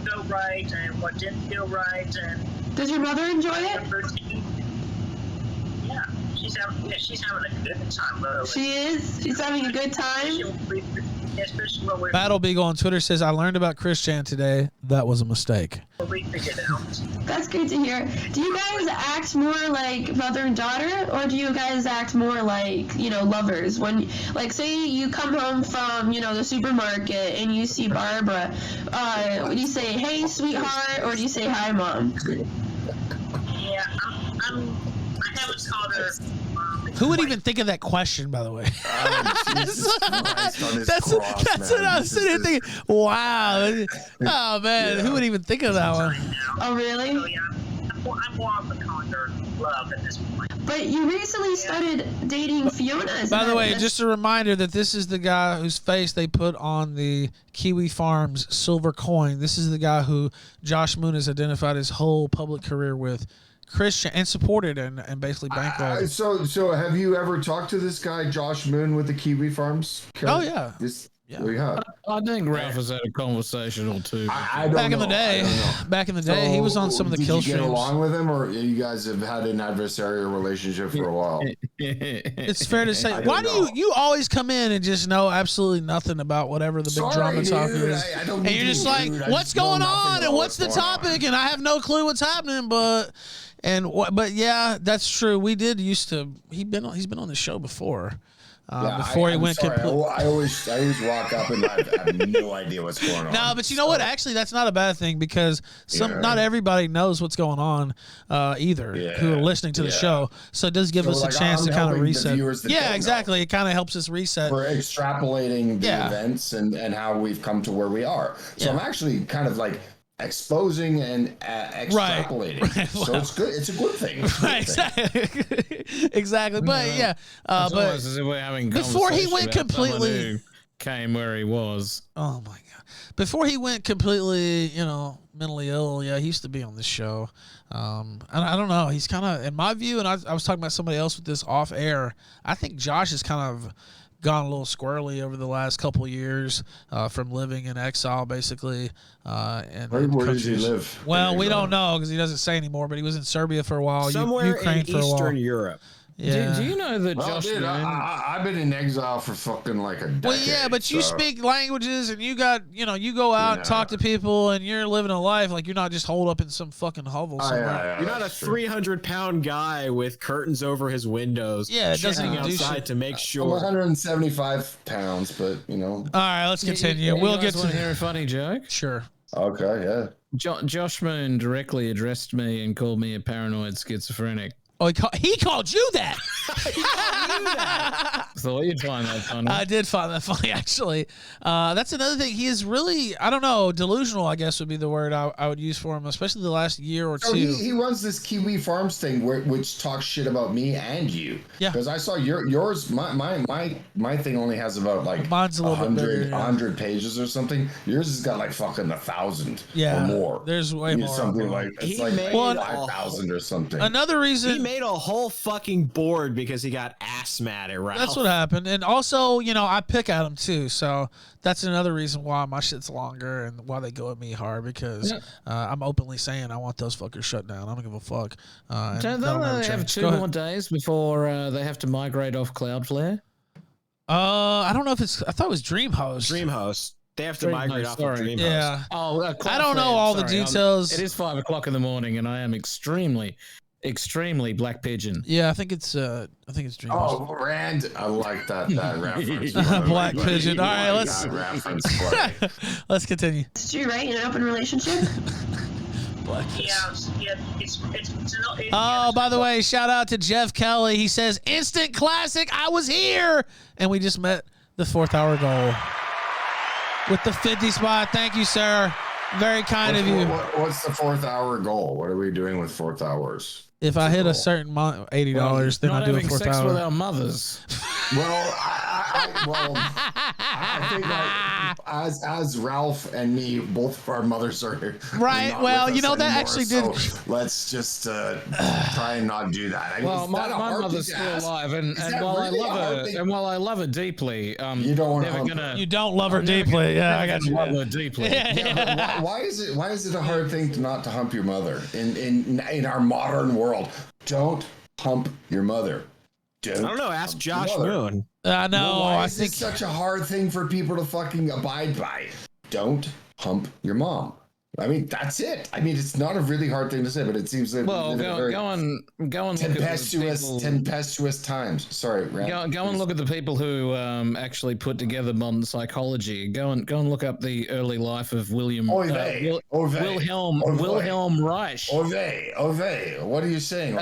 go right and what didn't feel right. And does your mother enjoy it? Yeah, she's having a good time. Literally. She is. She's having a good time. Battle Beagle on Twitter says, I learned about ChrisChan today. That was a mistake. We figured it out. That's great to hear. Do you guys act more like mother and daughter, or do you guys act more like, lovers? When, like, say you come home from, the supermarket and you see Barbara, do you say, hey, sweetheart, or do you say, hi, mom? Yeah, I haven't called her. Who would even think of that question, by the way? Jesus Christ on his That's cross, what man. I was sitting here thinking. Wow. Oh, man. Who would even think of that one? Oh, really? So, yeah, I'm more of a calling her love at this point. But you recently started dating Fiona. By the way, just a reminder that this is the guy whose face they put on the Kiwi Farms silver coin. This is the guy who Josh Moon has identified his whole public career with. ChrisChan and supported and basically bankrolled. So have you ever talked to this guy Josh Moon with the Kiwi Farms? Oh yeah, we have. I think Ralph has had a conversation or two. I don't back know. in the day, he was on some of the did kill you get streams. along with him, or you guys have had an adversarial relationship for a while? It's fair to say. I Why don't do know. you always come in and just know absolutely nothing about whatever the big drama topic is? I don't And mean you're to just be like, rude. I what's just know going nothing on about and what's the going on. topic? And I have no clue what's happening, but yeah, that's true. We did used to. He's been on the show before. Before he went completely. I always walk up and I have no idea what's going on. No, but you know what? Actually, that's not a bad thing because not everybody knows what's going on either who are listening to the show. So it does give us a chance to kind of reset. Yeah, exactly. It kind of helps us reset. We're extrapolating the events and how we've come to where we are. So I'm actually kind of like exposing and extrapolating. Right. So it's good. It's a good thing. Exactly. But yeah, but almost as if we're having before he went about someone completely who came where he was. Oh my god! Before he went completely, mentally ill. Yeah, he used to be on this show. And I don't know. He's kind of, in my view, and I was talking about somebody else with this off air. I think Josh has kind of gone a little squirrely over the last couple of years from living in exile, basically. And Where does he live? Well, we don't know because he doesn't say anymore. But he was in Serbia for a while, somewhere Ukraine in for a while. Eastern Europe. Yeah. Do you know that Well, Josh dude, Moon? I've been in exile for fucking like a decade. Well, yeah, but you so- speak languages and you got, you go out and talk to people and you're living a life like you're not just holed up in some fucking hovel somewhere. You're not a 300-pound guy with curtains over his windows. Yeah, it doesn't checking even do outside shit. to make I'm sure. 175 pounds, but All right, let's continue. We'll get to want to hear a funny joke. Sure. Okay, yeah. Josh Moon directly addressed me and called me a paranoid schizophrenic. Oh, he called you that. So you'd find that funny. I did find that funny, actually. That's another thing. He is really, I don't know, delusional, I guess would be the word I would use for him, especially the last year or So two. he runs this Kiwi Farms thing which talks shit about me and you. Yeah. Because I saw yours, my thing only has about like Mine's a little bit bigger, yeah. 100 pages or something. Yours has got like fucking 1,000 Yeah, or more. there's way more. Something like it's He like made 5,000 or something. Another reason. He made a whole fucking board because he got ass mad at Ralph. That's what happened. And also, I pick at him too. So that's another reason why my shit's longer and why they go at me hard because I'm openly saying I want those fuckers shut down. I don't give a fuck. And Don't that'll never they have change. 2 Go ahead. more days before they have to migrate off Cloudflare? I don't know if it's, I thought it was DreamHost. DreamHost. They have to DreamHost, migrate off sorry. of DreamHost. Yeah. Oh, I don't know all the details. It is 5 o'clock in the morning, and I am extremely black pigeon. Yeah, I think it's DreamHost. Oh, Rand, I like that reference. Black pigeon. All right, let's let's continue. Did you write in an open relationship? Black Yeah, Oh, by the way, shout out to Jeff Kelly. He says, instant classic, I was here. And we just met the 4th hour goal with the 50 spot. Thank you, sir. Very kind of you. What's the 4th hour goal? What are we doing with 4th hours? If I hit a certain amount, $80, then I do a 4th sex hour. with our mothers. Well, I think that as Ralph and me, both of our mothers are Right, not well, with us that anymore, actually so did- let's just try and not do that. I mean, Well, is my that a hard mother's thing to still ask? alive, and Is that while really a I love hard her, thing? and while I love her deeply, You don't want to never hump gonna. You don't love her I'm never deeply. gonna- Yeah, I never got you. gonna Love her deeply. Yeah, but why is it a hard thing not to hump your mother in our modern world? Don't hump your mother. I don't know. Ask hump your Josh mother. Moon. I know. Well, why I is think this such a hard thing for people to fucking abide by? Don't hump your mom. I mean, that's it. I mean, it's not a really hard thing to say, but it seems that Well, we live in a very go and look at the people. tempestuous times. Sorry, Rand. Go and look at the people who actually put together modern psychology. Go and look up the early life of Wilhelm Reich. Ove. What are you saying?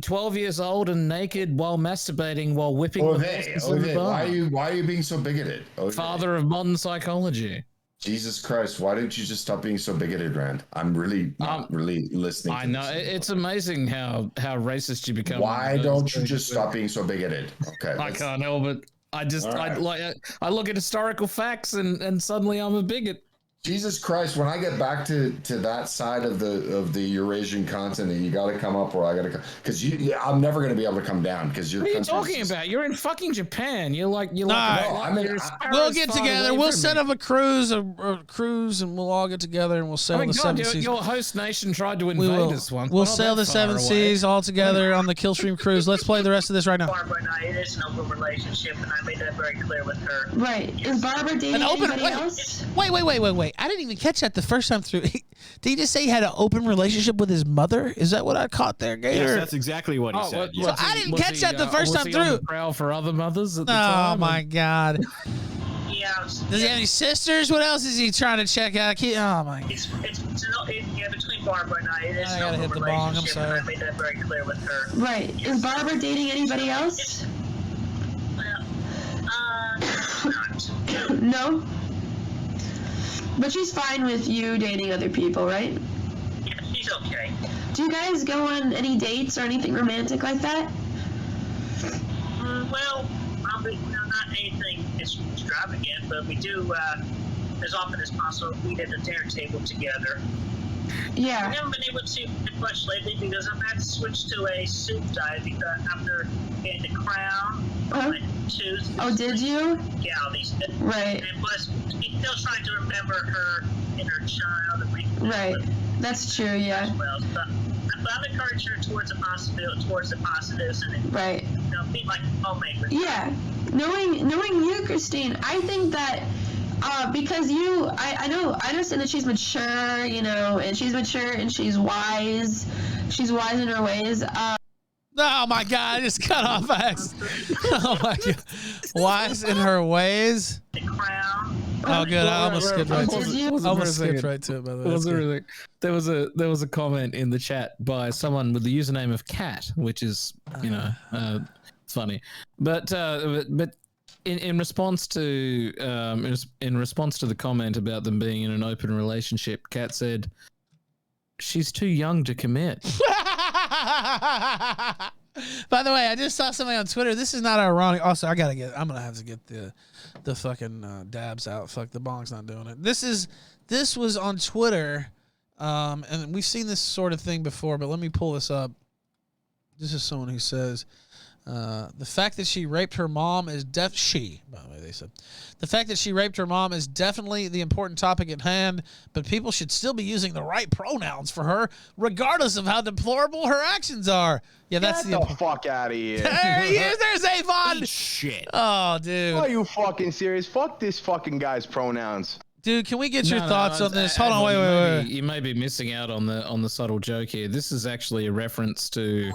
12 years old and naked while masturbating while whipping the horses in the barn. Why are you being so bigoted? Father of modern psychology. Jesus Christ, why don't you just stop being so bigoted, Rand? I'm really not really listening. I know it's amazing how racist you become. Why don't you just stop being so bigoted? Okay, I can't help it. I look at historical facts and suddenly I'm a bigot. Jesus Christ! When I get back to that side of the Eurasian continent, you got to come up, or I got to come because I'm never going to be able to come down because you're. What are you talking about? You're in fucking Japan. We'll get together. We'll set up a cruise, and we'll all get together and we'll sail the seven seas. Your host nation tried to invade us once. We'll sail the seven seas all together on the Killstream cruise. Let's play the rest of this right now. Barbara and I, it is an open relationship, and I made that very clear with her. Right. Is Barbara dating anybody else? Wait. I didn't even catch that the first time through. Did he just say he had an open relationship with his mother? Is that what I caught there, Gator? Yes, that's exactly what he said. So I didn't catch that the first time through. On the prowl for other mothers at the time? Oh my God. Yeah. Does he have any sisters? What else is he trying to check out? Oh my. It's between Barbara and I. It is I an gotta open hit the bong. I'm relationship, sorry. and I made that very clear with her. Right. Is Barbara dating anybody else? Not. No. But she's fine with you dating other people, right? Yeah, she's okay. Do you guys go on any dates or anything romantic like that? Well, not anything extravagant, but we do, as often as possible, eat at the dinner table together. Yeah. I haven't been able to eat much lately because I've had to switch to a soup diet because after getting the crown on my tooth. Oh, did you? Yeah, these. Right. And plus, she's still trying to remember her inner child. Right. That's true. Yeah. As well, but I've encouraged her towards the positives, and right. Be like a homemaker. Yeah. Knowing you, Christine, I think that. Because I understand that she's mature, and she's mature and she's wise in her ways. Oh my God! I just cut off X. Oh my God! Wise in her ways. The crown. Oh, good. I almost skipped right to it. Almost skipped right to it. By the way, there was a comment in the chat by someone with the username of Cat, which is funny, but. In response to the comment about them being in an open relationship, Kat said, "She's too young to commit." By the way, I just saw something on Twitter. This is not ironic. Also, I'm gonna have to get the fucking dabs out. Fuck, the bong's not doing it. This was on Twitter, and we've seen this sort of thing before. But let me pull this up. This is someone who says. The fact that she raped her mom is by the way, they said, the fact that she raped her mom is definitely the important topic at hand, but people should still be using the right pronouns for her, regardless of how deplorable her actions are. Yeah, that's Get the fuck out of here. There he is. There's Avon. Shit. Oh, dude. Are you fucking serious? Fuck this fucking guy's pronouns. Dude, can we get your thoughts on this? Hold on, wait. You may be missing out on the subtle joke here. This is actually a reference to.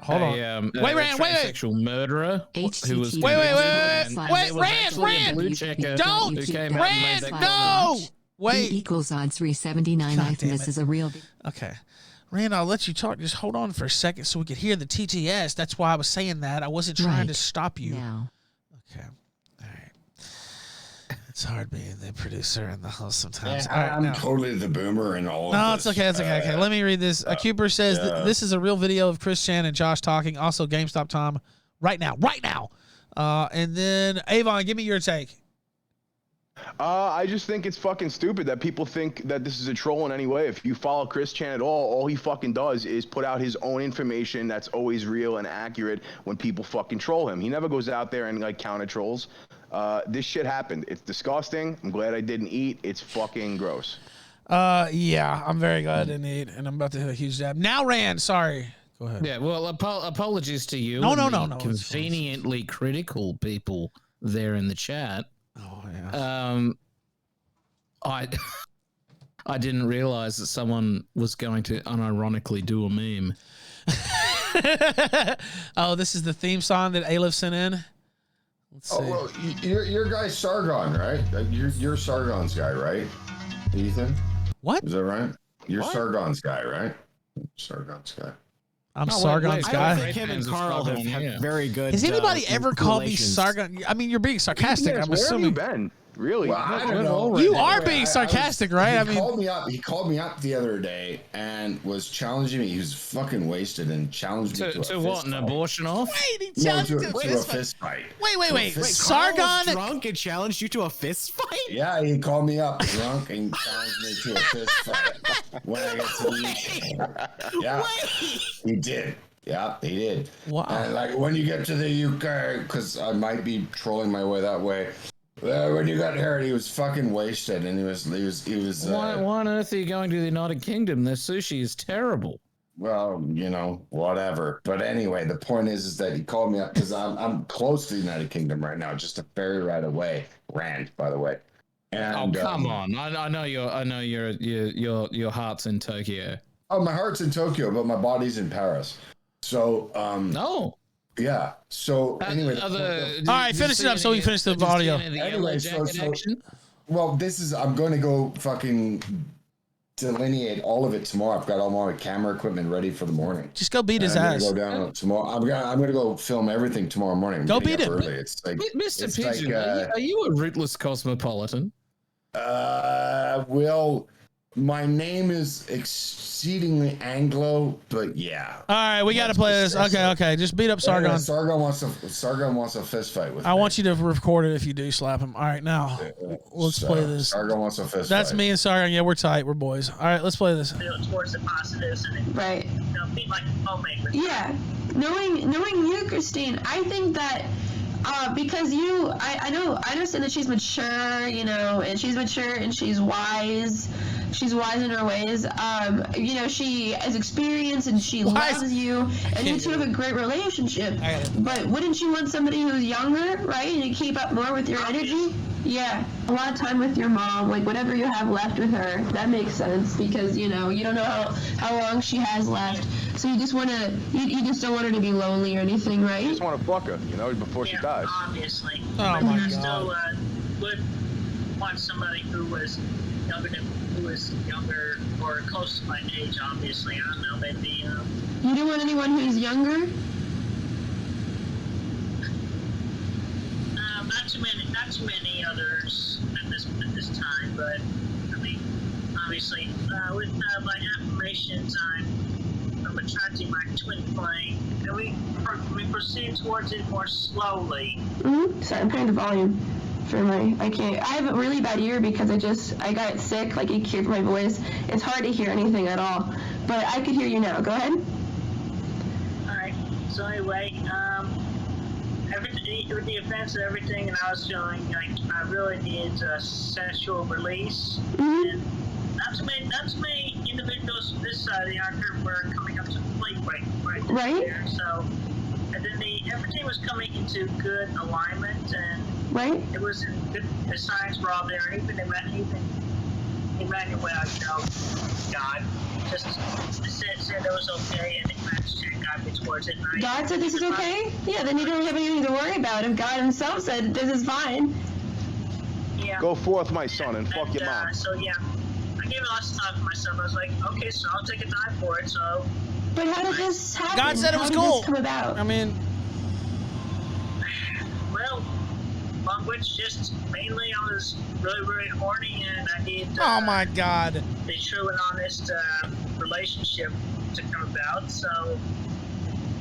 Hold on. Wait. Transsexual murderer who was Rand. Don't. Rand, no. Wait. B equals odds 379. I think this is a real. Okay. Rand, I'll let you talk. Just hold on for a second so we could hear the TTS. That's why I was saying that. I wasn't trying to stop you. Now. Okay. All right. It's hard being the producer and the host sometimes. Yeah, I'm totally the boomer and all No, of it's this. okay. It's okay. Okay, let me read this. Cooper says this is a real video of ChrisChan and Josh talking. Also, GameStop Tom right now. And then, Avon, give me your take. I just think it's fucking stupid that people think that this is a troll in any way. If you follow ChrisChan at all he fucking does is put out his own information that's always real and accurate when people fucking troll him. He never goes out there and counter trolls. This shit happened. It's disgusting. I'm glad I didn't eat. It's fucking gross. Yeah, I'm very glad I didn't eat, and I'm about to hit a huge jab. Now, Rand, sorry. Go ahead. Yeah, well, apologies to you. No. Conveniently critical people there in the chat. Oh, yeah. I didn't realize that someone was going to unironically do a meme. Oh, this is the theme song that Aleph sent in. Let's see. Oh well, your guy's Sargon, right? You're Sargon's guy, right? Ethan. What? Is that right? You're What? Sargon's guy, right? Sargon's guy. I'm Oh, Sargon's wait, I don't guy. think him and Fans of Carl Sargon, have yeah. very good. Has anybody ever called me relations. Sargon? I mean, you're being sarcastic. Yes, I'm where have you assuming. been? Really? Well, I don't know. You Anyway, are being sarcastic, right? I mean, he called me up the other day and was challenging me. He was fucking wasted and challenged me to To a what? fist An fight. abortion off? wait, he No, challenged to you to a fist fight. Wait. Carl Sargon. was drunk and challenged you to a fist fight. Yeah, he called me up drunk and challenged me to a fist fight when I got to the Yeah, he did. Yeah, he did. Wow. And like when you get to the UK, because I might be trolling my way that way. When you got here, he was fucking wasted, and he was. Why on earth are you going to the United Kingdom? Their sushi is terrible. Well, whatever. But anyway, the point is that he called me up because I'm close to the United Kingdom right now, just a ferry ride away. Rand, by the way. And, come on! I know your heart's in Tokyo. Oh, my heart's in Tokyo, but my body's in Paris. So, No. yeah. So anyway, All right, finish it up so we can finish the audio. Anyway, well, I'm going to go fucking delineate all of it tomorrow. I've got all my camera equipment ready for the morning. Just go beat his I'm ass. gonna go down tomorrow. I'm gonna go film everything tomorrow morning. Go beat him. Early. It's like Mr. it's Pigeon, like, are you a rootless cosmopolitan? Well, my name is exceedingly Anglo, but yeah. All right, we got to play this. Okay. Just beat up Sargon. Sargon wants a fist fight with me. I want you to record it if you do slap him. All right, now let's play this. Sargon wants a fist That's fight. me and Sargon. Yeah, we're tight. We're boys. All right, let's play this. Towards the positives and Right. be like a homemaker. Yeah, knowing you, Christine, I think that because I understand that she's mature, and she's mature and she's wise. She's wise in her ways. She has experience and she loves you, and you two have a great relationship. But wouldn't you want somebody who's younger, right, and to keep up more with your energy? Yeah, a lot of time with your mom, like whatever you have left with her. That makes sense because you don't know how long she has left. So you just you just don't want her to be lonely or anything, right? You just want to fuck her, before she dies. Obviously. Oh but my I God. still would want somebody who was younger or close to my age. Obviously, I don't know, maybe. You don't want anyone who's younger? Not too many others at this time, but I mean, obviously, with my affirmations, I'm attracting my twin flame, and we proceed towards it more slowly. Sorry, I'm turning the volume for I have a really bad ear because I got sick, like you hear my voice. It's hard to hear anything at all, but I could hear you now. Go ahead. Alright, so anyway, with the events and everything, and I was feeling like I really needed a sensual release, and not too many individuals from this side of the archer were coming up to the plate right there. So, and then everything was coming into good alignment, and it was in good. The signs were all there, and even Emmanuel, God, just said it was okay, and it got me towards it. God said this is okay? Yeah, then you don't have anything to worry about. If God himself said this is fine. Yeah. Go forth, my son, and fuck your mom. So yeah, I gave it lots of time for myself. I was like, okay, so I'll take a time for it. So. But how did this happen? God said it was how cool. Did this come about? I mean, well, on which just mainly I was really, really horny, and I needed. Oh my God. A true and honest relationship to come about. So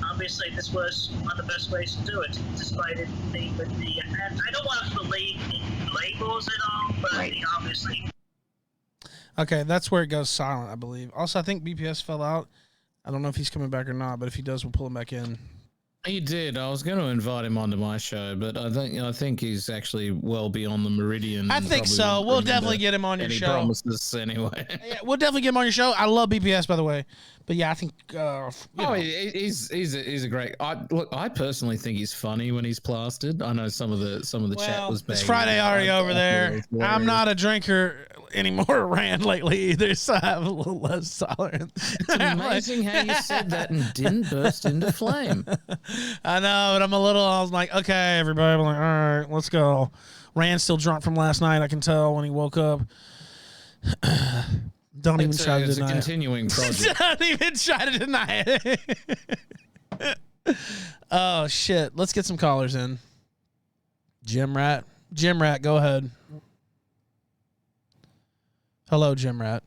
obviously, this was one of the best ways to do it, despite it being with the. And I don't want to believe in labels at all, but obviously. Okay, that's where it goes silent, I believe. Also, I think BPS fell out. I don't know if he's coming back or not, but if he does, we'll pull him back in. He did. I was going to invite him onto my show, but I think he's actually well beyond the meridian. I think so. We'll definitely get him on your show. Promises anyway. Yeah, we'll definitely get him on your show. I love BPS, by the way, but yeah, I think. He's a great. I personally think he's funny when he's plastered. I know some of the chat was bad. It's Friday already over there. I'm not a drinker. any more Rand lately either, so I have a little less tolerance. It's amazing how you said that and didn't burst into flame. I know, but I was like, okay, everybody. I'm like, all right, let's go. Rand's still drunk from last night. I can tell when he woke up. Don't even try to deny it. It's a continuing project. Don't even try to deny it. Oh, shit. Let's get some callers in. Jim Rat, go ahead. Hello, Jim Rat.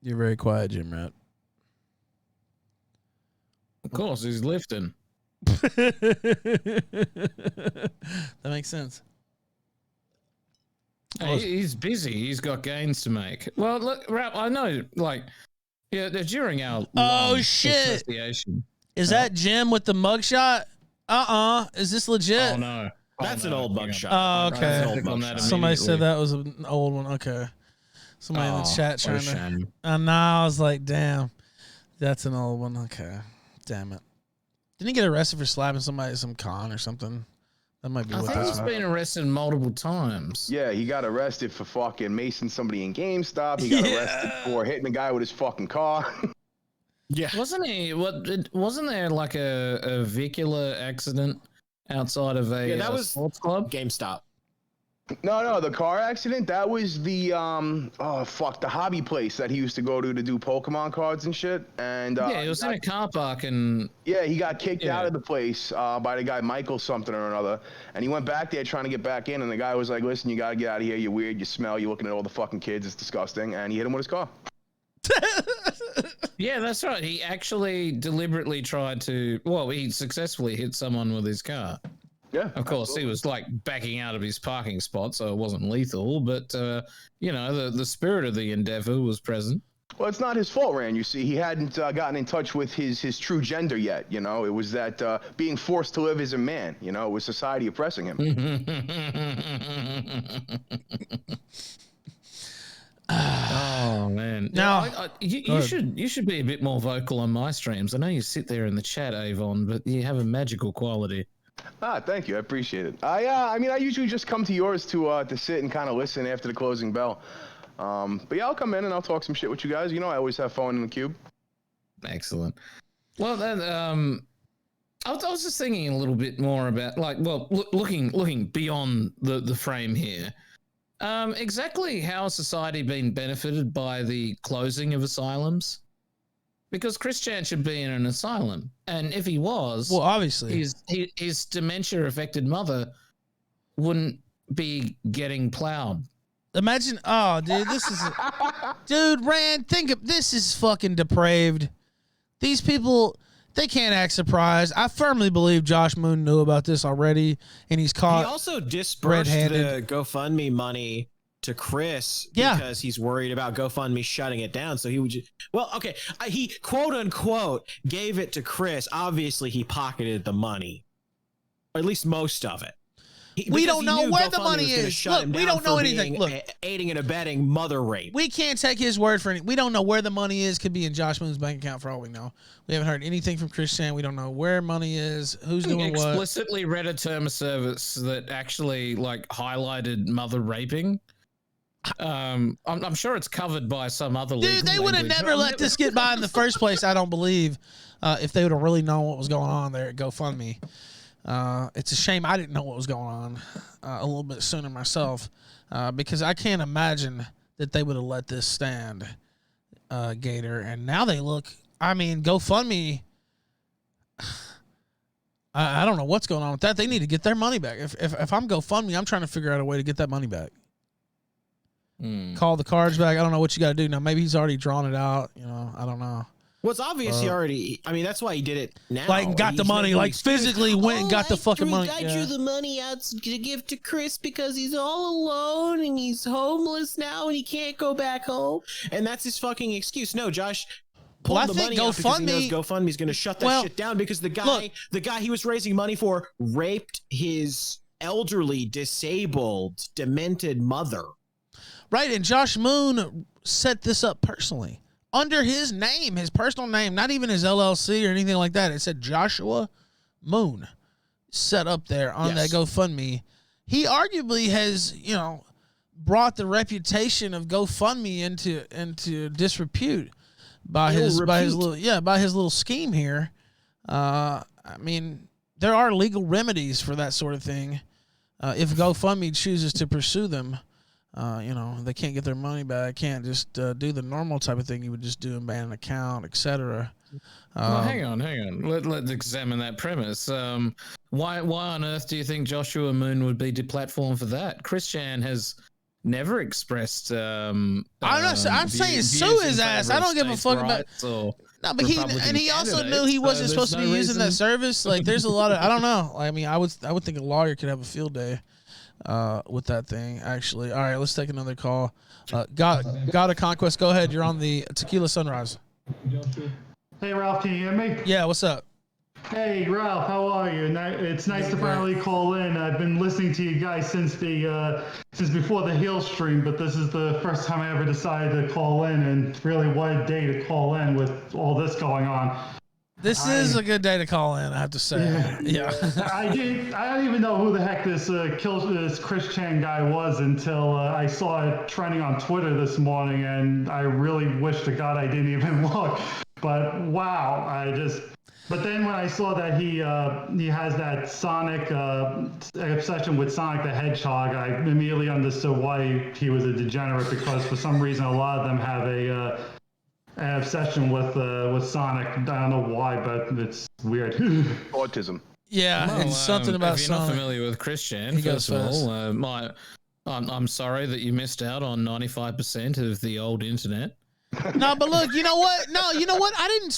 You're very quiet, Jim Rat. Of course, he's lifting. That makes sense. Hey, he's busy. He's got gains to make. Well, look, Rap, I know, like, yeah, during our shit association. Is that Jim with the mugshot? Is this legit? Oh no, that's an old mugshot. Oh, okay. Somebody said that. that was an old one. Okay. Somebody in the chat trying to. Shame. I know. I was like, damn, that's an old one. Okay. Damn it. Didn't he get arrested for slapping somebody at some con or something? That might be I what think that's he's been arrested multiple times. Yeah, he got arrested for fucking macing somebody in GameStop. He got arrested for hitting a guy with his fucking car. Yeah. Wasn't there like a vehicular accident outside of a sports club? GameStop. No, the car accident, that was the the hobby place that he used to go to do Pokemon cards and shit. And yeah, it was in a car park and yeah, he got kicked out of the place by the guy Michael something or another. And he went back there trying to get back in, and the guy was like, "Listen, you gotta get out of here. You're weird. You smell. You're looking at all the fucking kids. It's disgusting." And he hit him with his car. Yeah, that's right. He actually deliberately tried to. Well, he successfully hit someone with his car. Yeah, of course, he was like backing out of his parking spot, so it wasn't lethal. But the spirit of the endeavor was present. Well, it's not his fault, Rand. You see, he hadn't gotten in touch with his true gender yet. You know, it was that being forced to live as a man. You know, it was society oppressing him. Oh man! Now you should be a bit more vocal on my streams. I know you sit there in the chat, Avon, but you have a magical quality. Thank you. I appreciate it. I mean, I usually just come to yours to sit and kind of listen after the closing bell. But yeah, I'll come in and I'll talk some shit with you guys. You know, I always have fun in the cube. Excellent. Well, then, I was just thinking a little bit more about, like, well, looking beyond the frame here. Exactly how has society been benefited by the closing of asylums? Because ChrisChan should be in an asylum, and if he was, well, obviously, his dementia-affected mother wouldn't be getting plowed. Imagine, dude, dude, Rand, this is fucking depraved. These people, they can't act surprised. I firmly believe Josh Moon knew about this already, and he's caught. He also dispersed the GoFundMe money to Chris because he's worried about GoFundMe shutting it down. So he would just, he quote unquote gave it to Chris. Obviously, he pocketed the money, or at least most of it. We don't know where the money is. Look, we don't know anything. Look, aiding and abetting mother rape. We can't take his word for anything. We don't know where the money is. Could be in Josh Moon's bank account for all we know. We haven't heard anything from ChrisChan. We don't know where money is, who's doing what. Explicitly read a term of service that actually like highlighted mother raping. I'm sure it's covered by some other legal Dude, they would have never let this get by in the first place, I don't believe, if they would have really known what was going on there at GoFundMe. It's a shame I didn't know what was going on a little bit sooner myself, because I can't imagine that they would have let this stand, Gator. And now they look, I mean, GoFundMe, I don't know what's going on with that. They need to get their money back. If I'm GoFundMe, I'm trying to figure out a way to get that money back. Call the cards back. I don't know what you got to do now. Maybe he's already drawn it out. You know, I don't know. Well, it's obvious he already. I mean, that's why he did it now. Like, got the money. Like, physically went and got the fucking money. I drew the money out to give to Chris because he's all alone and he's homeless now and he can't go back home. And that's his fucking excuse. No, Josh. Pulled the money out because he knows GoFundMe's going to shut that shit down because the guy he was raising money for raped his elderly, disabled, demented mother. Right, and Josh Moon set this up personally. Under his name, his personal name, not even his LLC or anything like that. It said Joshua Moon set up there on that GoFundMe. He arguably has, brought the reputation of GoFundMe into disrepute by his little scheme here. I mean, there are legal remedies for that sort of thing. If GoFundMe chooses to pursue them, they can't get their money back. Can't just do the normal type of thing you would just do and ban an account, etc. Well, hang on. Let's examine that premise. Why on earth do you think Joshua Moon would be deplatformed for that? ChrisChan has never expressed. I'm saying sue his ass. I don't give a fuck about. No, but he also knew he wasn't supposed to be using that service. Like, there's a lot of, I don't know. I mean, I would think a lawyer could have a field day with that thing. Actually, all right, let's take another call. God of Conquest, go ahead. You're on the Tequila Sunrise. Hey, Ralph, can you hear me? Yeah, what's up? Hey, Ralph, how are you? It's nice to finally call in. I've been listening to you guys since before the Heel stream, but this is the first time I ever decided to call in, and really what a day to call in with all this going on. This is a good day to call in, I have to say. Yeah. I don't even know who the heck this ChrisChan guy was until I saw it trending on Twitter this morning, and I really wish to God I didn't even look. But wow, But then when I saw that he has that Sonic obsession with Sonic the Hedgehog, I immediately understood why he was a degenerate, because for some reason a lot of them have an obsession with Sonic. I don't know why, but it's weird. Autism. Yeah, it's something about if you're Sonic. not familiar with ChrisChan, first of all, I'm sorry that you missed out on 95% of the old internet. No, but look, you know what? I didn't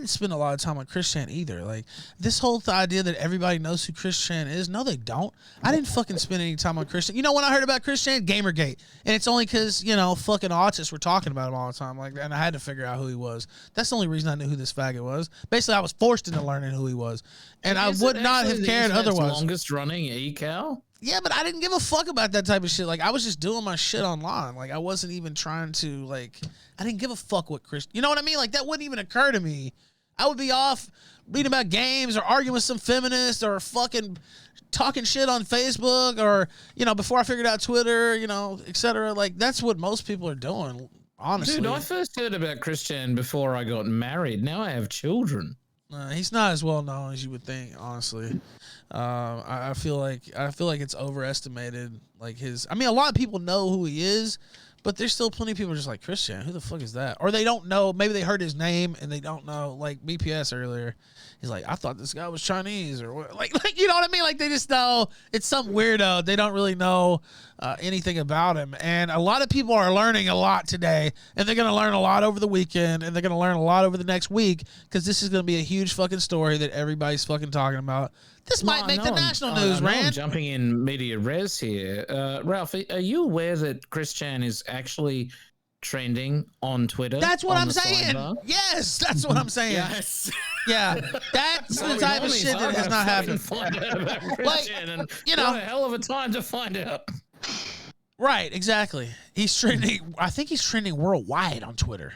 spend a lot of time on ChrisChan either. Like, this whole idea that everybody knows who ChrisChan is, no, they don't. I didn't fucking spend any time on ChrisChan. You know when I heard about ChrisChan? Gamergate. And it's only because, fucking autists were talking about him all the time. Like, and I had to figure out who he was. That's the only reason I knew who this faggot was. Basically, I was forced into learning who he was. And I would not have cared otherwise. Longest running e-cow? Yeah, but I didn't give a fuck about that type of shit. Like, I was just doing my shit online. Like, I wasn't even trying to, I didn't give a fuck what Chris... You know what I mean? Like, that wouldn't even occur to me. I would be off reading about games or arguing with some feminist or fucking talking shit on Facebook or, before I figured out Twitter, et cetera. Like, that's what most people are doing, honestly. Dude, I first heard about ChrisChan before I got married. Now I have children. He's not as well known as you would think, honestly. I feel like it's overestimated. Like a lot of people know who he is, but there's still plenty of people just like, ChrisChan, who the fuck is that? Or they don't know. Maybe they heard his name and they don't know. Like BPS earlier, he's like, I thought this guy was Chinese or what? Like you know what I mean? Like they just know it's some weirdo. They don't really know anything about him. And a lot of people are learning a lot today, and they're gonna learn a lot over the weekend, and they're gonna learn a lot over the next week, because this is gonna be a huge fucking story that everybody's fucking talking about. This might make the national news, Rand. I'm jumping in media res here. Ralph, are you aware that ChrisChan is actually trending on Twitter? That's what I'm saying. Yes, that's what I'm saying. Yes. Yeah, that's the type of shit that has not happened. Find out about ChrisChan, and what a hell of a time to find out. Right, exactly. He's trending. I think he's trending worldwide on Twitter.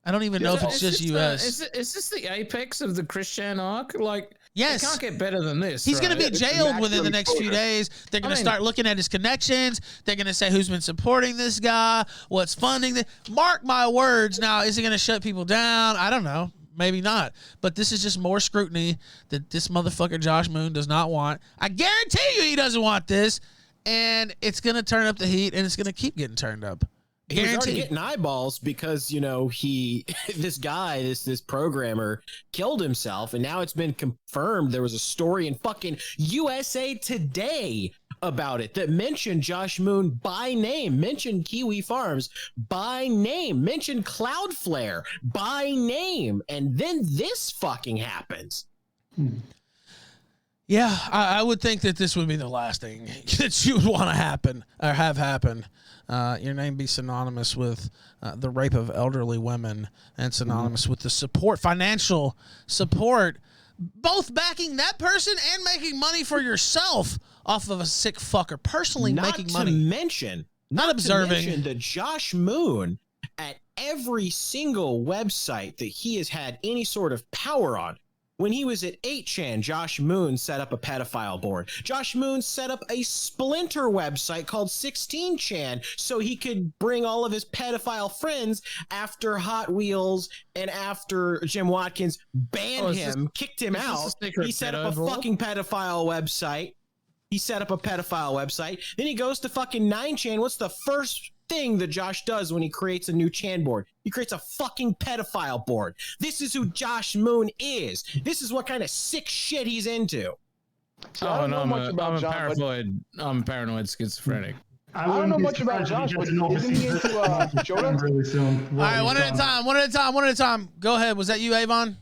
I don't even know if it's just U.S. Is this the apex of the ChrisChan arc? Like, yes, it can't get better than this. He's going to be jailed within the next few days. They're going to start looking at his connections. They're going to say who's been supporting this guy, what's funding this. Mark my words. Now, is he going to shut people down? I don't know. Maybe not. But this is just more scrutiny that this motherfucker Josh Moon does not want. I guarantee you he doesn't want this. And it's going to turn up the heat, and it's going to keep getting turned up. He's already getting eyeballs because, this guy, this programmer killed himself, and now it's been confirmed. There was a story in fucking USA Today about it that mentioned Josh Moon by name, mentioned Kiwi Farms by name, mentioned Cloudflare by name, and then this fucking happens. Yeah, I would think that this would be the last thing that you would want to happen or have happen. Your name be synonymous with the rape of elderly women, and synonymous with the support, financial support, both backing that person and making money for yourself off of a sick fucker, personally making money. Not observing that Josh Moon, at every single website that he has had any sort of power on, when he was at 8chan, Josh Moon set up a pedophile board. Josh Moon set up a splinter website called 16chan so he could bring all of his pedophile friends after Hot Wheels and after Jim Watkins banned him, kicked him out. He set up a fucking pedophile website. He set up a pedophile website. Then he goes to fucking 9chan. What's the first thing that Josh does when he creates a new Chan board? He creates a fucking pedophile board. This is who Josh Moon is. This is what kind of sick shit he's into. So I don't know much about Josh. I'm a paranoid schizophrenic. I don't know much about Josh, but isn't he into Shota? Really soon. All right, one at a time. Go ahead. Was that you, Avon?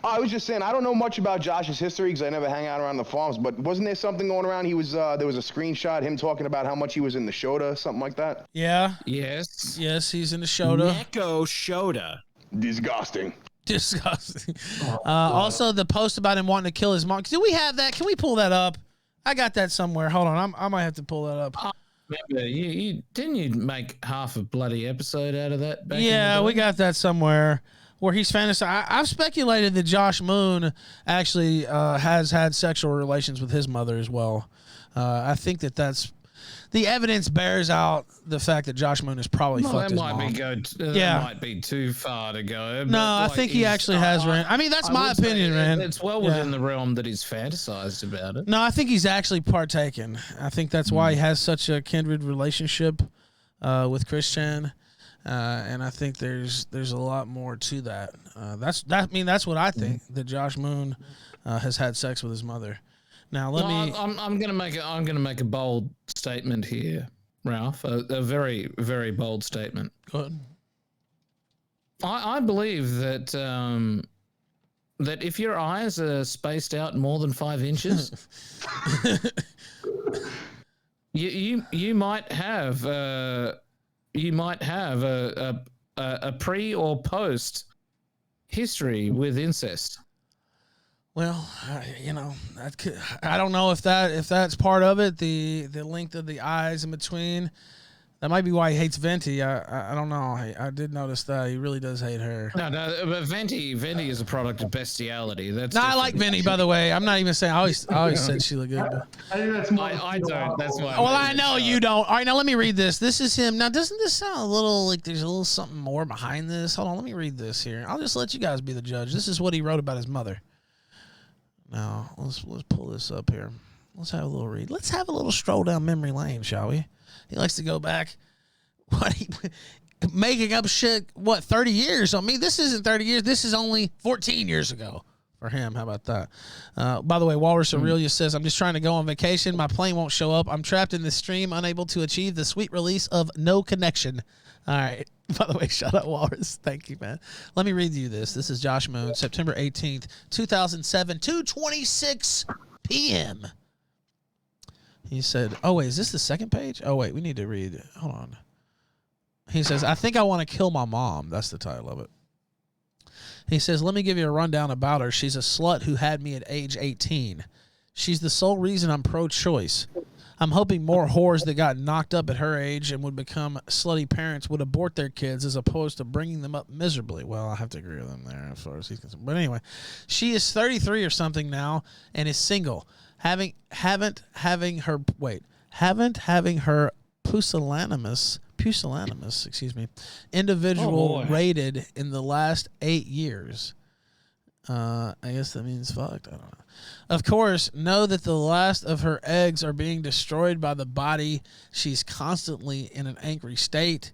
I was just saying, I don't know much about Josh's history because I never hang out around the farms, but wasn't there something going around? He was there was a screenshot, him talking about how much he was in the Shota, something like that? Yeah. Yes. Yes, he's in the Shota. Neko Shota. Disgusting. Also, the post about him wanting to kill his mom. Do we have that? Can we pull that up? I got that somewhere. Hold on. I might have to pull that up. Remember, you didn't you make half a bloody episode out of that? Yeah, we got that somewhere. Where he's fantasizing. I've speculated that Josh Moon actually has had sexual relations with his mother as well. I think that's the evidence bears out the fact that Josh Moon has probably fucked his mom. That might be too far to go. No, I think he actually has. I mean, that's my opinion, man. It's well within the realm that he's fantasized about it. No, I think he's actually partaken. I think that's why he has such a kindred relationship with ChrisChan. And I think there's a lot more to that. That's what I think, that Josh Moon has had sex with his mother. Now I'm gonna make a bold statement here, Ralph. A very, very bold statement. Go ahead. I believe that that if your eyes are spaced out more than 5 inches, you might have a pre or post history with incest. Well, I don't know if that's part of it. The length of the eyes in between. That might be why he hates Venti. I don't know. I did notice that he really does hate her. No, but Venti is a product of bestiality. I like Venti, by the way. I'm not even saying. I always said she looked good. I think that's more. I don't. That's why. Well, I know you don't. All right, now let me read this. This is him. Now, doesn't this sound a little like there's a little something more behind this? Hold on, let me read this here. I'll just let you guys be the judge. This is what he wrote about his mother. Now, let's pull this up here. Let's have a little read. Let's have a little stroll down memory lane, shall we? He likes to go back. Making up shit, 30 years? I mean, this isn't 30 years. This is only 14 years ago for him. How about that? By the way, Walrus Aurelia says, I'm just trying to go on vacation. My plane won't show up. I'm trapped in this stream, unable to achieve the sweet release of No Connection. All right. By the way, shout out Walrus. Thank you, man. Let me read you this. This is Josh Moon, September 18th, 2007, 2:26 p.m. He said, oh, wait, is this the second page? Oh, wait, we need to read. Hold on. He says, I think I want to kill my mom. That's the title of it. He says, let me give you a rundown about her. She's a slut who had me at age 18. She's the sole reason I'm pro-choice. I'm hoping more whores that got knocked up at her age and would become slutty parents would abort their kids as opposed to bringing them up miserably. Well, I have to agree with him there as far as he's concerned. But anyway, she is 33 or something now and is single. Having her pusillanimous, individual rated in the last 8 years. I guess that means fucked. I don't know. Of course, know that the last of her eggs are being destroyed by the body. She's constantly in an angry state.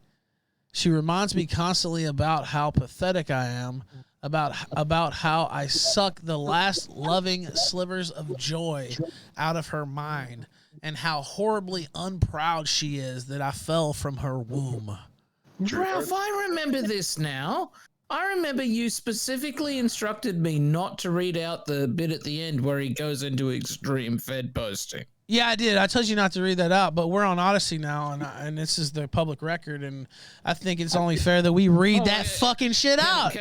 She reminds me constantly about how pathetic I am, about how I suck the last loving slivers of joy out of her mind, and how horribly unproud she is that I fell from her womb. Ralph, I remember this now. I remember you specifically instructed me not to read out the bit at the end where he goes into extreme Fed posting. Yeah, I did. I told you not to read that out, but we're on Odysee now, and this is the public record, and I think it's only fair that we read that fucking shit out.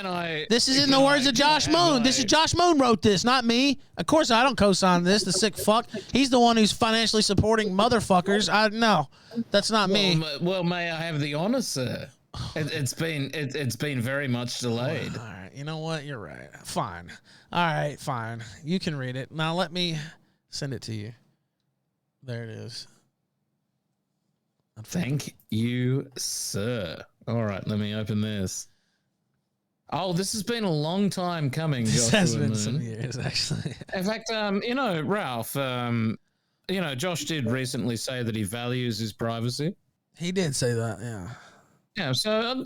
This is in the words of Josh Moon. This is Josh Moon wrote this, not me. Of course, I don't co-sign this, the sick fuck. He's the one who's financially supporting motherfuckers. No, that's not me. Well, may I have the honor, sir? It's been very much delayed. All right. You know what? You're right. Fine. All right, fine. You can read it. Now let me send it to you. There it is. Thank you, sir. All right, let me open this. Oh, this has been a long time coming. This Joshua has been Moon. some years, actually. In fact, Ralph, Josh did recently say that he values his privacy. He did say that, yeah. Yeah, so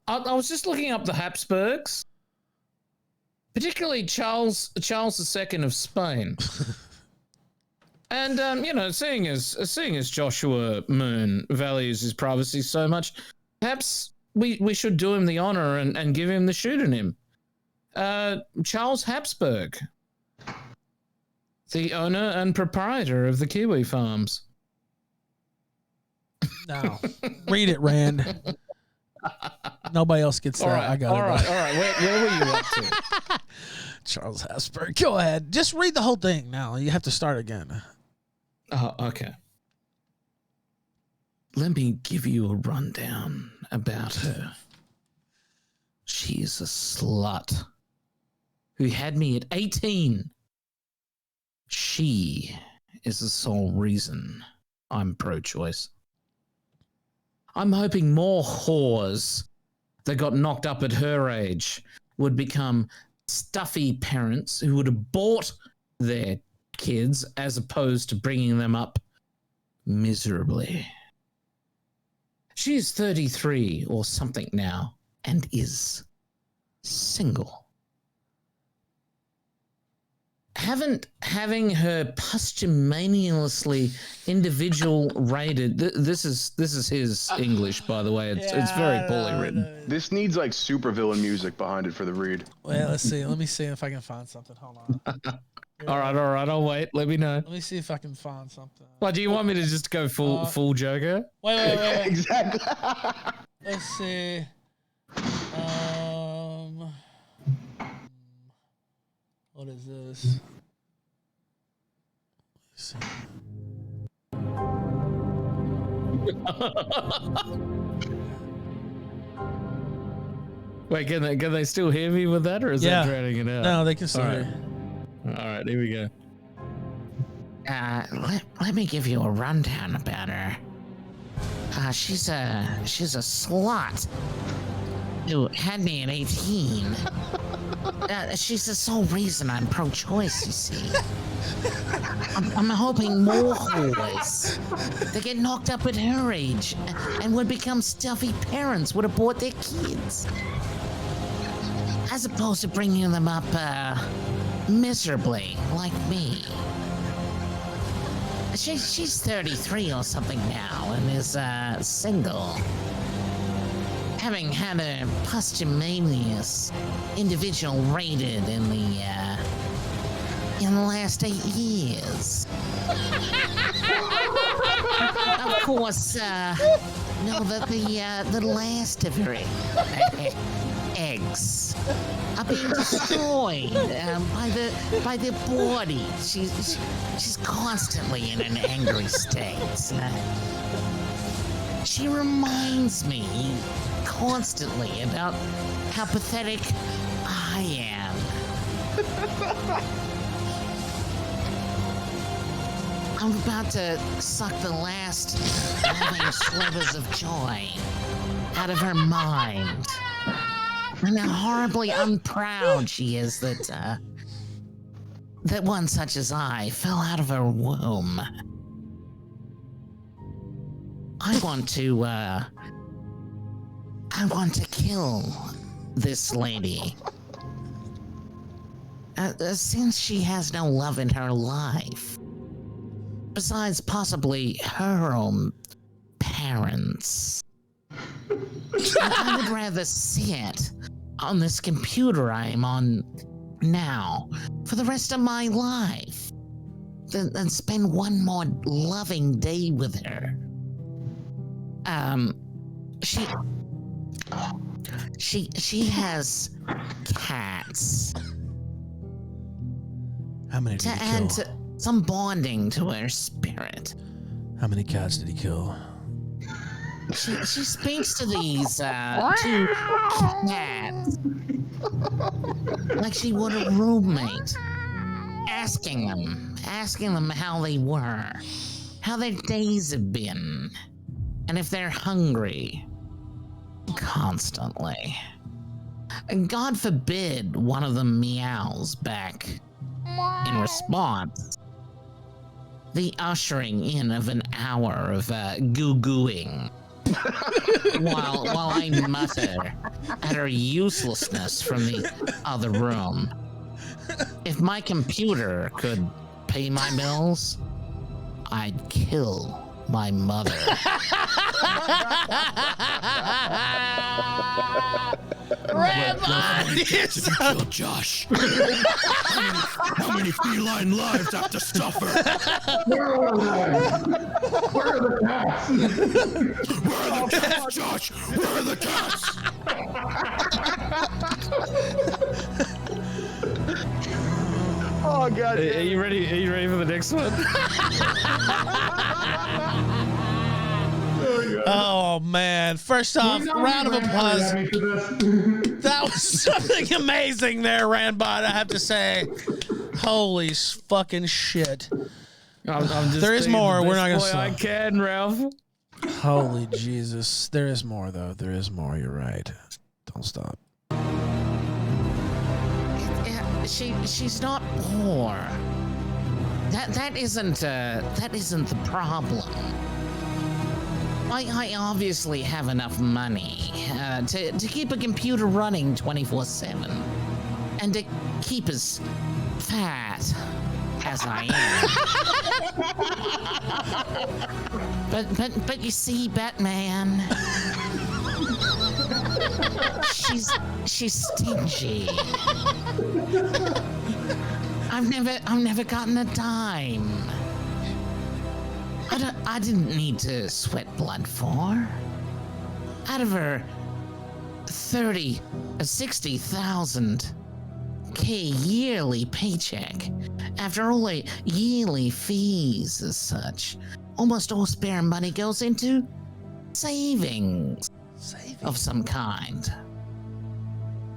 I was just looking up the Habsburgs, particularly Charles II of Spain, and seeing as Joshua Moon values his privacy so much, perhaps we should do him the honor and give him the pseudonym, Charles Habsburg, the owner and proprietor of the Kiwi Farms. No. Read it, Rand. Nobody else gets that. I got it. All right. Where were you up to? Charles Habsburg. Go ahead. Just read the whole thing now. You have to start again. Oh, okay. Let me give you a rundown about her. She's a slut who had me at 18. She is the sole reason I'm pro-choice. I'm hoping more whores that got knocked up at her age would become stuffy parents who would abort their kids as opposed to bringing them up miserably. She's 33 or something now and is single. Having her posthumously individual rated. This is his English, by the way. It's very poorly written. This needs like supervillain music behind it for the read. Well, let's see. Let me see if I can find something. Hold on. All right. I'll wait. Let me know. Let me see if I can find something. Well, do you want me to just go full Joker? Wait. Exactly. Let's see. What is this? Let's see. Wait, can they still hear me with that, or is that drowning it out? No, they can still hear. All right, here we go. Let me give you a rundown about her. She's a slut who had me at 18. She's the sole reason I'm pro-choice, you see. I'm hoping more whores that get knocked up at her age and would become stuffy parents would abort their kids, as opposed to bringing them up miserably like me. She's 33 or something now and is single. Having had a posthumous individual rated in the last 8 years. Of course, know that the last of her eggs are being destroyed by their body. She's constantly in an angry state. She reminds me constantly about how pathetic I am. I'm about to suck the last loving slivers of joy out of her mind. And how horribly unproud she is that one such as I fell out of her womb. I want to kill this lady. Since she has no love in her life, besides possibly her own parents. I would rather sit on this computer I'm on now for the rest of my life than spend one more loving day with her. She has cats. How many did to he add kill? some bonding to her spirit. How many cats did he kill? She speaks to these two cats like she would a roommate, asking them how they were, how their days have been, and if they're hungry. Constantly. And God forbid one of them meows back in response. The ushering in of an hour of goo-gooing while I mutter at her uselessness from the other room. If my computer could pay my bills, I'd kill my mother. Rabbi! Kill Josh. How many feline lives have to suffer? Where are the cats? Where are the cats, Josh? Where are the cats? Oh god. Are you ready? Are you ready for the next one? Oh man! First off, round of applause. That was something amazing there, Randbot. I have to say, holy fucking shit! I'm just there is being more. the We're not best gonna boy stop. I can, Ralph. Holy Jesus! There is more though. There is more. You're right. Don't stop. She's not poor. That isn't the problem. I obviously have enough money to keep a computer running 24/7, and to keep as fat as I am. but you see, Batman, she's stingy. I've never gotten a dime. I didn't need to sweat blood for. Out of her 60,000 yearly paycheck, after all the yearly fees as such, almost all spare money goes into savings of some kind.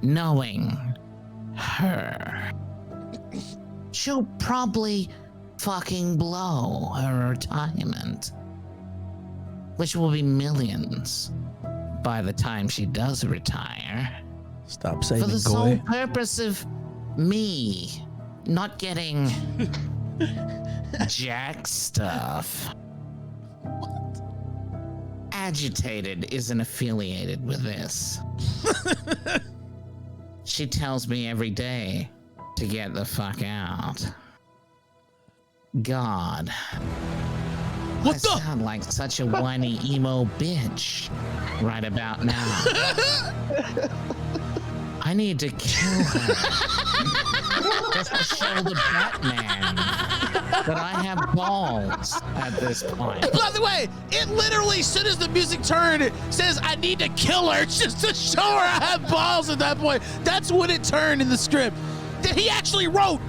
Knowing her, she'll probably fucking blow her retirement, which will be millions by the time she does retire. Stop saving, for the Goy. sole purpose of me not getting jack stuff. Agitated isn't affiliated with this. She tells me every day to get the fuck out. God. I sound like such a whiny emo bitch right about now. I need to kill her. Just to show the Batman that I have balls at this point. By the way, it literally, as soon as the music turned, it says, I need to kill her just to show her I have balls at that point. That's what it turned in the script. That he actually wrote.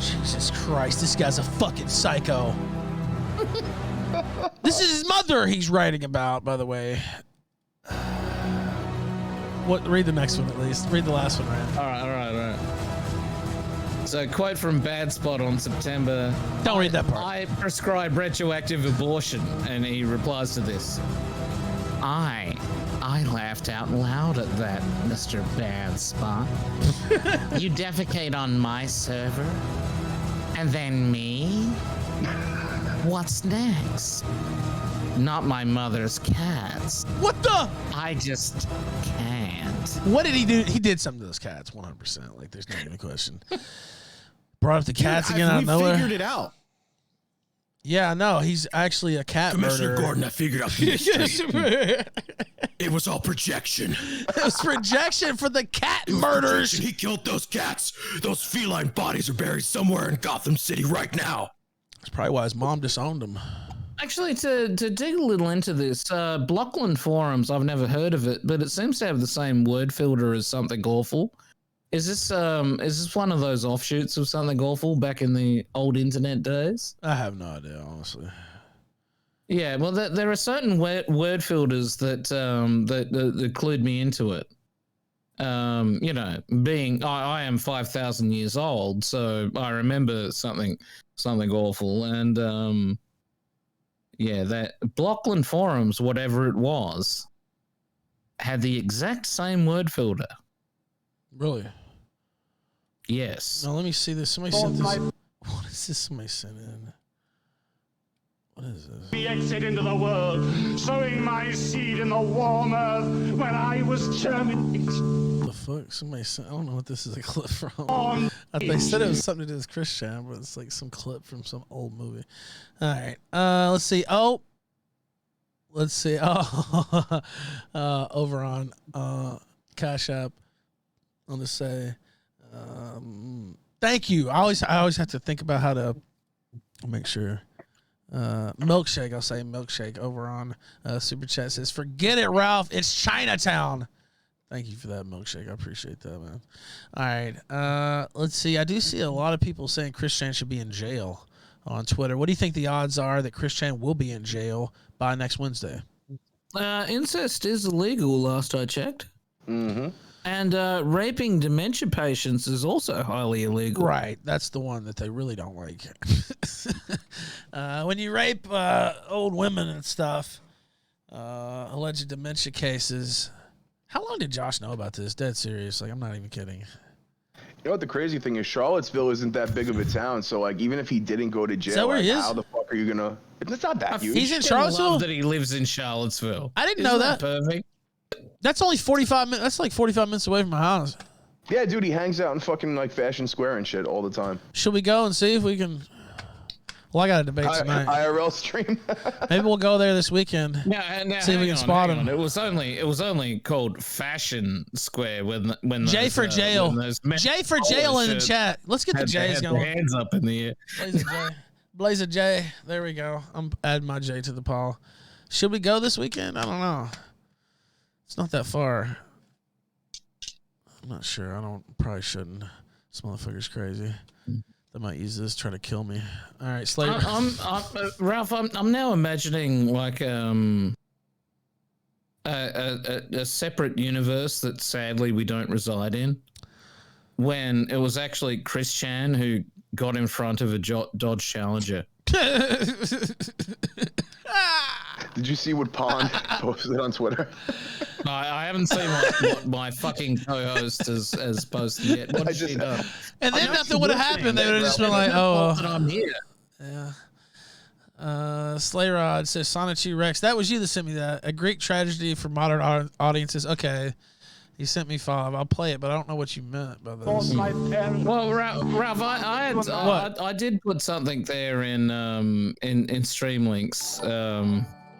Jesus Christ, this guy's a fucking psycho. This is his mother he's writing about, by the way. Read the next one at least. Read the last one, Ryan. All right. So, quote from Bad Spot on September. Don't read that part. I prescribe retroactive abortion, and he replies to this. I laughed out loud at that, Mr. Bad Spot. You defecate on my server, and then me? What's next? Not my mother's cats. What the? I just can't. What did he do? He did something to those cats, 100%. Like, there's not even a question. Brought up the cats again out of nowhere. We figured it out. Yeah, no, he's actually a cat Commissioner murderer. Gordon, I figured out the mystery. It was all projection. It was projection for the cat murders. He killed those cats. Those feline bodies are buried somewhere in Gotham City right now. That's probably why his mom disowned him. Actually, to dig a little into this, Blockland Forums, I've never heard of it, but it seems to have the same word filter as Something Awful. Is this one of those offshoots of Something Awful back in the old internet days? I have no idea, honestly. Yeah, well, there are certain word filters that clued me into it. You know, being I am 5,000 years old, so I remember something awful, and yeah, that Blockland forums, whatever it was, had the exact same word filter. Really? Yes. Now let me see this. Somebody sent this. What is this? Somebody sent in. What is this? The exit into the world, sowing my seed in the warm earth when I was germinating. The fuck? Somebody sent. I don't know what this is a clip from. They said it was something to do with ChrisChan, but it's like some clip from some old movie. All right. Let's see. Oh. Let's see. Oh. Over on Cash App. I'm gonna say. Thank you. I always have to think about how to make sure. Milkshake, I'll say milkshake over on Super Chat says, forget it, Ralph. It's Chinatown. Thank you for that, milkshake. I appreciate that, man. All right. Let's see. I do see a lot of people saying ChrisChan should be in jail on Twitter. What do you think the odds are that ChrisChan will be in jail by next Wednesday? Incest is illegal, last I checked. Mm-hmm. And raping dementia patients is also highly illegal. Right. That's the one that they really don't like. When you rape old women and stuff, alleged dementia cases. How long did Josh know about this? Dead serious. Like, I'm not even kidding. You know what the crazy thing is? Charlottesville isn't that big of a town, so like even if he didn't go to jail, where he is? how the fuck are you gonna? It's not that huge. He's in Charlottesville. Love that he lives in Charlottesville. I didn't know that. Perfect. That's only 45 minutes. That's like 45 minutes away from my house. Yeah, dude, he hangs out in fucking like Fashion Square and shit all the time. Should we go and see if we can? Well, I got a debate tonight. IRL stream. Maybe we'll go there this weekend. Now, see if we can spot him. It was only called Fashion Square when J those, for jail. J for jail in the shirts chat. Let's get the J's had going. their hands up in the air. Blaze a J. There we go. I'm adding my J to the pile. Should we go this weekend? I don't know. It's not that far. I'm not sure. Probably shouldn't. This motherfucker's crazy. They might use this to try to kill me. All right, Slater. Ralph, I'm now imagining like a separate universe that sadly we don't reside in. When it was actually ChrisChan who got in front of a Dodge Challenger. Did you see what Pond posted on Twitter? No, I haven't seen what my fucking co-host has posted yet. What has she done? And then nothing would have happened. They would have just been like, "Oh, I'm here." Yeah. Slayrod says Sonichi Rex. That was you that sent me that. A Greek tragedy for modern audiences. Okay. You sent me 5. I'll play it, but I don't know what you meant by this. Well, Ralph, I did put something there in Streamlinks.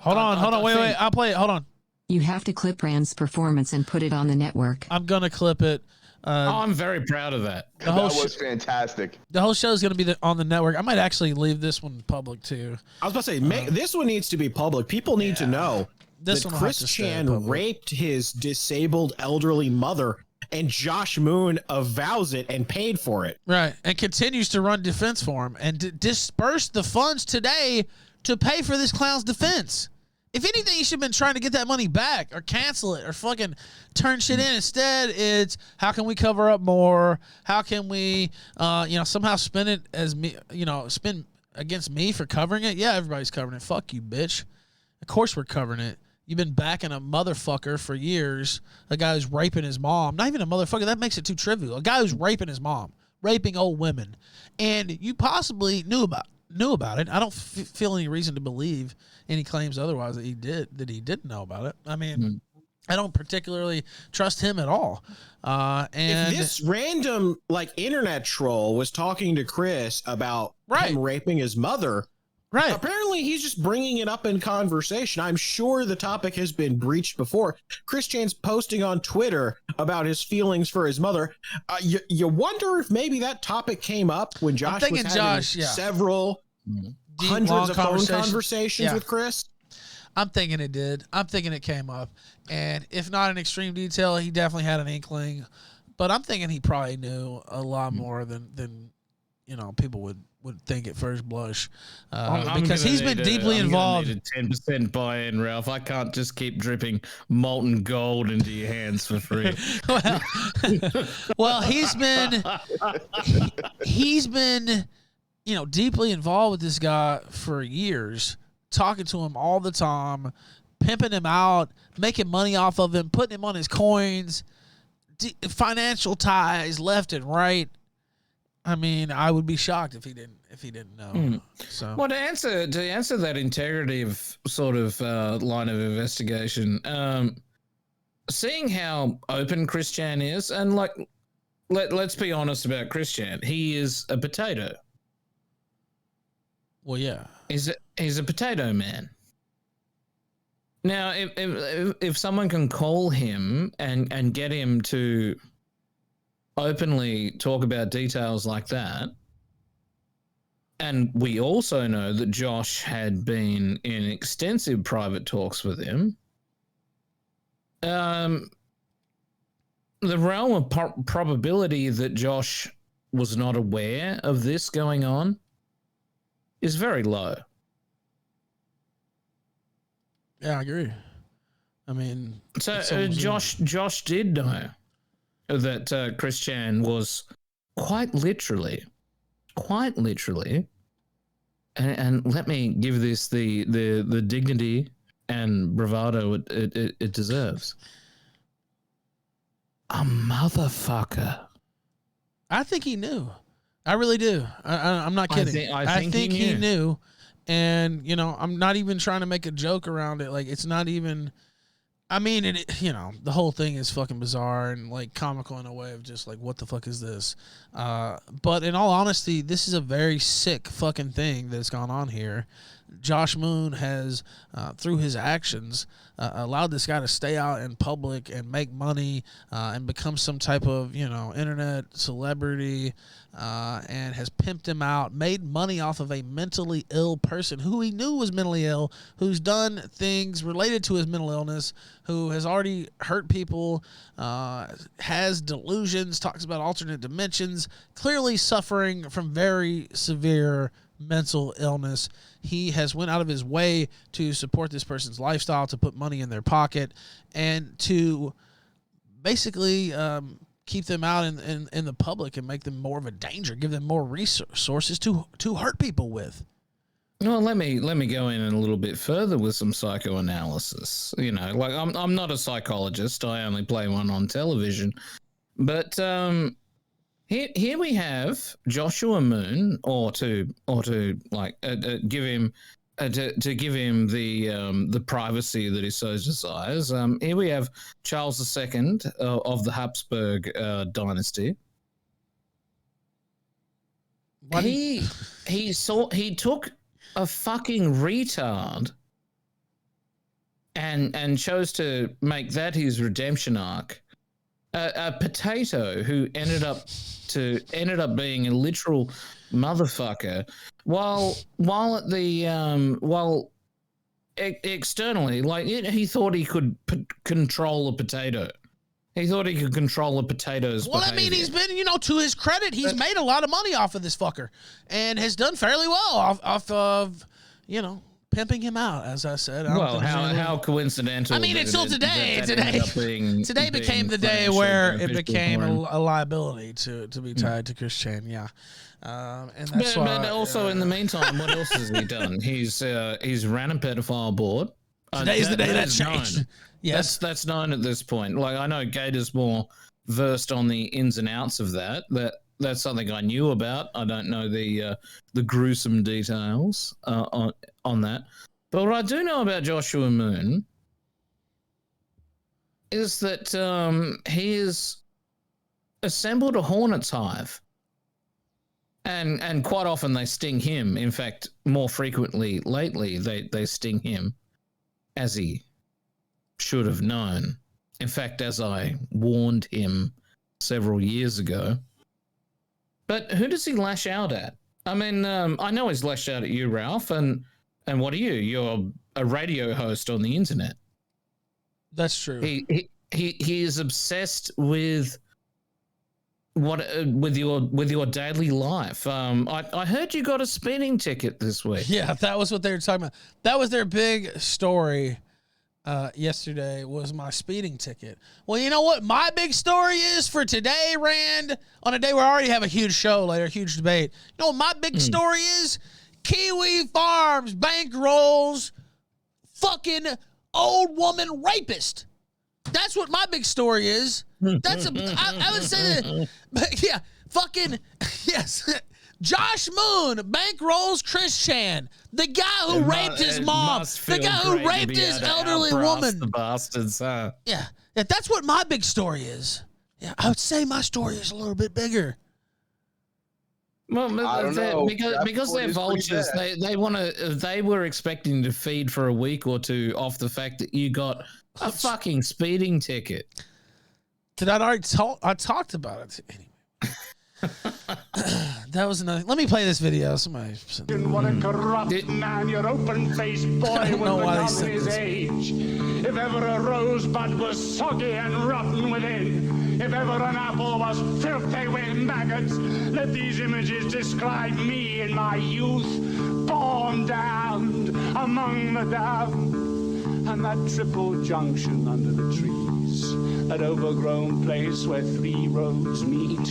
Hold on, wait. I'll play it. Hold on. You have to clip Rand's performance and put it on the network. I'm gonna clip it. I'm very proud of that. That was fantastic. The whole show is going to be on the network. I might actually leave this one public too. I was about to say, this one needs to be public. People need to know that ChrisChan raped his disabled elderly mother, and Josh Moon avows it and paid for it. Right, and continues to run defense for him and disperse the funds today to pay for this clown's defense. If anything, he should have been trying to get that money back or cancel it or fucking turn shit in. Instead, it's how can we cover up more? How can we, somehow spin it as me, spin against me for covering it? Yeah, everybody's covering it. Fuck you, bitch. Of course we're covering it. You've been backing a motherfucker for years. A guy who's raping his mom. Not even a motherfucker. That makes it too trivial. A guy who's raping his mom, raping old women, and you possibly knew about it. I don't feel any reason to believe any claims otherwise that he didn't know about it. I mean, I don't particularly trust him at all. And if this random internet troll was talking to Chris about him raping his mother, apparently he's just bringing it up in conversation. I'm sure the topic has been breached before. ChrisChan's posting on Twitter about his feelings for his mother. You wonder if maybe that topic came up when Josh was having several hundreds of phone conversations with Chris. I'm thinking it did. I'm thinking it came up. And if not in extreme detail, he definitely had an inkling. But I'm thinking he probably knew a lot more than people would think at first blush, I'm because gonna he's been need deeply involved. I'm gonna need a 10% buy-in, Ralph. I can't just keep dripping molten gold into your hands for free. Well, he's been, deeply involved with this guy for years, talking to him all the time, pimping him out, making money off of him, putting him on his coins, financial ties left and right. I mean, I would be shocked if he didn't know. So, well, to answer that integrity of sort of line of investigation, seeing how open ChrisChan is, and like, let's be honest about ChrisChan, he is a potato. Well, yeah, he's a potato man. Now, if someone can call him and get him to openly talk about details like that, and we also know that Josh had been in extensive private talks with him, the realm of probability that Josh was not aware of this going on is very low. Yeah, I agree. I mean, so Josh did know that ChrisChan was quite literally, and let me give this the dignity and bravado it deserves. A motherfucker. I think he knew. I really do. I'm not kidding. I think he knew. And, I'm not even trying to make a joke around it. Like, it's not even... I mean, the whole thing is fucking bizarre and, like, comical in a way of just, like, what the fuck is this? But in all honesty, this is a very sick fucking thing that's gone on here. Josh Moon has, through his actions, allowed this guy to stay out in public and make money and become some type of, internet celebrity, and has pimped him out, made money off of a mentally ill person who he knew was mentally ill, who's done things related to his mental illness, who has already hurt people, has delusions, talks about alternate dimensions, clearly suffering from very severe mental illness. He has went out of his way to support this person's lifestyle, to put money in their pocket, and to basically keep them out in the public and make them more of a danger, give them more resources to hurt people with. Well, let me go in a little bit further with some psychoanalysis. Like I'm not a psychologist. I only play one on television. But here we have Joshua Moon, or to like give him to give him the privacy that he so desires. Here we have Charles II of the Habsburg dynasty. He took a fucking retard and chose to make that his redemption arc. A potato who ended up being a literal motherfucker, while externally, like he thought he could control a potato. He thought he could control a potato's behavior. I mean, he's been, to his credit, he's made a lot of money off of this fucker and has done fairly well off of, pimping him out, as I said. How coincidental. I mean, until today. Today became the day where it became a liability to be tied to ChrisChan, yeah. And that's but also in the meantime, what else has he done? He's ran a pedophile board. Today's the day that changed. Known. Yes, that's known at this point. Like, I know Gator's more versed on the ins and outs of that. That's something I knew about. I don't know the gruesome details on that. But what I do know about Joshua Moon is that he has assembled a hornet's hive, and quite often they sting him. In fact, more frequently lately, they sting him, as he should have known. In fact, as I warned him several years ago. But who does he lash out at? I mean, I know he's lashed out at you, Ralph, and what are you? You're a radio host on the internet. That's true. He is obsessed with with your daily life. I heard you got a speeding ticket this week. Yeah, that was what they were talking about. That was their big story yesterday, was my speeding ticket. Well, you know what my big story is for today, Rand? On a day where I already have a huge show later, huge debate. You know what my big story is? Kiwi Farms bankrolls fucking old woman rapist. That's what my big story is. That's I would say that, but yeah, fucking yes. Josh Moon bankrolls ChrisChan, the guy who raped his mom, the guy who raped his elderly woman. The bastards, huh? Yeah, that's what my big story is. Yeah, I would say my story is a little bit bigger. Well, I don't know. because they're vultures, they were expecting to feed for a week or two off the fact that you got a fucking speeding ticket. Did I already talk? I talked about it anyway. That was another. Let me play this video. Somebody. What a corrupt man, your open-faced boy would become his age. If ever a rosebud was soggy and rotten within, if ever an apple was filthy with maggots, let these images describe me in my youth, born down among the down. And that triple junction under the trees, that overgrown place where three roads meet.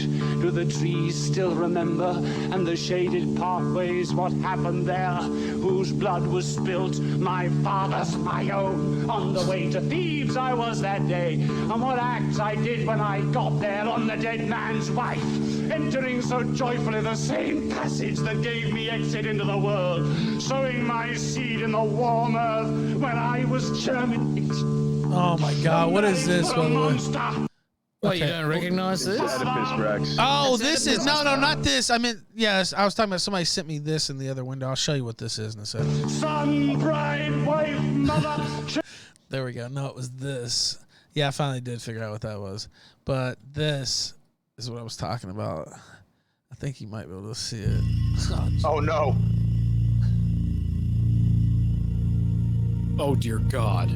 Do the trees still remember, and the shaded pathways, what happened there? Whose blood was spilt, my father's, my own. On the way to Thebes I was that day, and what acts I did when I got there on the dead man's wife, entering so joyfully the same passage that gave me exit into the world, sowing my seed in the warm earth when I was germinating. Oh my God, what is this? What, you don't recognize this? Oh, this is not this. I mean, yes, I was talking about somebody sent me this in the other window. I'll show you what this is in a second. Son, bride, wife, mother. There we go. No, it was this. Yeah, I finally did figure out what that was. But this is what I was talking about. I think you might be able to see it. Oh no. Oh dear God.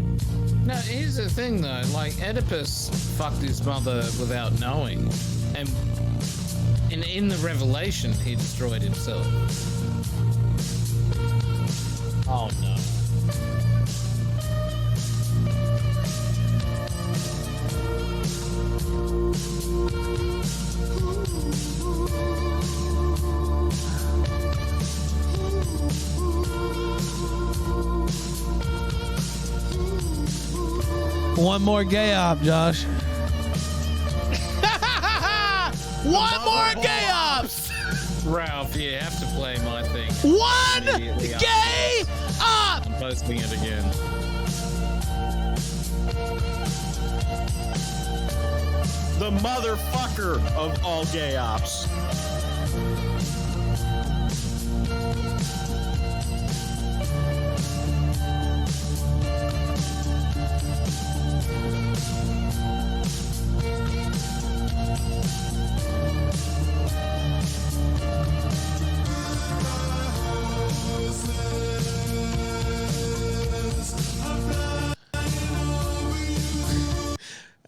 Now, here's the thing though, like Oedipus fucked his mother without knowing, and in the revelation he destroyed himself. Oh no. One more gay op, Josh. One more gay ops. Ralph, you have to play my thing. One gay op. I'm posting it again. The motherfucker of all gay ops.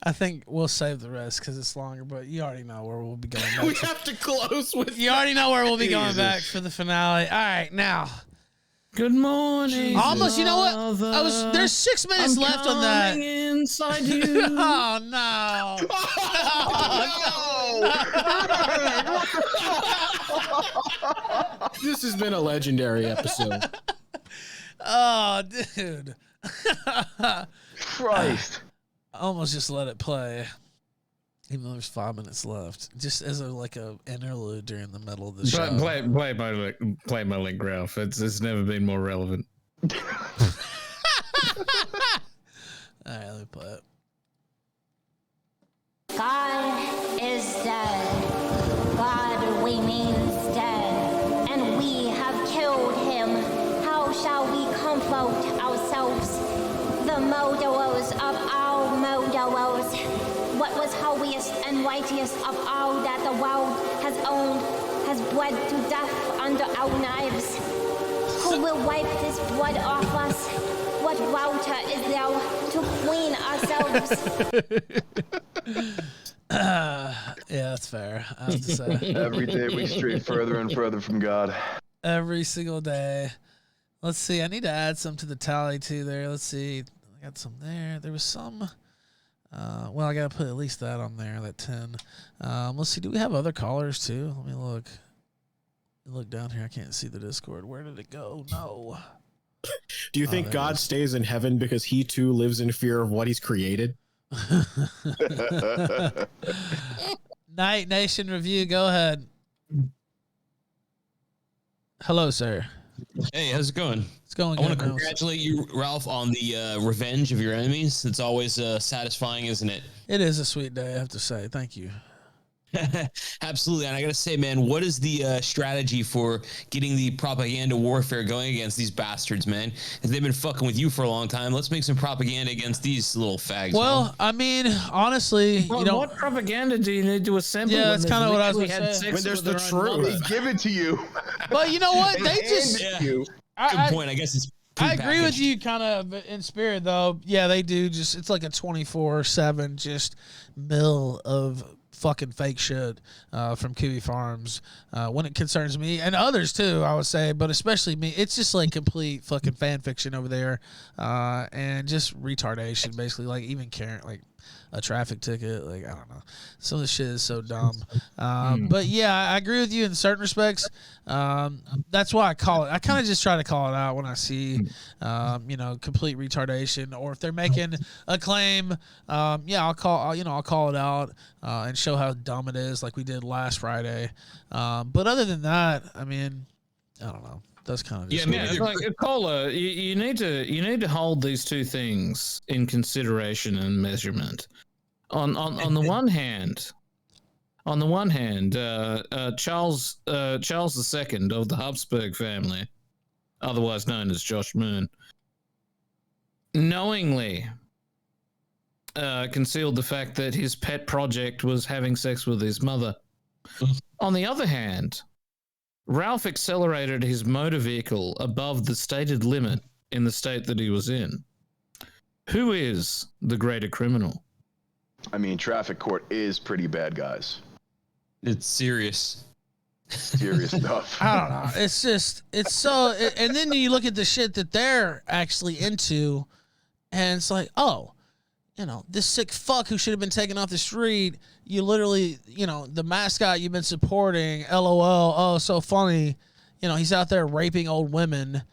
I think we'll save the rest because it's longer, but you already know where we'll be going back. We have to close with. You already know where we'll be going back for the finale. All right, now. Good morning. Almost, you know what? There's 6 minutes left on that. Inside you. Oh no! This has been a legendary episode. Oh, dude! Christ! I almost just let it play, even though there's 5 minutes left, just as an interlude during the middle of the show. Play my link, Ralph. It's never been more relevant. All right, let me play it. God is dead. God remains dead, and we have killed him. How shall we comfort ourselves? The murderers of our murderers. What was holiest and righteous of all that the world has owned has bled to death under our knives. Who will wipe this blood off us? What water is there to clean ourselves? Yeah, that's fair. I have to say. Every day we stray further and further from God. Every single day. Let's see. I need to add some to the tally too. There. Let's see. I got some there. There was some. Well, I gotta put at least that on there. That 10. Let's see. Do we have other callers too? Let me look. Look down here. I can't see the Discord. Where did it go? No. Do you think God stays in heaven because he too lives in fear of what he's created? Night Nation Review. Go ahead. Hello, sir. Hey, how's it going? It's going I want good, to congratulate you, Ralph, on the revenge of your enemies. It's always satisfying, isn't it? It is a sweet day, I have to say. Thank you. Absolutely. And I got to say, man, what is the strategy for getting the propaganda warfare going against these bastards, man? If they've been fucking with you for a long time, let's make some propaganda against these little fags. Well, man. I mean, honestly, Well, you know, what propaganda do you need to assemble? Yeah, that's kind of what I was going going to say. When there's the truth, they give it to you. But you know what? They just. Yeah. You. Good point. I guess it's. I agree with prepackaged. you kind of in spirit, though. Yeah, they do. Just it's like a 24/7 just mill of fucking fake shit from Kiwi Farms when it concerns me and others too, I would say, but especially me. It's just like complete fucking fan fiction over there and just retardation, basically. Like even caring, like a traffic ticket, like I don't know, some of the shit is so dumb. But yeah, I agree with you in certain respects. That's why I call it. I kind of just try to call it out when I see complete retardation, or if they're making a claim. I'll call it out and show how dumb it is, like we did last Friday. But other than that, I mean, I don't know. That's kind of just like Cola. You need to hold these two things in consideration and measurement. On the one hand, Charles II of the Habsburg family, otherwise known as Josh Moon, knowingly concealed the fact that his pet project was having sex with his mother. On the other hand, Ralph accelerated his motor vehicle above the stated limit in the state that he was in. Who is the greater criminal? I mean, traffic court is pretty bad, guys. It's serious. Serious stuff. I don't know. It's just, it's so, and then you look at the shit that they're actually into, and it's like, oh, this sick fuck who should have been taken off the street, you literally, the mascot you've been supporting, LOL, oh, so funny, he's out there raping old women.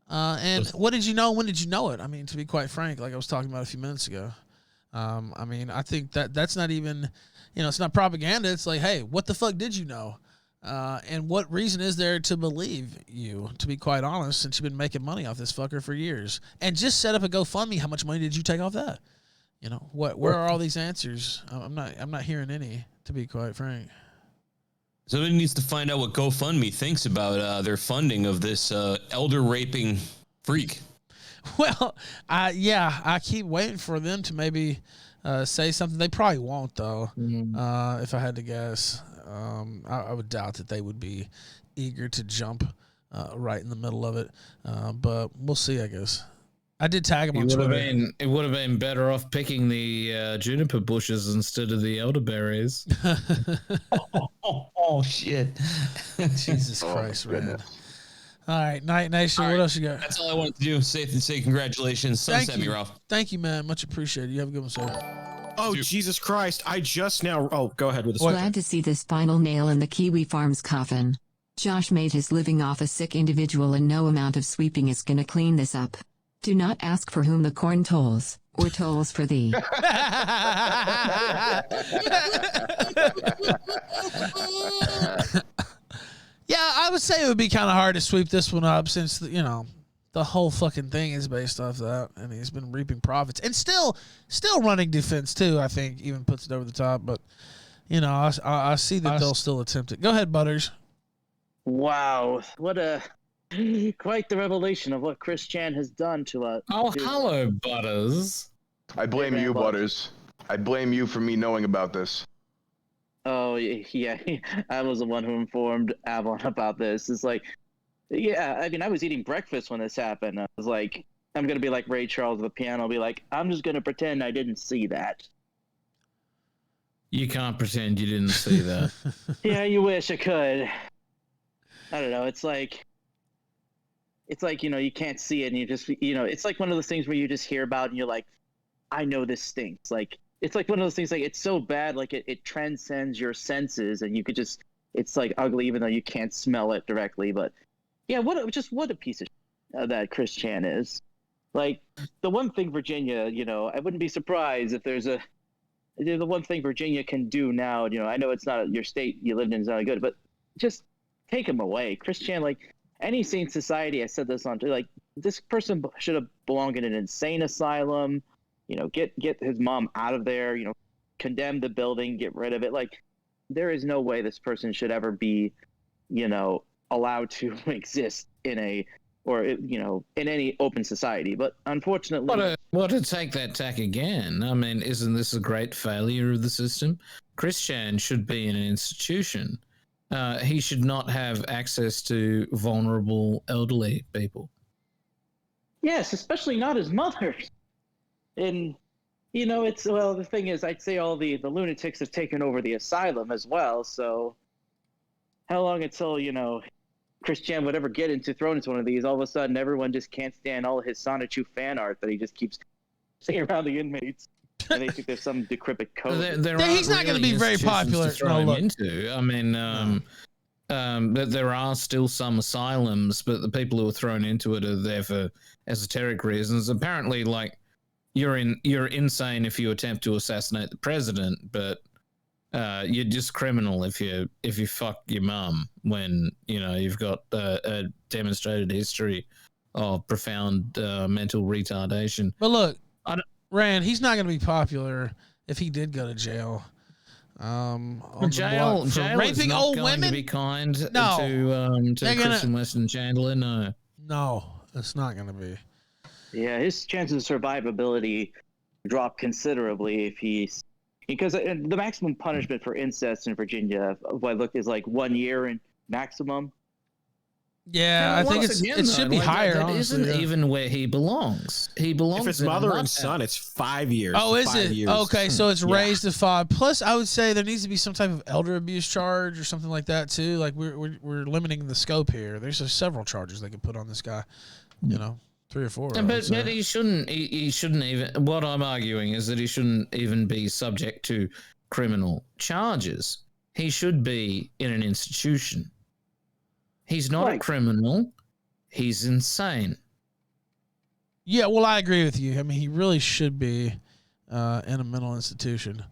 And what did you know? When did you know it? I mean, to be quite frank, like I was talking about a few minutes ago. I mean, I think that's not even, it's not propaganda. It's like, hey, what the fuck did you know? And what reason is there to believe you, to be quite honest, since you've been making money off this fucker for years? And just set up a GoFundMe. How much money did you take off that? Where are all these answers? I'm not hearing any, to be quite frank. Somebody needs to find out what GoFundMe thinks about their funding of this elder raping freak. Well, I keep waiting for them to maybe say something. They probably won't, though. If I had to guess, I would doubt that they would be eager to jump right in the middle of it. But we'll see, I guess. I did tag him on Twitter. It would have been better off picking the juniper bushes instead of the elderberries. Oh shit! Jesus Christ, man. All right, Night Nation. What else you got? That's all I wanted to do. Safe and say congratulations. Sunset me, Ralph. Thank you, man. Much appreciated. You have a good one, sir. Oh, Jesus Christ. I just now... Oh, go ahead with the Glad to see this final nail in the Kiwi Farms coffin. Josh made his living off a sick individual, and no amount of sweeping is gonna clean this up. Do not ask for whom the corn tolls, or tolls for thee. Yeah, I would say it would be kind of hard to sweep this one up since, the whole fucking thing is based off that, and he's been reaping profits. And still running defense, too, I think, even puts it over the top. But, I see that they'll still attempt it. Go ahead, Butters. Wow. Quite the revelation of what ChrisChan has done to us. Oh, hello, Butters. I blame you, Butters. I blame you for me knowing about this. Oh, yeah. I was the one who informed Avalon about this. It's like, yeah, I mean, I was eating breakfast when this happened. I was like, I'm going to be like Ray Charles at the piano. I'll be like, I'm just going to pretend I didn't see that. You can't pretend you didn't see that. Yeah, you wish I could. I don't know. It's like you can't see it, and you just it's like one of those things where you just hear about, and you're like, I know this stinks. Like it's like one of those things like it's so bad, like it transcends your senses, and you could just it's like ugly, even though you can't smell it directly. But yeah, what a piece of that ChrisChan is. Like the one thing Virginia, I wouldn't be surprised if there's the one thing Virginia can do now. I know it's not your state you lived in is not good, but just take him away. ChrisChan, like any sane society, I said this on, like this person should have belonged in an insane asylum. Get his mom out of there. Condemn the building, get rid of it. Like there is no way this person should ever be, allowed to exist in any open society. But unfortunately, What to take that tack again? I mean, isn't this a great failure of the system? ChrisChan should be in an institution. He should not have access to vulnerable elderly people. yes, especially not his mother. And the thing is, I'd say all the lunatics have taken over the asylum as well. So how long until ChrisChan would ever get thrown into one of these? All of a sudden, everyone just can't stand all his Sonichu fan art that he just keeps saying around the inmates, and they think there's some decrepit code. He's not going to be very popular. To throw him into. I mean, but there are still some asylums, but the people who are thrown into it are there for esoteric reasons. Apparently, like you're insane if you attempt to assassinate the president, but you're just criminal if you fuck your mum when you've got a demonstrated history of profound mental retardation. But look, Rand, he's not going to be popular if he did go to jail. Jail raping is not old going women. to be kind No. to Chris and Weston Chandler. No, it's not going to be. Yeah, his chances of survivability drop considerably because the maximum punishment for incest in Virginia, what I looked, is like 1 year in maximum. Yeah, I think it should be higher. That honestly, isn't even where he belongs. He belongs. If it's in a mother nut and son, house. it's 5 years. Oh, is 5 it? years. Okay, so it's Yeah. raised to 5. Plus, I would say there needs to be some type of elder abuse charge or something like that too. Like we're limiting the scope here. There's several charges they could put on this guy. 3 or 4. But he shouldn't. He shouldn't even. What I'm arguing is that he shouldn't even be subject to criminal charges. He should be in an institution. He's not a criminal. He's insane. Yeah, well, I agree with you. I mean, he really should be in a mental institution.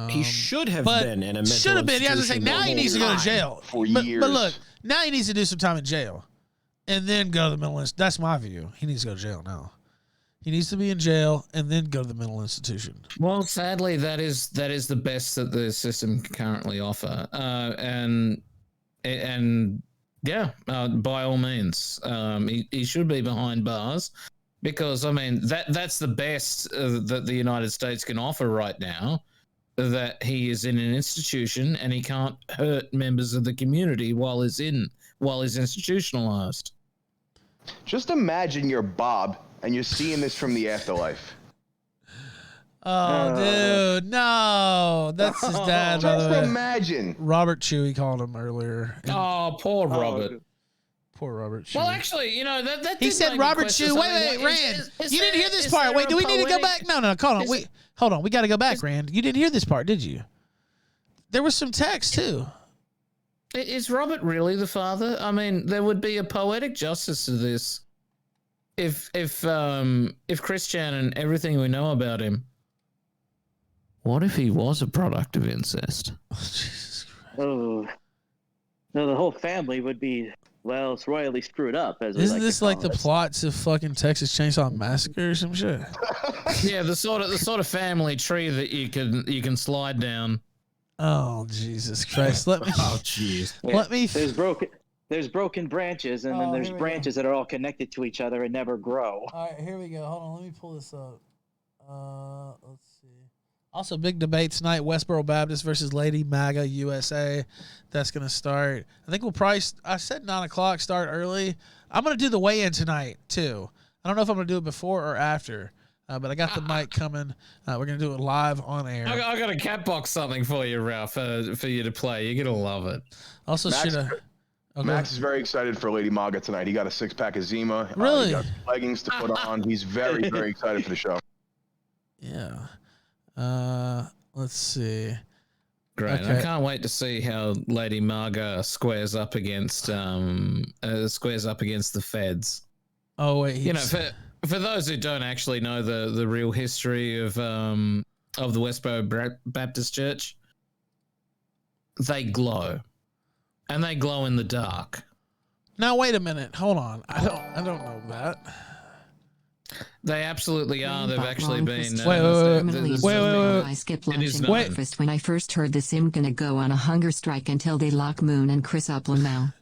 He should have been in a mental Should have been. Yeah, I was gonna say, institution now the he whole needs to go to time. jail. For but years. look, now he needs to do some time in jail, and then go to the mental institution. That's my view. He needs to go to jail now. He needs to be in jail and then go to the mental institution. Well, sadly, that is the best that the system can currently offer, and yeah, by all means, he should be behind bars, because I mean that's the best that the United States can offer right now. That he is in an institution and he can't hurt members of the community while he's institutionalized. Just imagine you're Bob and you're seeing this from the afterlife. Oh, dude, no. That's his dad, by the Just way. imagine. Robert Chewy called him earlier. Oh, poor Robert. Poor Robert Chewy. Well, actually, that He did said make me Robert question Chewy. something. Wait, Rand. Is You didn't there- hear this is part. there Wait, a do we need to go poetic- back? No, hold on. is- Wait, hold on. We got to go back, Rand. You didn't hear this part, did you? There was some text, too. Is Robert really the father? I mean, there would be a poetic justice to this if ChrisChan and everything we know about him. What if he was a product of incest? Oh, no, the whole family would be, well, it's royally screwed up. As we Isn't like this to like call the it. plots of fucking Texas Chainsaw Massacre or some shit? Yeah, the sort of family tree that you can slide down. Oh, Jesus Christ. Let me. Oh, jeez. Let me. There's broken branches, and then there's branches that are all connected to each other and never grow. All right, here we go. Hold on. Let me pull this up. Let's see. Also, big debate tonight: Westboro Baptist versus Lady MAGA USA. That's gonna start. I think we'll probably. I said 9:00. Start early. I'm gonna do the weigh-in tonight too. I don't know if I'm gonna do it before or after. but I got the mic coming. We're gonna do it live on air. I got a cat box something for you, Ralph, for you to play. You're gonna love it. Also, Max is very excited for Lady Maga tonight. He got a 6-pack of Zima. Really? He got leggings to put on. He's very, very excited for the show. Yeah. Let's see. Great. Okay. I can't wait to see how Lady Marga squares up against the feds. Oh wait, you know, for those who don't actually know the real history of the Westboro Baptist Church, they glow, and they glow in the dark. Now wait a minute. Hold on. I don't know that. They absolutely are. They've actually been. I skipped lunch and breakfast when I first heard this. I'm gonna go on a hunger strike until they lock Moon and Chris up now.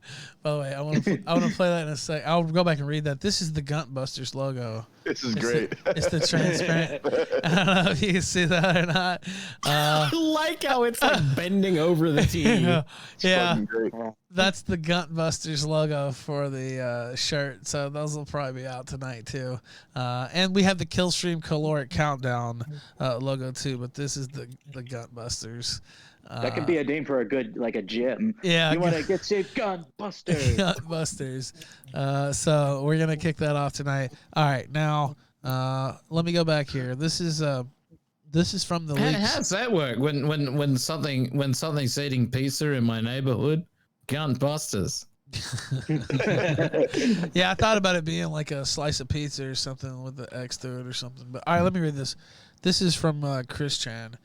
By the way, I want to play that in a sec. I'll go back and read that. This is the Guntbusters logo. This is great. It's the transparent. I don't know if you can see that or not. I like how it's like bending over the TV. Yeah, that's the Guntbusters logo for the shirt. So those will probably be out tonight too. And we have the Killstream Caloric Countdown logo too. But this is the Guntbusters. That could be a name for a good, like a gym. Yeah. You want to get safe, Gunbusters. Gunbusters. So we're going to kick that off tonight. All right. Now, let me go back here. This is from the leaks. How does that work? When something's eating pizza in my neighborhood, Gunbusters. Yeah, I thought about it being like a slice of pizza or something with the X through it or something. But all right, let me read this. This is from ChrisChan.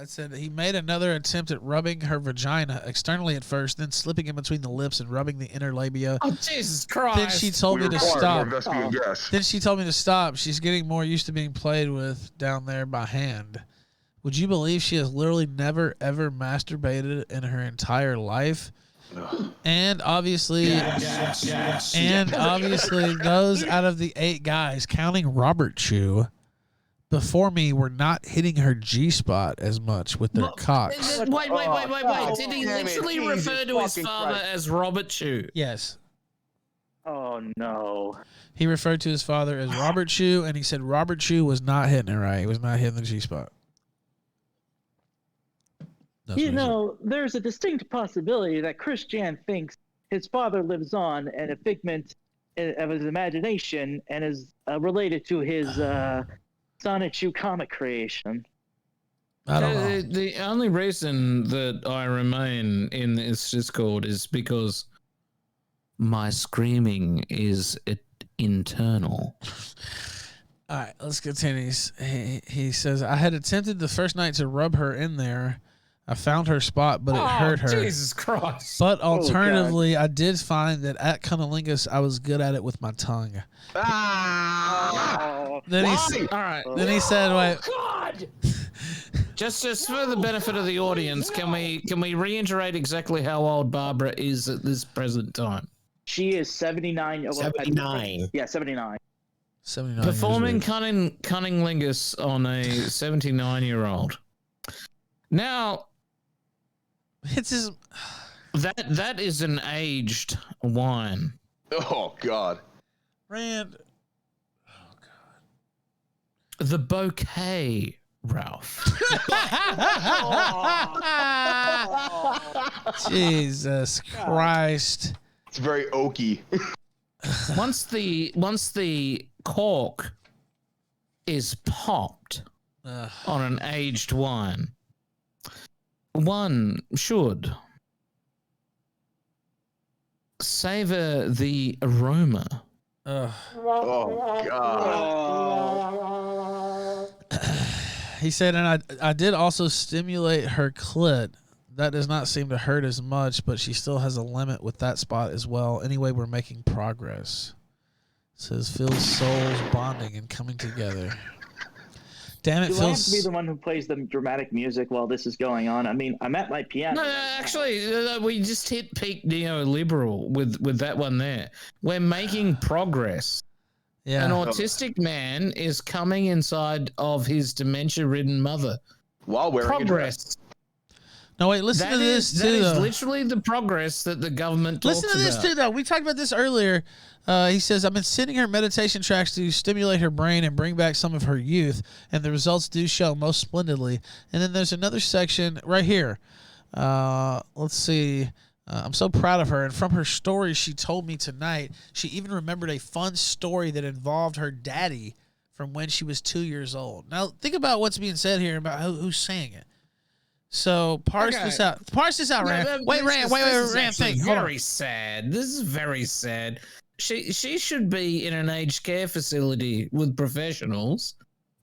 It said he made another attempt at rubbing her vagina externally at first, then slipping in between the lips and rubbing the inner labia. Oh, Jesus Christ. Then she told me to stop. Yes. Then she told me to stop. She's getting more used to being played with down there by hand. Would you believe she has literally never, ever masturbated in her entire life? And obviously, those out of the 8 guys, counting Robert Chew, before me were not hitting her G-spot as much with their cocks. Wait. Did he literally refer to his father as Robert Chew? Yes. Oh, no. He referred to his father as Robert Chew, and he said Robert Chew was not hitting it right. He was not hitting the G-spot. You know, there's a distinct possibility that ChrisChan thinks his father lives on and a figment of his imagination and is related to his Sonic Chew comic creation. I don't know. The only reason that I remain in this Discord is because my screaming is internal. All right, let's continue. He says, I had attempted the first night to rub her in there. I found her spot, but it hurt her. Jesus Christ. But alternatively, I did find that at cunnilingus, I was good at it with my tongue. Then he said, "Wait, God." Just for the benefit of the audience, can we reiterate exactly how old Barbara is at this present time? She is 79. 79. Yeah, 79. 79. Performing cunnilingus on a 79-year-old. Now, it's his. That is an aged wine. Oh God, Rand. The bouquet, Ralph. Jesus Christ. It's very oaky. Once the cork is popped on an aged wine, one should savor the aroma. Oh God. He said, and I did also stimulate her clit. That does not seem to hurt as much, but she still has a limit with that spot as well. Anyway, we're making progress. It says Phil's souls bonding and coming together. Damn it, Do I Phil. have to be the one who plays the dramatic music while this is going on? I mean, I'm at my piano. No, actually, we just hit peak neoliberal with that one there. We're making progress. Yeah. An autistic man is coming inside of his dementia-ridden mother. While wearing progress. No, wait, listen to this That too. is though. literally the progress that the government talks Listen to this about. too, though. We talked about this earlier. He says, I've been sending her meditation tracks to stimulate her brain and bring back some of her youth, and the results do show most splendidly. And then there's another section right here. Let's see. I'm so proud of her. And from her story she told me tonight, she even remembered a fun story that involved her daddy from when she was 2 years old. Now, think about what's being said here about who's saying it. So parse this out. Parse this out, Rand. Wait, Rand. Think. Hold on. Very sad. This is very sad. She should be in an aged care facility with professionals,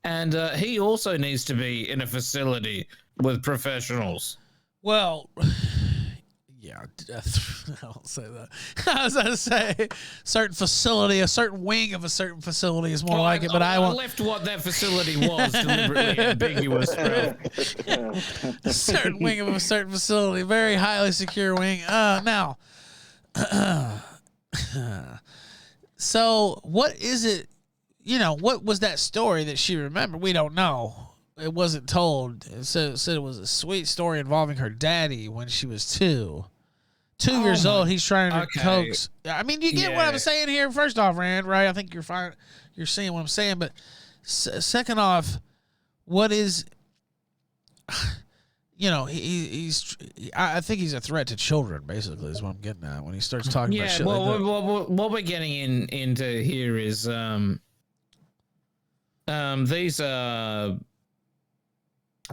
and he also needs to be in a facility with professionals. Well, yeah, I won't say that. I was going to say certain facility, a certain wing of a certain facility is more like it, but I won't. left what that facility was deliberately ambiguous, bro. A certain wing of a certain facility, very highly secure wing. Now, so what is it? What was that story that she remembered? We don't know. It wasn't told. It said it was a sweet story involving her daddy when she was 2 years old. He's trying to coax. I mean, you get what I'm saying here. First off, Rand, right? I think you're fine. You're seeing what I'm saying. But second off, what is, I think he's a threat to children, basically, is what I'm getting at when he starts talking about shit like that. What we're getting into here is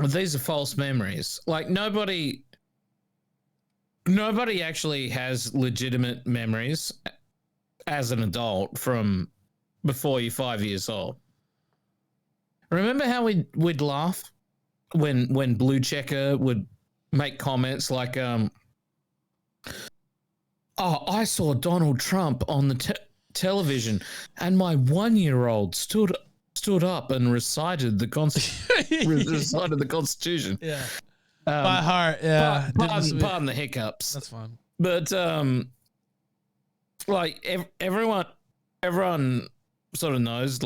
these are false memories. Like nobody actually has legitimate memories as an adult from before you're 5 years old. Remember how we'd laugh when Blue Checker would make comments like, "Oh, I saw Donald Trump on the television, and my 1-year-old stood up and recited the Constitution." Yeah. By heart, yeah. Pardon the hiccups. That's fine. But like everyone sort of knows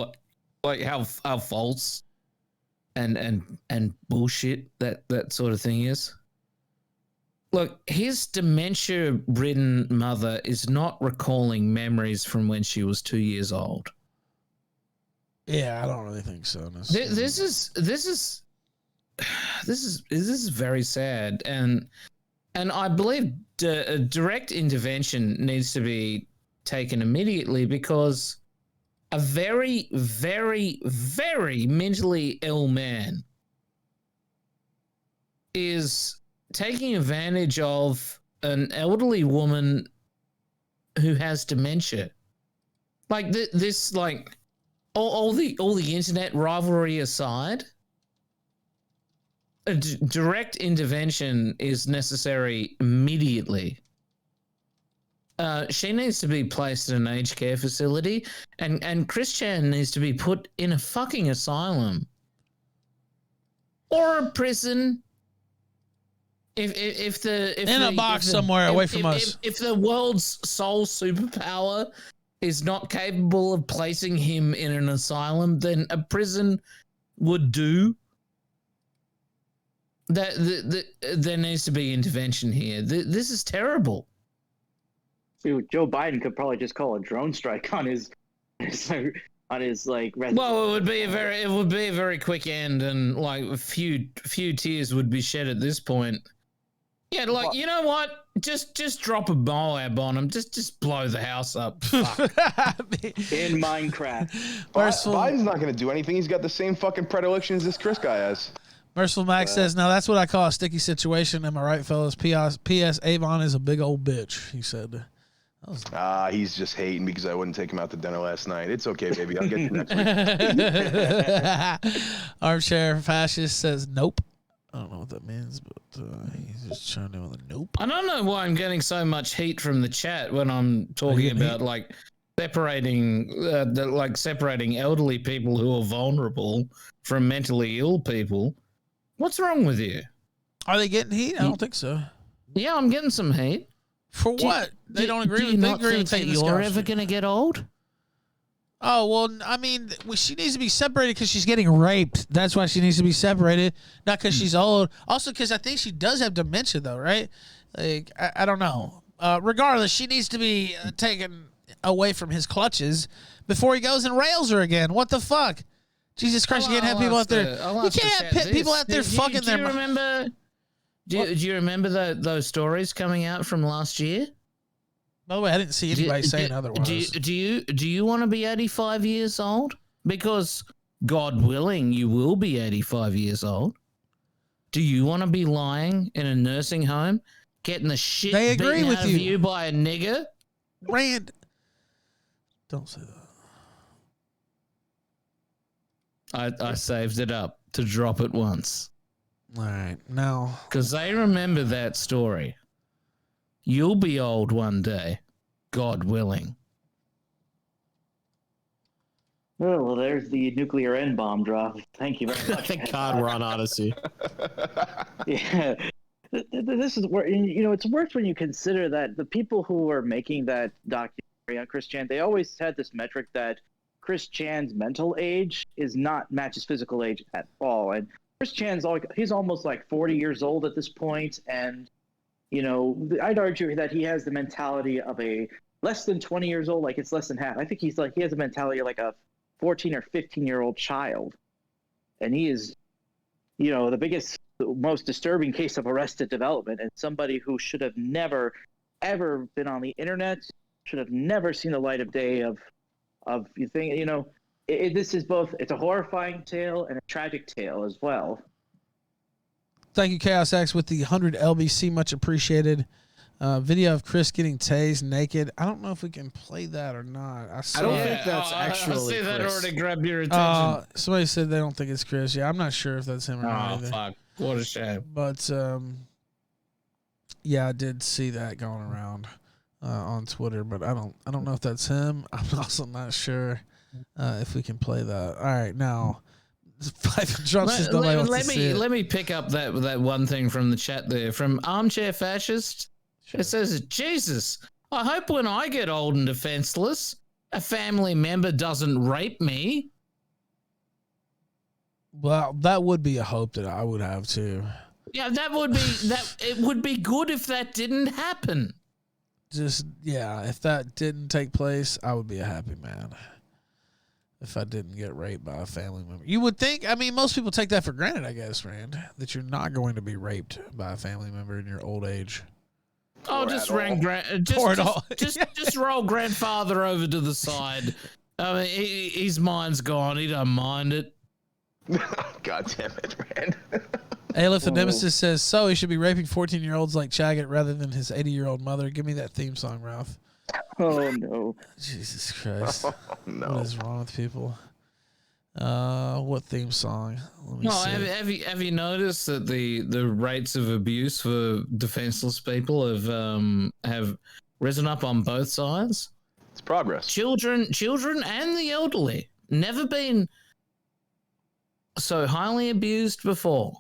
like how false and bullshit that sort of thing is. Look, his dementia-ridden mother is not recalling memories from when she was 2 years old. Yeah, I don't really think so. This is very sad, and I believe direct intervention needs to be taken immediately, because a very, very, very mentally ill man is taking advantage of an elderly woman who has dementia. Like this, like all the internet rivalry aside, a direct intervention is necessary immediately. She needs to be placed in an aged care facility, and ChrisChan needs to be put in a fucking asylum or a prison. If a box somewhere away from us. If the world's sole superpower is not capable of placing him in an asylum, then a prison would do. There needs to be intervention here. This is terrible. Dude, Joe Biden could probably just call a drone strike on his like. Well, it would be a very quick end, and like a few tears would be shed at this point. Yeah, like, you know what? Just drop a Moab on him. Just blow the house up. Fuck. In Minecraft. Biden's not going to do anything. He's got the same fucking predilections this Chris guy has. Merciful Max says, "Now that's what I call a sticky situation. Am I right, fellas? P.S. Avon is a big old bitch," he said. He's just hating because I wouldn't take him out to dinner last night. It's okay, baby. I'll get you next week. Armchair Fascist says, "Nope." I don't know what that means, but he's just trying to do a nope. I don't know why I'm getting so much heat from the chat when I'm talking about like separating elderly people who are vulnerable from mentally ill people. What's wrong with you? Are they getting heat? I don't think so. Yeah, I'm getting some heat. For what? They don't agree do with. you They not agree think with that taking you're scars. ever going to get old? Oh, well, I mean, she needs to be separated because she's getting raped. That's why she needs to be separated, not because she's old. Also, because I think she does have dementia, though, right? Like, I don't know. Regardless, she needs to be taken away from his clutches before he goes and rails her again. What the fuck? Jesus Christ, you can't have people out there. You can't have people out there fucking their... Do you remember those stories coming out from last year? By the way, I didn't see anybody saying otherwise. Do you want to be 85 years old? Because God willing, you will be 85 years old. Do you want to be lying in a nursing home, getting the shit beaten out of you by a nigger? Rand, don't say that. I saved it up to drop it once. All right, now because they remember that story. You'll be old one day, God willing. Oh, well, there's the nuclear N-bomb drop. Thank you very much. Thank God we're on Odyssey. Yeah. This is where, it's worse when you consider that the people who were making that documentary on ChrisChan, they always had this metric that ChrisChan's mental age is not matches physical age at all. And ChrisChan's he's almost like 40 years old at this point, and I'd argue that he has the mentality of a less than 20 years old, like it's less than half. I think he has a mentality of like a 14 or 15-year-old child. And he is, the biggest, most disturbing case of arrested development, and somebody who should have never, ever been on the internet, should have never seen the light of day you think, this is both, it's a horrifying tale and a tragic tale as well. Thank you, Chaos X, with the 100 LBC. Much appreciated. Video of Chris getting tased naked. I don't know if we can play that or not. I don't think that's actually I see Chris. that already grabbed your attention. Somebody said they don't think it's Chris. Yeah, I'm not sure if that's him or not either. Fuck. What a shame. But, yeah, I did see that going around on Twitter, but I don't know if that's him. I'm also not sure if we can play that. All right, now... Let me pick up that one thing from the chat there from Armchair Fascist. Sure. It says, Jesus, I hope when I get old and defenseless, a family member doesn't rape me. Well, that would be a hope that I would have too. Yeah, it would be good if that didn't happen. If that didn't take place, I would be a happy man. If I didn't get raped by a family member. You would think, most people take that for granted, I guess, Rand, that you're not going to be raped by a family member in your old age. Oh, just roll grandfather over to the side. His mind's gone. He doesn't mind it. God damn it, Rand. Aleph the Nemesis says, so he should be raping 14-year-olds like Chaggart rather than his 80-year-old mother. Give me that theme song, Ralph. Oh, no. Jesus Christ. Oh, no. What is wrong with people? What theme song? Let me see. Have you noticed that the rates of abuse for defenseless people have risen up on both sides? It's progress. Children and the elderly. Never been so highly abused before.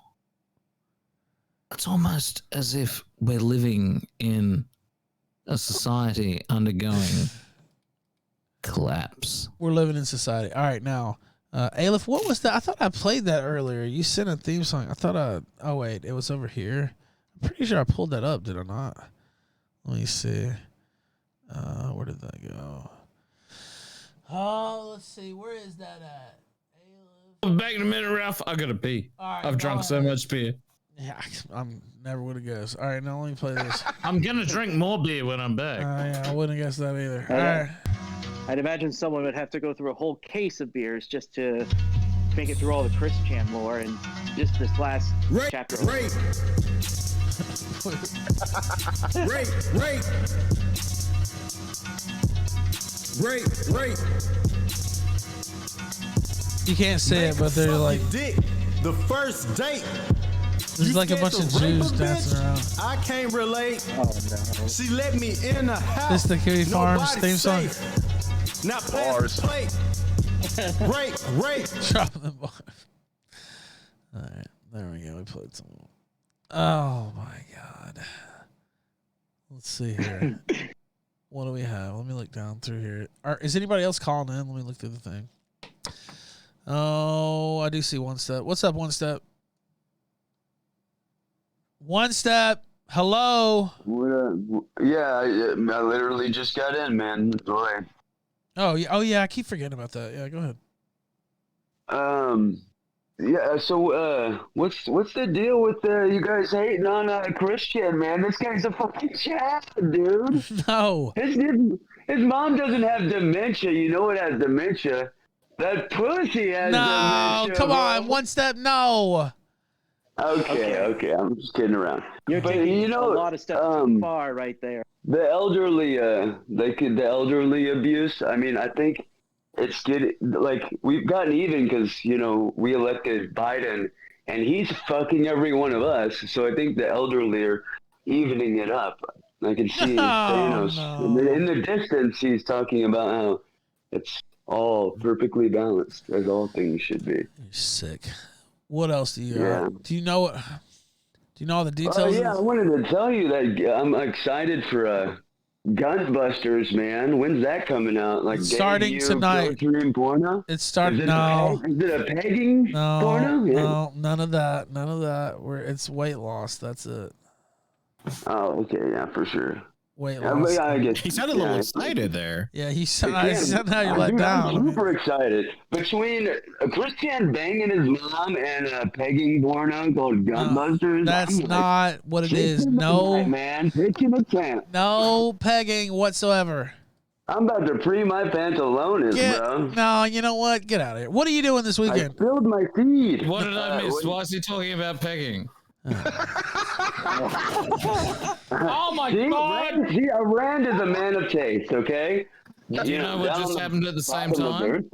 It's almost as if we're living in a society undergoing collapse. We're living in society. All right, now, Aleph, what was that? I thought I played that earlier. You sent a theme song. I thought oh, wait, it was over here. I'm pretty sure I pulled that up, did I not? Let me see. Where did that go? Oh, let's see. Where is that at? Aleph. Back in a minute, Ralph. I gotta pee. Right, I've drunk so much beer. Yeah, I'm never would have guessed. All right, now let me play this. I'm gonna drink more beer when I'm back. Yeah, I wouldn't have guessed that either. All right. I'd imagine someone would have to go through a whole case of beers just to make it through all the ChrisChan lore, and just this last chapter. Rape. You can't say it, but they're like dick. The first date. There's like a bunch of Jews dancing around. I can't relate. Oh no. She let me in the house. This is the Kitty Farms theme song. Not bars. Plate. Rape. Drop the bar. All right, there we go. We played some. Oh my God. Let's see here. What do we have? Let me look down through here. Is anybody else calling in? Let me look through the thing. Oh, I do see One Step. What's up, One Step? One Step. Hello. Yeah, I literally just got in, man. Boy. Oh yeah. Oh yeah. I keep forgetting about that. Yeah. Go ahead. Yeah. So, what's the deal with you guys hating on ChrisChan, man? This guy's a fucking Chad, dude. No. His mom doesn't have dementia. You know what has dementia? That pussy has No. dementia. Come bro. on, One Step. No. Okay. I'm just kidding around. You're But taking you know, a lot of steps too far right there. the elderly, the elderly abuse. I mean, I think it's good. Like we've gotten even because we elected Biden, and he's fucking every one of us. So I think the elderly are evening it up. I can see Thanos in the distance. He's talking about how it's all perfectly balanced, as all things should be. You're sick. What else do you? Yeah. Do you know what? Do you know all the details? Yeah, I wanted to tell you that I'm excited for Gunbusters, man. When's that coming out? Like Starting debut tonight. Dream porno? It's starting Is it now. Is it a pegging porno? Yeah. No, none of that. None of that. It's weight loss. That's it. Oh, okay, yeah, for sure. Weight Yeah, loss. He sounded a little excited there. Yeah, he somehow you're let Dude, down. I'm super excited. Between ChrisChan banging his mom and a pegging porno called Gunbusters. That's I'm not what it is. shaking the No, night, man. Taking a chance. no pegging whatsoever. I'm about to pre my pantalones, bro. No, you know what? Get out of here. What are you doing this weekend? I spilled my feed. What did I miss? Why is he talking about pegging? Oh my God! Rand is a man of taste. Okay. Do you know what just happened at the same time?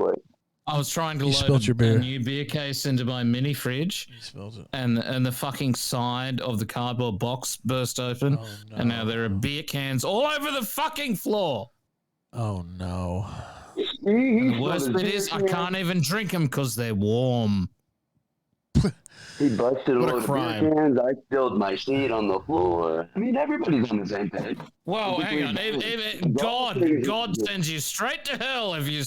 I was trying to load a new beer case into my mini fridge. You spilled it. And the fucking side of the cardboard box burst open. Oh, no. And now there are beer cans all over the fucking floor. Oh no. And the worst bit is I can't even drink them because they're warm. He busted a What a load of crime. beer cans. I spilled my seed on the floor. I mean, everybody's on the same page. Well, hang on. God sends you straight to hell if you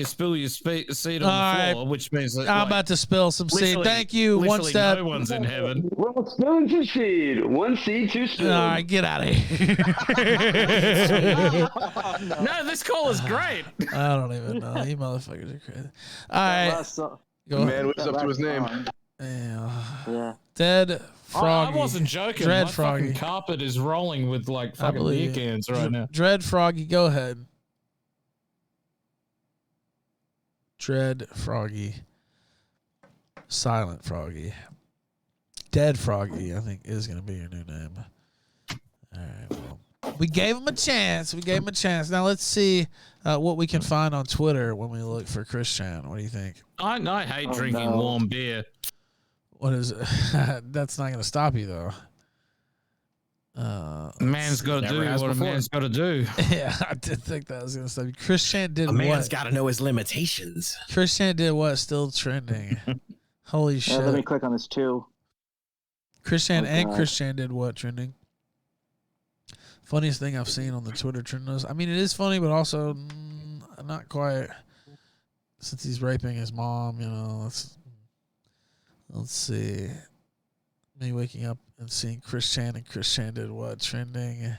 spill your seed on All the right. floor, which means that I'm about to spill some seed. literally- Thank you. One literally step. No one's in heaven. Well, spilling some seed. One seed, two spills. All right, get out of here. No, this call is great. I don't even know. You motherfuckers are crazy. All right. Go Man, ahead. what's up to his name? Yeah. Dead Froggy. I wasn't joking. Dread My Froggy. fucking carpet is rolling with like I fucking beer believe you. cans right now. Dread Froggy, go ahead. Dread Froggy. Silent Froggy. Dead Froggy, I think, is going to be your new name. All right, well. We gave him a chance. Now let's see what we can find on Twitter when we look for ChrisChan. What do you think? I hate drinking warm beer. What is it? That's not going to stop you, though. Man's got to do what a man's got to do. Yeah, I did think that was going to stop you. ChrisChan did A what? man's got to know his limitations. ChrisChan did what? Still trending. Holy shit. Let me click on this too. ChrisChan and God. ChrisChan did what trending? Funniest thing I've seen on the Twitter trend list. I mean, it is funny, but also not quite. Since he's raping his mom, let's see. Me waking up and seeing ChrisChan and ChrisChan did what trending.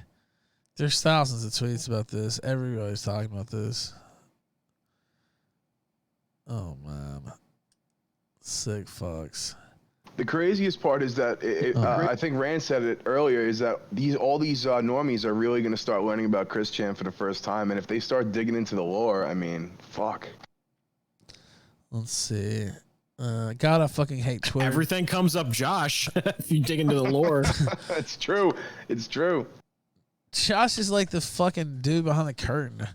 There's thousands of tweets about this. Everybody's talking about this. Oh man, sick fucks. The craziest part is that I think Rand said it earlier. Is that all these normies are really going to start learning about ChrisChan for the first time, and if they start digging into the lore, I mean, fuck. Let's see. God, I fucking hate Twitter. Everything comes up, Josh. If you dig into the lore, It's true. It's true. Josh is like the fucking dude behind the curtain.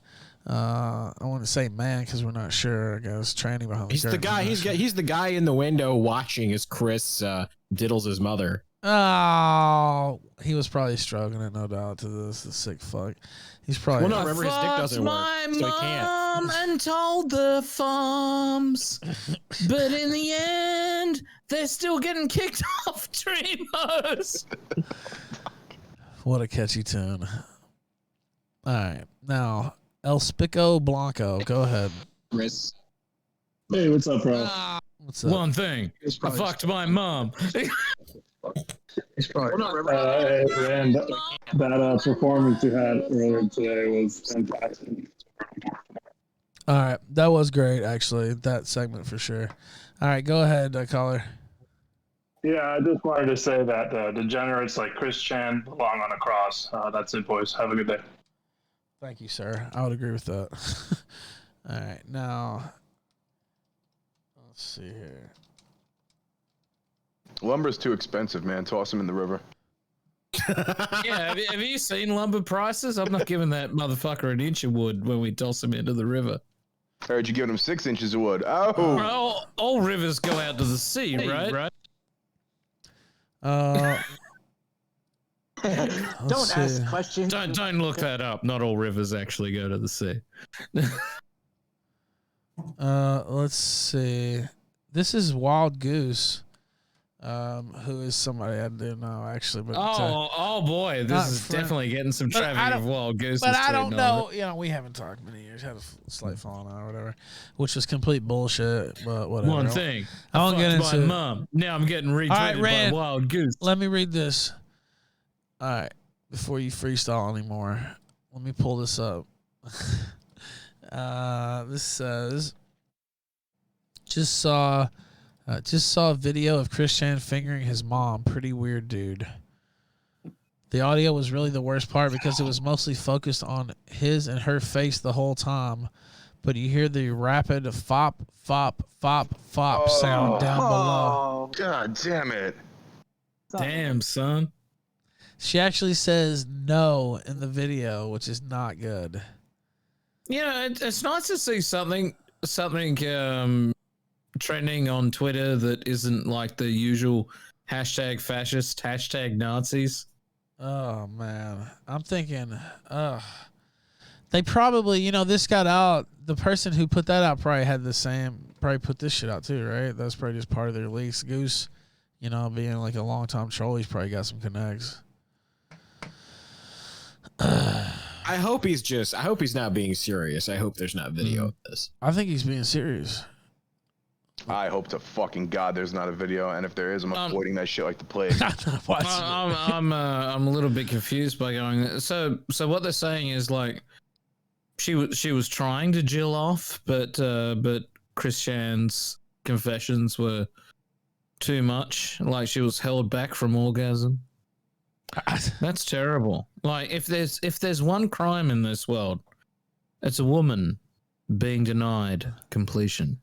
I want to say man because we're not sure. I guess training behind the he's curtain. the guy. He's the guy in the window watching as Chris diddles his mother. Oh, he was probably struggling, no doubt, to this. The sick fuck. He's probably. Well, no, remember his dick doesn't work, my so he can't. mom and told the farms, but in the end, they're still getting kicked off Dreamos. What a catchy tune. All right. Now, El Spico Blanco, go ahead. Chris. Hey, what's up, bro? What's up? One thing. I fucked my mom. It's probably and that performance you had earlier today was fantastic. All right. That was great, actually. That segment for sure. All right. Go ahead, caller. Yeah, I just wanted to say that degenerates like ChrisChan belong on a cross. That's it, boys. Have a good day. Thank you, sir. I would agree with that. All right. Now, let's see here. Lumber's too expensive, man. Toss them in the river. Yeah, have you seen lumber prices? I'm not giving that motherfucker an inch of wood when we toss him into the river. I heard you giving him 6 inches of wood. Oh. Well, all rivers go out to the sea, right? Don't ask questions. Don't look that up. Not all rivers actually go to the sea. Let's see. This is Wild Goose. Who is somebody I do know actually, but oh boy, this is definitely getting some traffic of Wild Goose. But I don't know. You know, we haven't talked many years. Had a slight falling out or whatever, which was complete bullshit. But whatever. One thing. I won't get into my mom. Now I'm getting retweeted by Wild Goose. Let me read this. All right, before you freestyle anymore, let me pull this up. This says, just saw a video of ChrisChan fingering his mom. Pretty weird, dude. The audio was really the worst part because it was mostly focused on his and her face the whole time. But you hear the rapid fop, fop, fop, fop sound down below. God damn it. Damn, son. She actually says no in the video, which is not good. Yeah, it's nice to see something trending on Twitter that isn't like the usual hashtag fascist, hashtag Nazis. Oh man, I'm thinking, they probably, this got out. The person who put that out probably put this shit out too, right? That's probably just part of their leaks. Goose, being like a long time troll, he's probably got some connects. I hope he's not being serious. I hope there's not video of this. I think he's being serious. I hope to fucking God there's not a video, and if there is, I'm avoiding that shit like the plague. I'm a little bit confused by going. So what they're saying is like, she was trying to Jill off, but ChrisChan's confessions were too much. Like she was held back from orgasm. That's terrible. Like if there's one crime in this world, it's a woman being denied completion.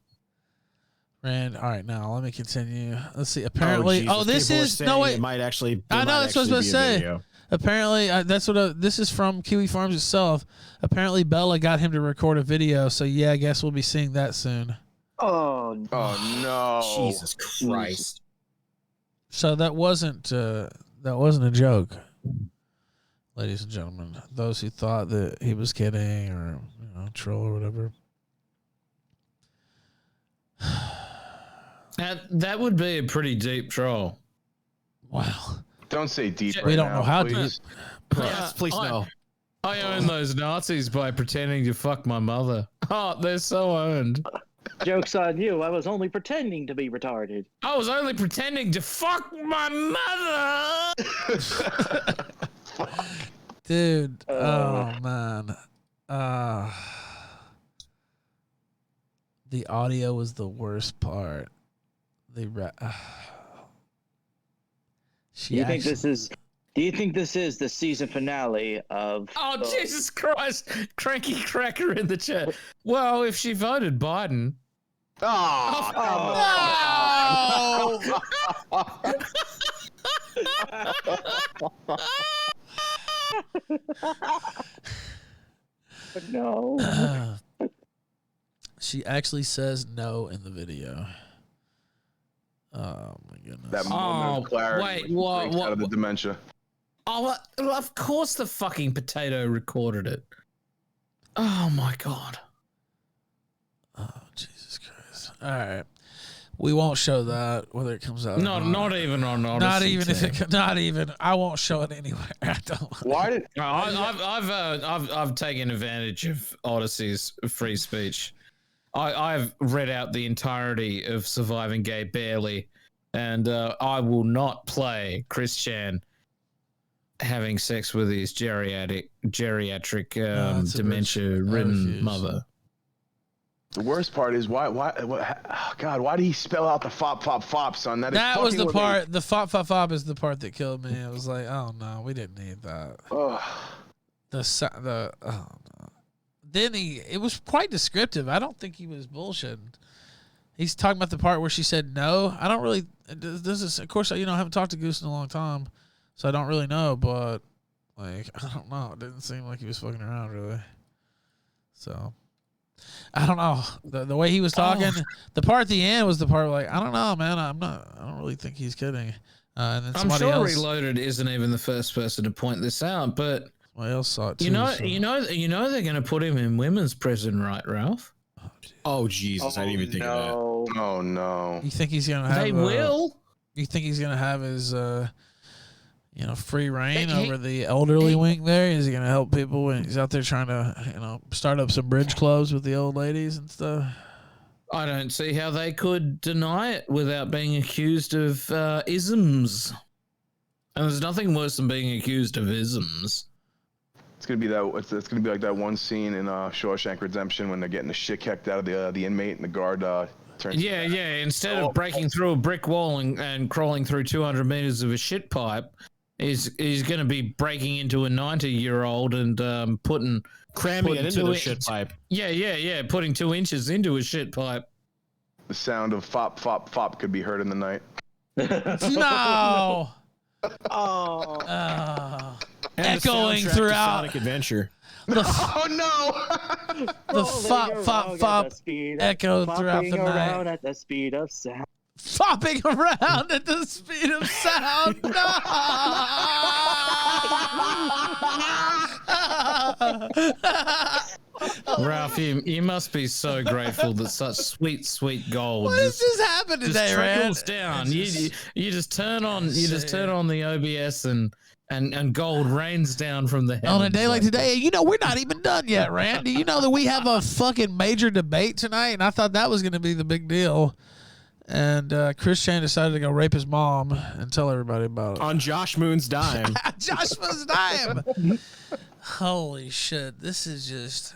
Rand, all right, now let me continue. Let's see. Apparently, this is no wait. It might actually. I know that's what I was about to say. Video. Apparently, that's what. This is from Kiwi Farms itself. Apparently, Bella got him to record a video. So yeah, I guess we'll be seeing that soon. Oh no! Jesus Christ! So that wasn't a joke, ladies and gentlemen. Those who thought that he was kidding or troll or whatever. That would be a pretty deep troll. Wow. Don't say deep. We don't know how please. deep. Yes, please no. I own those Nazis by pretending to fuck my mother. Oh, they're so owned. Joke's on you. I was only pretending to be retarded. I was only pretending to fuck my mother. Dude. Oh, man. The audio was the worst part. Do you think this is the season finale of? Oh Jesus Christ! Cranky Cracker in the chat. Well, if she voted Biden. No. She actually says no in the video. Oh my goodness! That moment of clarity. Wait, what? Out of the dementia. Oh, of course the fucking potato recorded it. Oh my God. Oh Jesus Christ! All right. We won't show that whether it comes out. Not even on Odysee. Not even if it. Not even. I won't show it anywhere. I don't. Why did I've taken advantage of Odyssee's free speech. I've read out the entirety of Surviving Gay Barely, and I will not play ChrisChan having sex with his geriatric dementia-ridden mother. The worst part is why oh God, why did he spell out the fop, son? That was the part. The fop is the part that killed me. It was like, oh no, we didn't need that. The oh no. Then it was quite descriptive. I don't think he was bullshitting. He's talking about the part where she said no. I don't really. This is, of course, I haven't talked to Goose in a long time, so I don't really know. But like, I don't know. It didn't seem like he was fucking around really. So. I don't know. The way he was talking, the part at the end was the part like, I don't know, man. I don't really think he's kidding. And then I'm sure else, Reloaded isn't even the first person to point this out, but somebody else saw it too. You know they're going to put him in women's prison, right, Ralph? Oh Jesus! I didn't even think of that. Oh no! You think he's going to have? They will. You think he's going to have his? Free reign over the elderly wing there? Is he going to help people when he's out there trying to, start up some bridge clubs with the old ladies and stuff? I don't see how they could deny it without being accused of isms. And there's nothing worse than being accused of isms. It's gonna be it's gonna be like that one scene in Shawshank Redemption when they're getting the shit kicked out of the inmate and the guard turns. Yeah. Instead of breaking through a brick wall and crawling through 200 meters of a shit pipe, he's going to be breaking into a 90-year-old and cramming it into the shit pipe. Yeah. Putting 2 inches into a shit pipe. The sound of fop could be heard in the night. No. Echoing throughout Sonic Adventure. Oh no! The fop echoed throughout the night at the speed of sound. Fopping around at the speed of sound. Ralph, you must be so grateful that such sweet gold. What has just happened today, man? Down. You just turn on the OBS and gold rains down from the heavens. On a day like today, we're not even done yet, Rand. Do you know that we have a fucking major debate tonight? And I thought that was going to be the big deal. And ChrisChan decided to go rape his mom and tell everybody about it. On Josh Moon's dime. Josh Moon's dime. Holy shit. This is just...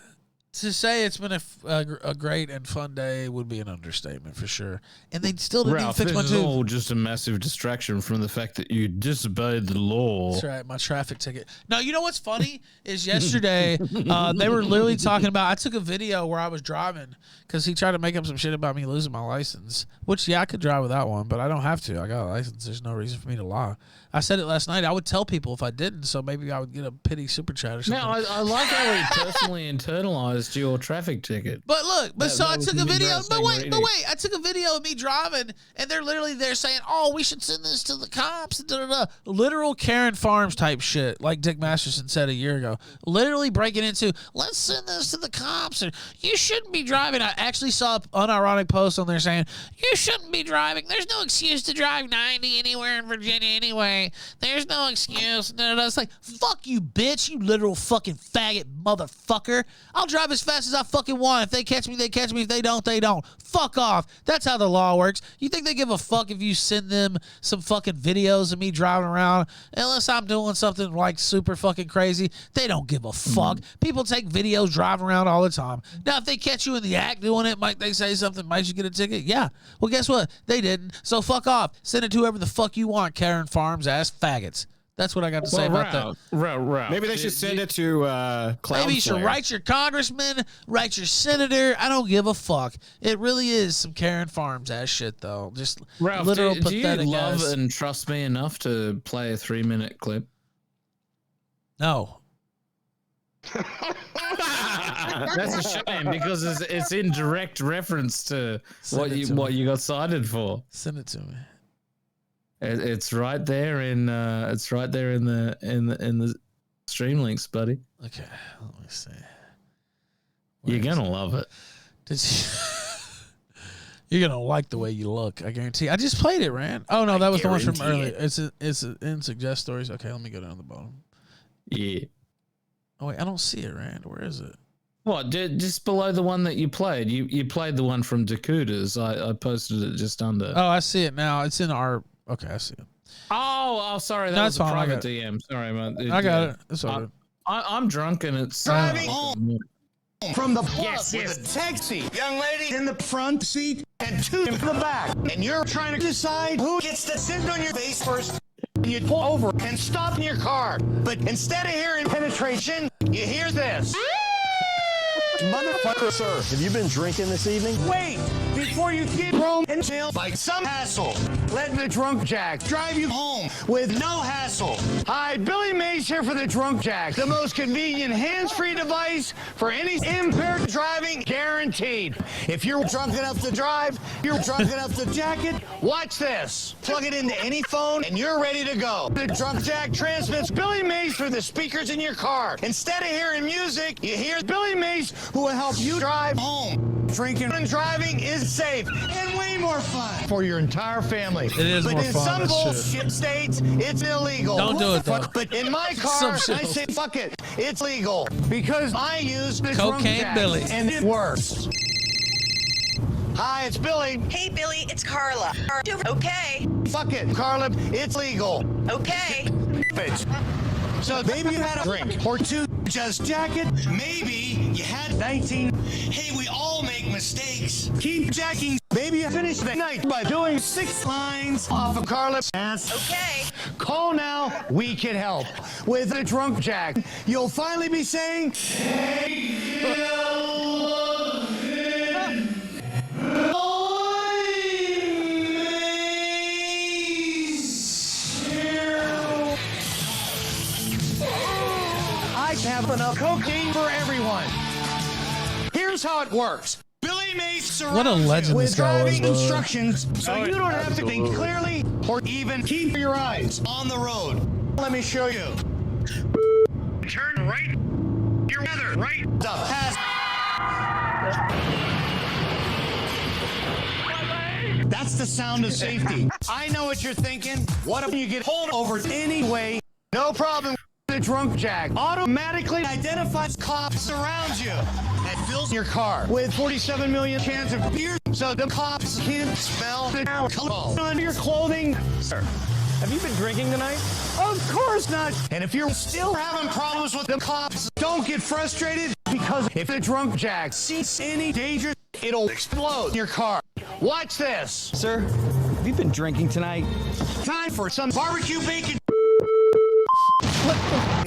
To say it's been a great and fun day would be an understatement for sure. And they still didn't Ralph, even fix my this is tooth. all just a massive distraction from the fact that you disobeyed the law. That's right, my traffic ticket. No, you know what's funny is yesterday they were literally talking about. I took a video where I was driving because he tried to make up some shit about me losing my license. Which I could drive without one, but I don't have to. I got a license. There's no reason for me to lie. I said it last night. I would tell people if I didn't, so maybe I would get a pity super chat or something. No, I like how he personally internalized your traffic ticket. But look, I took a video. But wait, I took a video of me driving, and they're literally there saying, "Oh, we should send this to the cops." Literal Karen Farms type shit, like Dick Masterson said a year ago. Literally breaking into, "Let's send this to the cops," and you shouldn't be driving. I actually saw an unironic post on there saying, "You shouldn't be driving. There's no excuse to drive 90 anywhere in Virginia anyway. There's no excuse." It's like, fuck you, bitch. You literal fucking faggot motherfucker. I'll drive as fast as I fucking want. If they catch me, they catch me. If they don't, they don't. Fuck off. That's how the law works. You think they give a fuck if you send them some fucking videos of me driving around? Unless I'm doing something like super fucking crazy, they don't give a fuck. People take videos driving around all the time. Now, if they catch you in the act doing it, might they say something? Might you get a ticket? Yeah. Well, guess what? They didn't. So fuck off. Send it to whoever the fuck you want, Karen Farms ass faggots. That's what I got to say about that. Right. Maybe they should send it to Cloudflare. Maybe you should write your congressman, write your senator. I don't give a fuck. It really is some Karen Farms ass shit, though. Just Ralph, literal do you pathetic love ass. and trust me enough to play a 3-minute clip? No. That's a shame because it's in direct reference to what you got cited for. Send it to me. It's right there in the stream links, buddy. Okay, let me see. You're gonna love it. You're gonna like the way you look. I guarantee. I just played it, Rand. Oh no, that was the one from earlier. It's in suggest stories. Okay, let me go down the bottom. Yeah. Oh wait, I don't see it, Rand. Where is it? What? Just below the one that you played. You played the one from Dakota's. I posted it just under. Oh, I see it now. It's in our. Okay, I see it. Oh, sorry. That was a private DM. Sorry, man. I got it. It's all good. I'm drunk and it's Driving home from the club Yes, with yes. a taxi, young lady in the front seat and two in the back, and you're trying to decide who gets to sit on your face first. You pull over and stop in your car, but instead of hearing penetration, you hear this. Motherfucker, sir, have you been drinking this evening? Wait, before you get thrown in jail by some hassle, let the drunk jack drive you home with no hassle. Hi, Billy Mays here for the drunk jack, the most convenient hands-free device for any impaired driving, guaranteed. If you're drunk enough to drive, you're drunk enough to jack it, watch this. Plug it into any phone and you're ready to go. The drunk jack transmits Billy Mays through the speakers in your car. Instead of hearing music, you hear Billy Mays, who will help you drive home. Drinking and driving is safe and way more fun for your entire family. It is but more in fun, some that's bullshit states, it's illegal. Don't do it, though. But in my car, I Some say fuck it. It's legal because I use the drunk Cocaine jack, Billy. and it works. Hi, it's Billy. Hey, Billy, it's Carla. Okay. Fuck it, Carla. It's legal. Okay. Bitch. So maybe you had a drink or two, just jacket. Maybe you had 19. Hey, we all make mistakes. Keep jacking. Maybe you finish the night by doing 6 lines off of Carla's ass. Okay. Call now. We can help. With the drunk jack, you'll finally be saying, I have enough cocaine for everyone. Here's how it works. Billy Mays surrounds What a legend you with this guy was, driving though. instructions so you don't have to think clearly or even keep your eyes on the road. Let me show you. Turn right. Your weather right. The pass. That's the sound of safety. I know what you're thinking. What if you get pulled over anyway? No problem. The drunk jack automatically identifies cops around you and fills your car with 47 million cans of beer so the cops can't smell the alcohol under your clothing. Sir, have you been drinking tonight? Of course not. And if you're still having problems with the cops, don't get frustrated because if the drunk jack sees any danger, it'll explode your car. Watch this. Sir, have you been drinking tonight? Time for some barbecue bacon.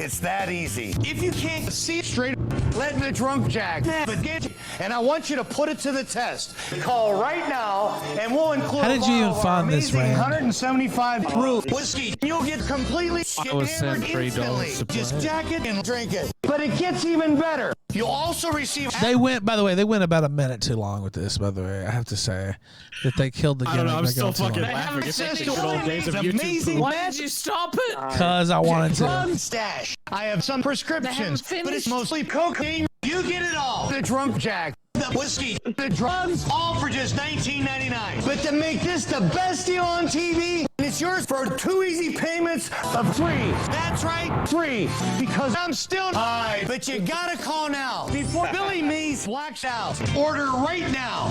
It's that easy. If you can't see it straight, let the drunk jack get you. And I want you to put it to the test. Call right now, and we'll include How did you even find this, amazing Rand? 175 proof whiskey. You'll get completely I was sent hammered $3 instantly. to play Just it. jack it and drink it. But it gets even better. You'll also receive. They went. By the way, they went about a minute too long with this. By the way, I have to say that they killed the I don't know. gimmick I'm by still going too fucking long. laughing. It's like the access good to old days of amazing YouTube. Why did you stop it? Because I wanted to. Drug stash. I have some prescriptions, but it's mostly cocaine. You get it all. The drunk jack, the whiskey, the drugs, all for just $19.99. But to make this the best deal on TV, it's yours for 2 easy payments of free. That's right, free. Because I'm still high. But you gotta call now before Billy Mays blacks out. Order right now.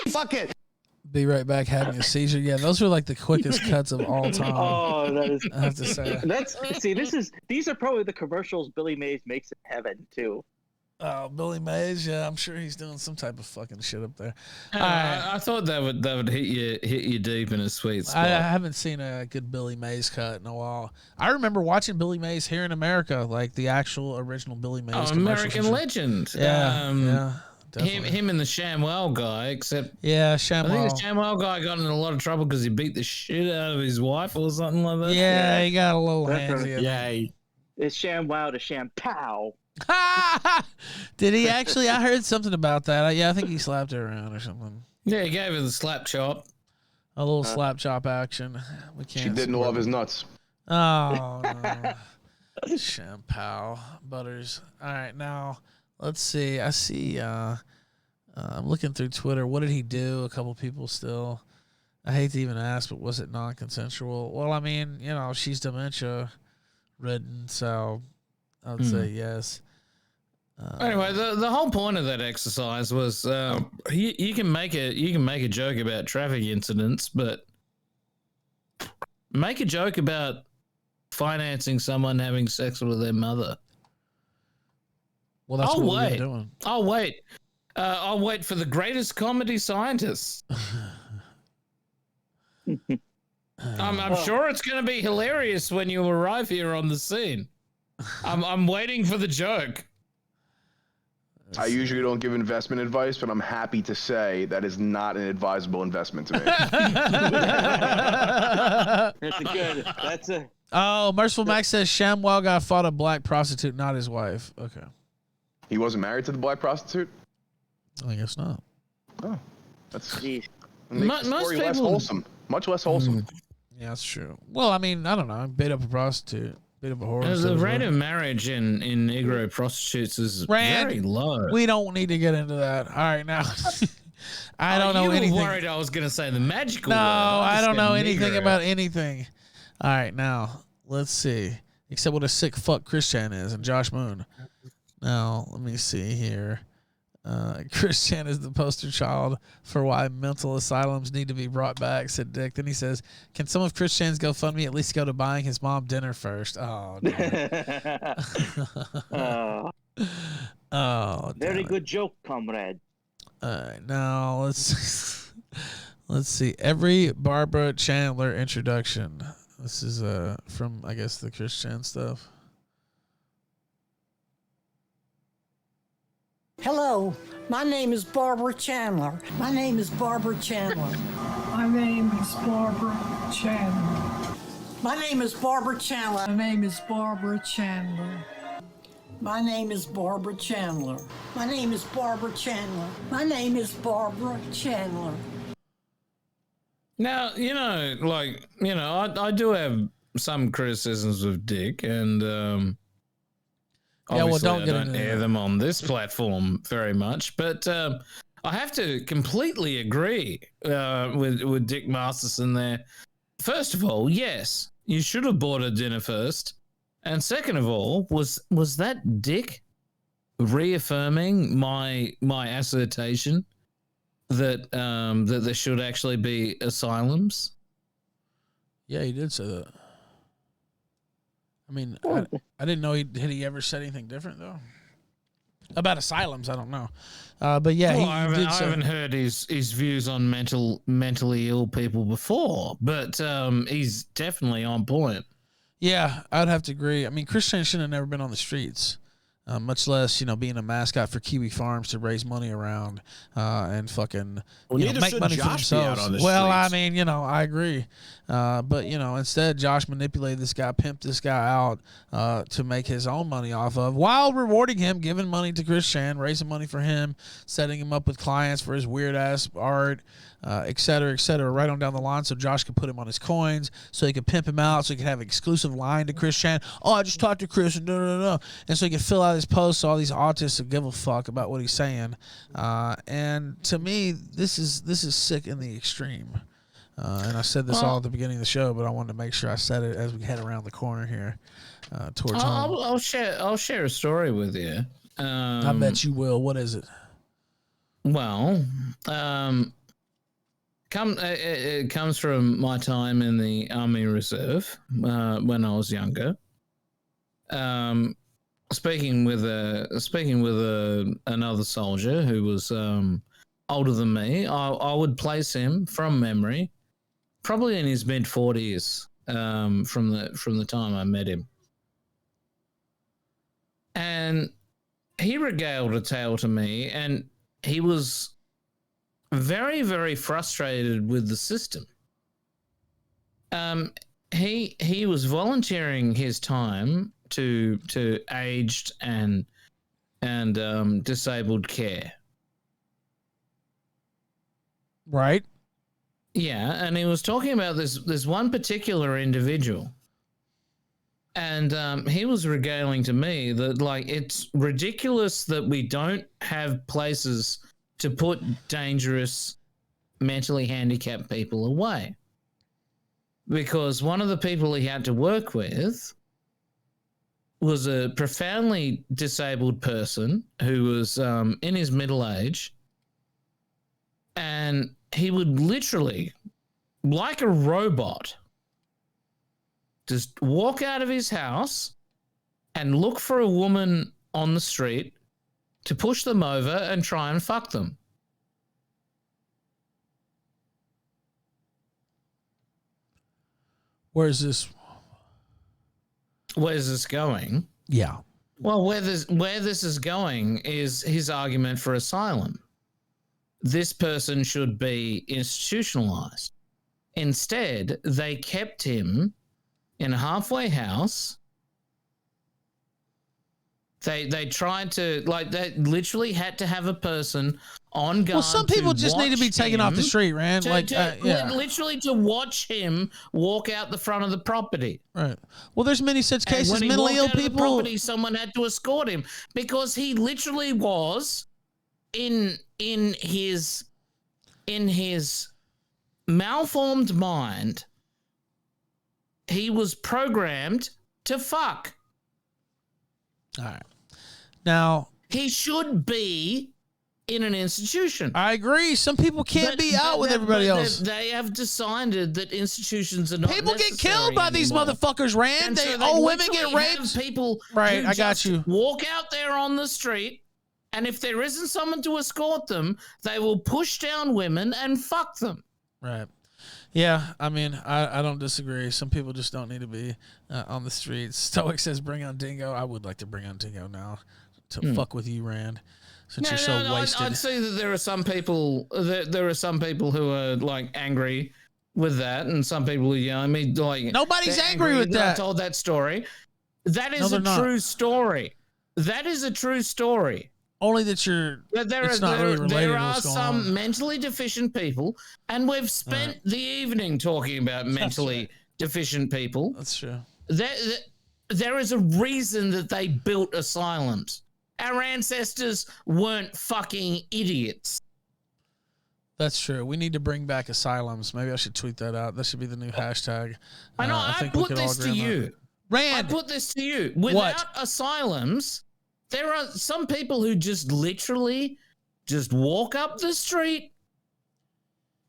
Fuck it. Be right back having a seizure. Yeah, those are like the quickest cuts of all time. Oh, that is. I have to say. These are probably the commercials Billy Mays makes in heaven too. Oh, Billy Mays. Yeah, I'm sure he's doing some type of fucking shit up there. I thought that would hit you deep in a sweet spot. I haven't seen a good Billy Mays cut in a while. I remember watching Billy Mays here in America, like the actual original Billy Mays. Oh, commercials American and shit. legend. Yeah, yeah. Him and the ShamWow guy, except yeah, I think ShamWow. the ShamWow guy got in a lot of trouble because he beat the shit out of his wife or something like that. Yeah, he got a little That's handsy. right. Yeah. It's ShamWow to ShamPow. Did he actually? I heard something about that. Yeah, I think he slapped her around or something. Yeah, he gave her the slap chop. A little slap chop action. We can't. She didn't love his nuts. Oh no. Shampoo Butters. All right, now let's see. I see I'm looking through Twitter. What did he do? A couple people still. I hate to even ask, but was it non-consensual? Well, I mean, she's dementia-ridden, so I would say yes. Anyway, the whole point of that exercise was you can make a joke about traffic incidents, but make a joke about financing someone having sex with their mother. Well, that's what we've been doing. I'll wait. I'll wait for the greatest comedy scientists. I'm sure it's going to be hilarious when you arrive here on the scene. I'm waiting for the joke. I usually don't give investment advice, but I'm happy to say that is not an advisable investment to me. That's good. That's a. Oh, Merciful Max says ShamWow guy fought a black prostitute, not his wife. Okay. He wasn't married to the black prostitute? I guess not. Oh, that's Jeez. Makes the story less wholesome. Much less wholesome. Yeah, that's true. Well, I mean, I don't know. Beat up a prostitute. Beat up a whore. The rate of marriage in Negro prostitutes is very low. We don't need to get into that. All right, now. I don't know anything. You were worried I was going to say the magical No, word. I don't know anything Negro. about anything. All right, now, let's see. Except what a sick fuck ChrisChan is and Josh Moon. Now, let me see here. ChrisChan is the poster child for why mental asylums need to be brought back, said Dick. Then he says, can some of ChrisChan's GoFundMe at least go to buying his mom dinner first? Oh, oh, Very good joke, comrade. All right, now let's see. Every Barbara Chandler introduction. This is from, I guess, the ChrisChan stuff. Hello, my name is Barbara Chandler. My name is Barbara Chandler. My name is Barbara Chandler. My name is Barbara Chandler. My name is Barbara Chandler. My name is Barbara Chandler. My name is Barbara Chandler. My name is Barbara Chandler. Now, I do have some criticisms of Dick, and obviously I don't air them on this platform very much, but I have to completely agree with Dick Masterson there. First of all, yes, you should have bought a dinner first, and second of all, was that Dick reaffirming my assertion that that there should actually be asylums? Yeah, he did say that. I mean, I didn't know had he ever said anything different though about asylums. I don't know, but yeah, well, I haven't heard his views on mentally ill people before, but he's definitely on point. Yeah, I'd have to agree. I mean, ChrisChan shouldn't have never been on the streets, much less being a mascot for Kiwi Farms to raise money around and fucking make money for themselves. I mean, I agree, but instead Josh manipulated this guy, pimped this guy out to make his own money off of, while rewarding him, giving money to ChrisChan, raising money for him, setting him up with clients for his weird ass art, et cetera, right on down the line, so Josh could put him on his coins, so he could pimp him out, so he could have an exclusive line to ChrisChan. Oh, I just talked to Chris, and and so he could fill out his posts so all these autists would give a fuck about what he's saying. And to me, this is sick in the extreme. And I said this all at the beginning of the show, but I wanted to make sure I said it as we head around the corner here towards home. I'll share a story with you. I bet you will. What is it? Well, it comes from my time in the Army Reserve when I was younger. Speaking with another soldier who was older than me, I would place him from memory, probably in his mid-40s, from the time I met him, and he regaled a tale to me, and he was very, very frustrated with the system. He was volunteering his time to aged and disabled care. Right. Yeah, and he was talking about this one particular individual, and he was regaling to me that, like, it's ridiculous that we don't have places to put dangerous, mentally handicapped people away. Because one of the people he had to work with was a profoundly disabled person who was in his middle age, and he would literally, like a robot, just walk out of his house and look for a woman on the street to push them over and try and fuck them. Where's this going? Yeah. Well, where this is going is his argument for asylum. This person should be institutionalized. Instead, they kept him in a halfway house. They tried to, like, they literally had to have a person on guard. Well, some people just need to be taken off the street, Rand. Literally to watch him walk out the front of the property. Right. Well, there's many such cases. When he Mentally ill walked out of the people. property, someone had to escort him because he literally was in his malformed mind. He was programmed to fuck. All right. Now, he should be in an institution. I agree. Some people can't be out with everybody else. They have decided that institutions are not. People get killed by these motherfuckers, Rand. Women get raped. People, right? who I got just you. Walk out there on the street, and if there isn't someone to escort them, they will push down women and fuck them. Right. Yeah, I mean, I don't disagree. Some people just don't need to be on the streets. Stoic says, bring on Dingo. I would like to bring on Dingo now to fuck with you, Rand, since you're so wasted. I'd say that there are some people. There are some people who are like angry with that, and some people who, I mean, like nobody's angry with that. I told that story. That is a true story. That is a true story. Only that there are some mentally deficient people, and we've spent the evening talking about mentally deficient people. That's true. There is a reason that they built asylums. Our ancestors weren't fucking idiots. That's true. We need to bring back asylums. Maybe I should tweet that out. That should be the new hashtag. I know. I put this to you. Rand. I put this to you. Without asylums, there are some people who just literally just walk up the street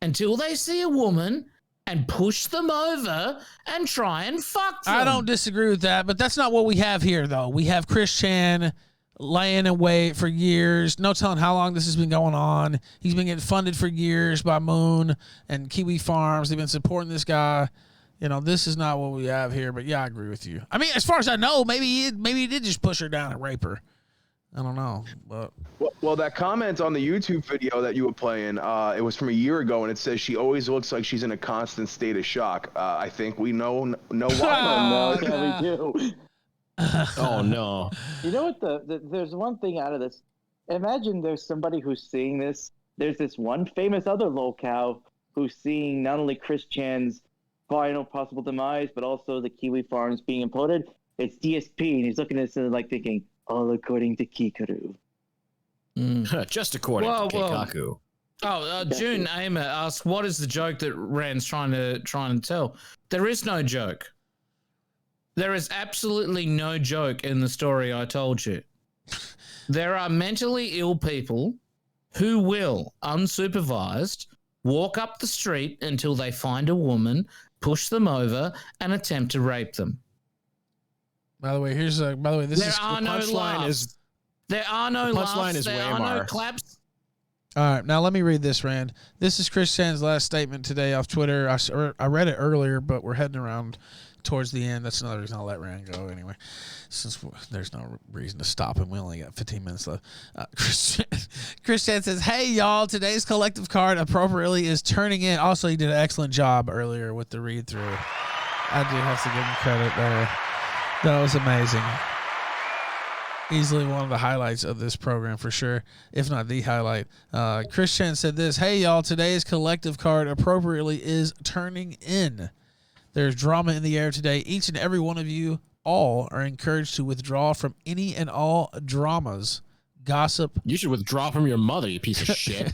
until they see a woman and push them over and try and fuck them. I don't disagree with that, but that's not what we have here, though. We have ChrisChan laying in wait for years. No telling how long this has been going on. He's been getting funded for years by Moon and Kiwi Farms. They've been supporting this guy. You know, this is not what we have here, but yeah, I agree with you. I mean, as far as I know, maybe he did just push her down and rape her. I don't know, but well, that comment on the YouTube video that you were playing, it was from a year ago, and it says she always looks like she's in a constant state of shock. I think we know why. Oh, no, yeah, we do. Oh no! You know what? There's one thing out of this. Imagine there's somebody who's seeing this. There's this one famous other locale who's seeing not only ChrisChan's final possible demise, but also the Kiwi Farms being imploded. It's DSP, and he's looking at this and like thinking, all according to Kikaru. Just according to Keikaku. June Aimer asked, what is the joke that Rand's trying to tell? There is no joke. There is absolutely no joke in the story I told you. There are mentally ill people who will, unsupervised, walk up the street until they find a woman, push them over, and attempt to rape them. By the way, this there is are no laughs. There are no laughs. Punchline is there Waymar. are no claps. All right, now let me read this, Rand. This is ChrisChan's last statement today off Twitter. I read it earlier, but we're heading around towards the end. That's another reason I'll let Rand go anyway, since there's no reason to stop him. We only got 15 minutes left. ChrisChan says, hey, y'all, today's collective card appropriately is turning in. Also, he did an excellent job earlier with the read-through. I do have to give him credit there. That was amazing. Easily one of the highlights of this program for sure, if not the highlight. ChrisChan said this, hey, y'all, today's collective card appropriately is turning in. There's drama in the air today. Each and every one of you all are encouraged to withdraw from any and all dramas. gossip. You should withdraw from your mother, you piece of shit.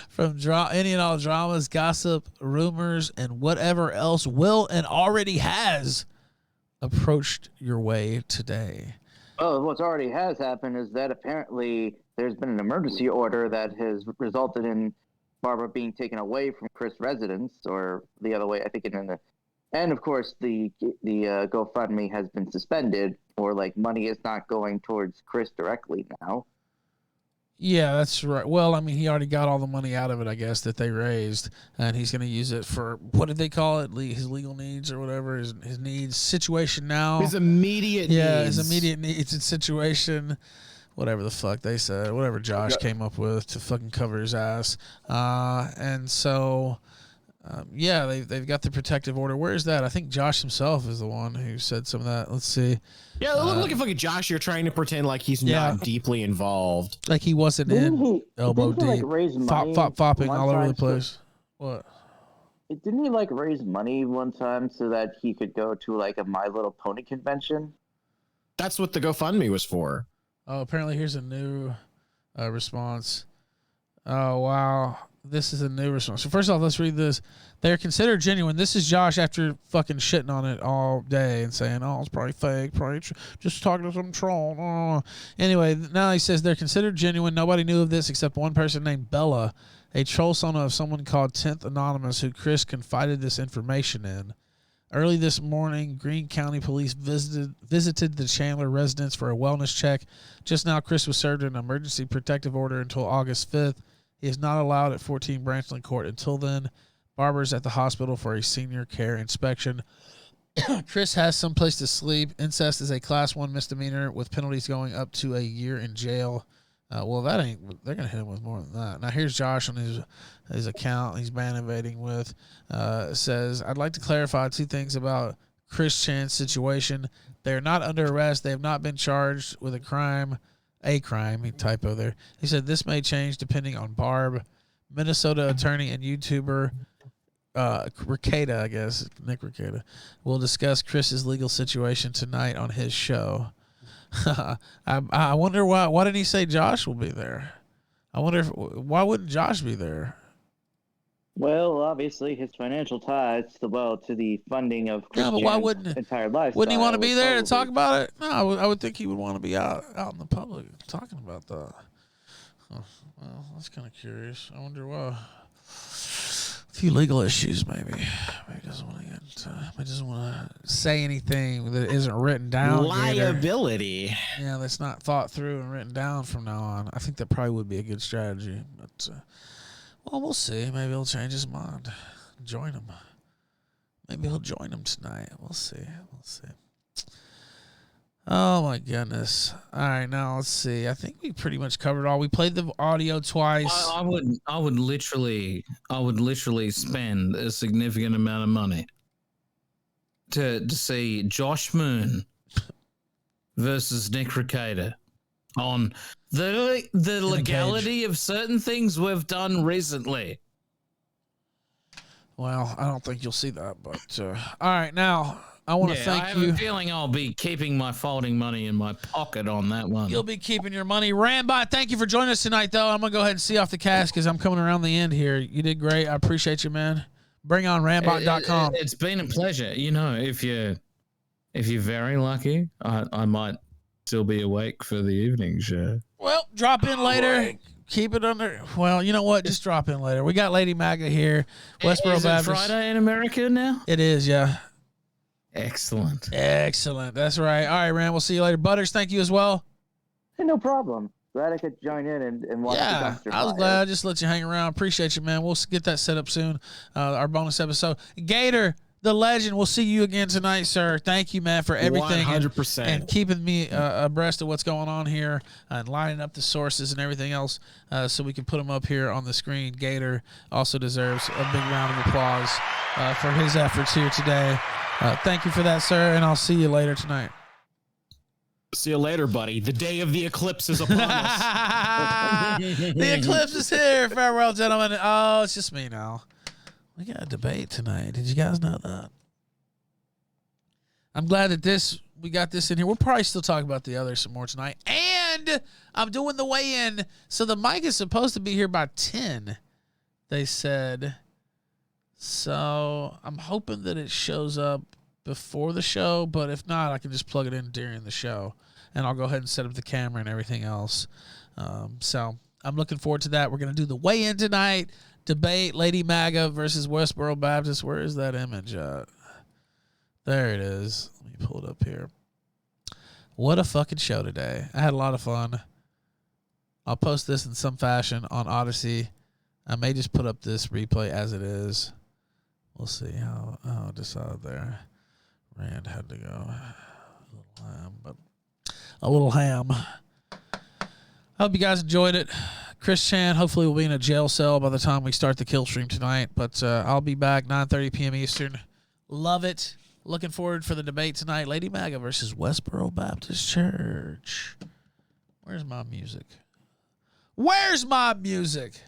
From any and all dramas, gossip, rumors, and whatever else will and already has approached your way today. Oh, what's already has happened is that apparently there's been an emergency order that has resulted in Barbara being taken away from Chris' residence, or the other way, I think. And of course, the GoFundMe has been suspended, or like money is not going towards Chris directly now. Yeah, that's right. Well, I mean, he already got all the money out of it, I guess, that they raised, and he's going to use it for, what did they call it? His legal needs or whatever, his needs, situation now. His immediate needs. Yeah, his immediate needs and situation, whatever the fuck they said, whatever Josh came up with to fucking cover his ass. And so, yeah, they've got the protective order. Where is that? I think Josh himself is the one who said some of that. Let's see. Yeah, look at fucking Josh. You're trying to pretend like he's not deeply involved. Like he wasn't elbow deep, Like raise money fopping one all over time the place. What? Didn't he like raise money one time so that he could go to like a My Little Pony convention? That's what the GoFundMe was for. Oh, apparently here's a new response. Oh, wow. This is a new response. So first off, let's read this. They're considered genuine. This is Josh after fucking shitting on it all day and saying, oh, it's probably fake, probably just talking to some troll. Oh. Anyway, now he says they're considered genuine. Nobody knew of this except one person named Bella, a troll son of someone called 10th Anonymous, who Chris confided this information in. Early this morning, Greene County Police visited the Chandler residence for a wellness check. Just now, Chris was served an emergency protective order until August 5th. He is not allowed at 14 Branchland Court until then. Barbara's at the hospital for a senior care inspection. Chris has someplace to sleep. Incest is a Class 1 misdemeanor with penalties going up to a year in jail. Well, that ain't. They're gonna hit him with more than that. Now here's Josh on his account. He's ban evading with. Says, I'd like to clarify two things about ChrisChan's situation. They are not under arrest. They have not been charged with a crime. He typo there. He said this may change depending on Barb. Minnesota attorney and YouTuber Ricada, I guess, Nick Ricada, will discuss Chris's legal situation tonight on his show. I wonder why didn't he say Josh will be there? I wonder why wouldn't Josh be there? Well, obviously his financial ties to the funding of No, but why wouldn't entire life. Wouldn't he want to be there to talk about it? No, I would think he would want to be out in the public talking about that. Oh, well, that's kind of curious. I wonder why. A few legal issues, maybe. Maybe he doesn't want to he doesn't want to say anything that isn't written down. Liability. Yeah, that's not thought through and written down from now on. I think that probably would be a good strategy. But well, we'll see. Maybe he'll change his mind. Join him. Maybe he'll join him tonight. We'll see. We'll see. Oh my goodness! All right, now let's see. I think we pretty much covered all. We played the audio twice. I would literally spend a significant amount of money to see Josh Moon versus Nick Ricada on the legality of certain things we've done recently. Well, I don't think you'll see that, but all right, now. I want to thank you. I have a feeling I'll be keeping my folding money in my pocket on that one. You'll be keeping your money. Rambot, thank you for joining us tonight, though. I'm going to go ahead and see off the cast because I'm coming around the end here. You did great. I appreciate you, man. Bring on Rambot.com. It's been a pleasure. You know, if you're very lucky, I might still be awake for the evening show. Well, drop in later. Right. Keep it under. Well, you know what? Just drop in later. We got Lady Maga here. Westboro Baptist. Is it Friday in America now? It is, yeah. Excellent. That's right. All right, Rand. We'll see you later. Butters, thank you as well. Hey, no problem. Glad I could join in and watch the dumpster I was fire. glad I just let you hang around. Appreciate you, man. We'll get that set up soon. Our bonus episode. Gator, the legend. We'll see you again tonight, sir. Thank you, man, for everything. 100%. And keeping me abreast of what's going on here and lining up the sources and everything else so we can put them up here on the screen. Gator also deserves a big round of applause for his efforts here today. Thank you for that, sir, and I'll see you later tonight. See you later, buddy. The day of the eclipse is upon us. The eclipse is here. Farewell, gentlemen. Oh, it's just me now. We got a debate tonight. Did you guys know that? I'm glad that we got this in here. We'll probably still talk about the others some more tonight. And I'm doing the weigh-in. So the mic is supposed to be here by 10, they said. So I'm hoping that it shows up before the show, but if not, I can just plug it in during the show, and I'll go ahead and set up the camera and everything else. So I'm looking forward to that. We're going to do the weigh-in tonight, debate Lady MAGA versus Westboro Baptist. Where is that image at? There it is. Let me pull it up here. What a fucking show today. I had a lot of fun. I'll post this in some fashion on Odysee. I may just put up this replay as it is. We'll see how I decide there. Rand had to go. A little ham. I hope you guys enjoyed it. ChrisChan hopefully will be in a jail cell by the time we start the kill stream tonight. But I'll be back 9:30 p.m. Eastern. Love it. Looking forward for the debate tonight. Lady MAGA versus Westboro Baptist Church. Where's my music? Where's my music?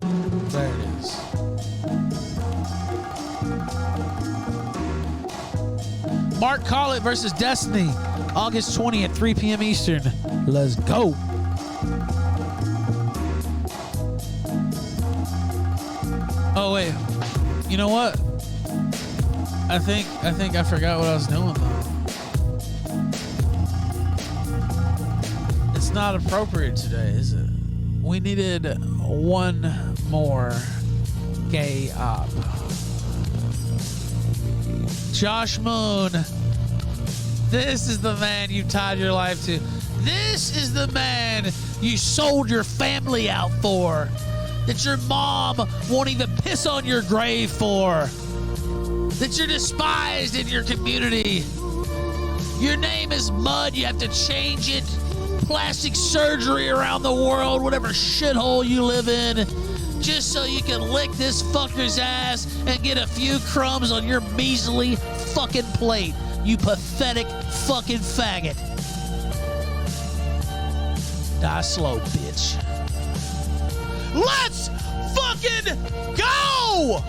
There it is. Mark Collett versus Destiny, August 20th, 3 p.m. Eastern. Let's go. Oh wait, you know what? I think I forgot what I was doing though. It's not appropriate today, is it? We needed one more gay op. Josh Moon, this is the man you tied your life to. This is the man you sold your family out for. That your mom won't even piss on your grave for. That you're despised in your community. Your name is mud. You have to change it. Plastic surgery around the world, whatever shithole you live in, just so you can lick this fucker's ass and get a few crumbs on your measly fucking plate. You pathetic fucking faggot. Die slow, bitch. Let's fucking go!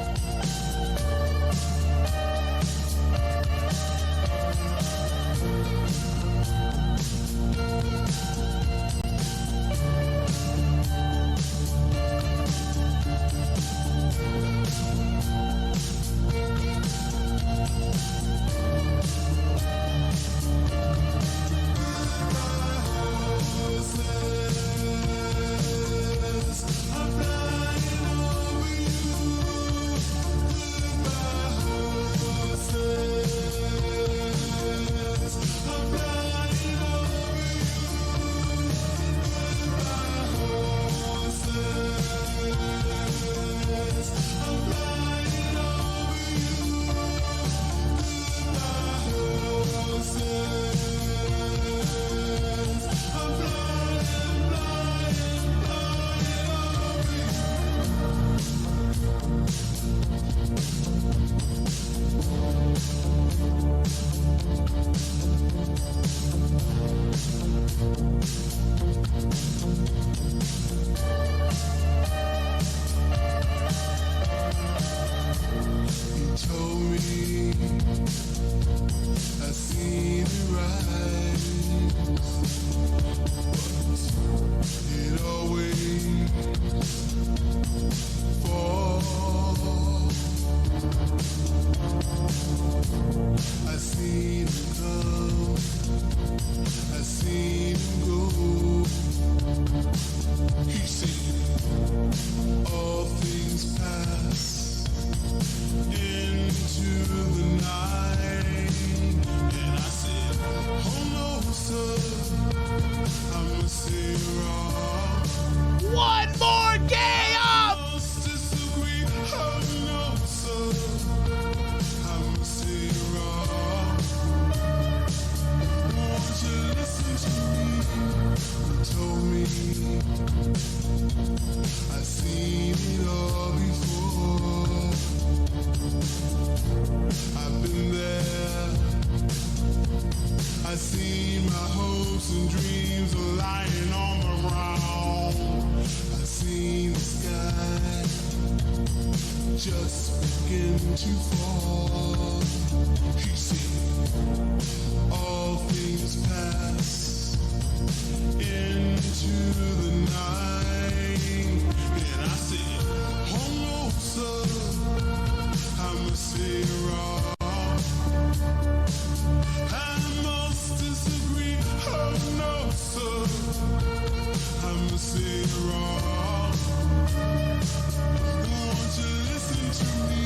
just begin to fall. He said, all things pass into the night. And I said, oh no, sir, I must say you're wrong. I must disagree, oh no, sir, I must say you're wrong. Won't you listen to me?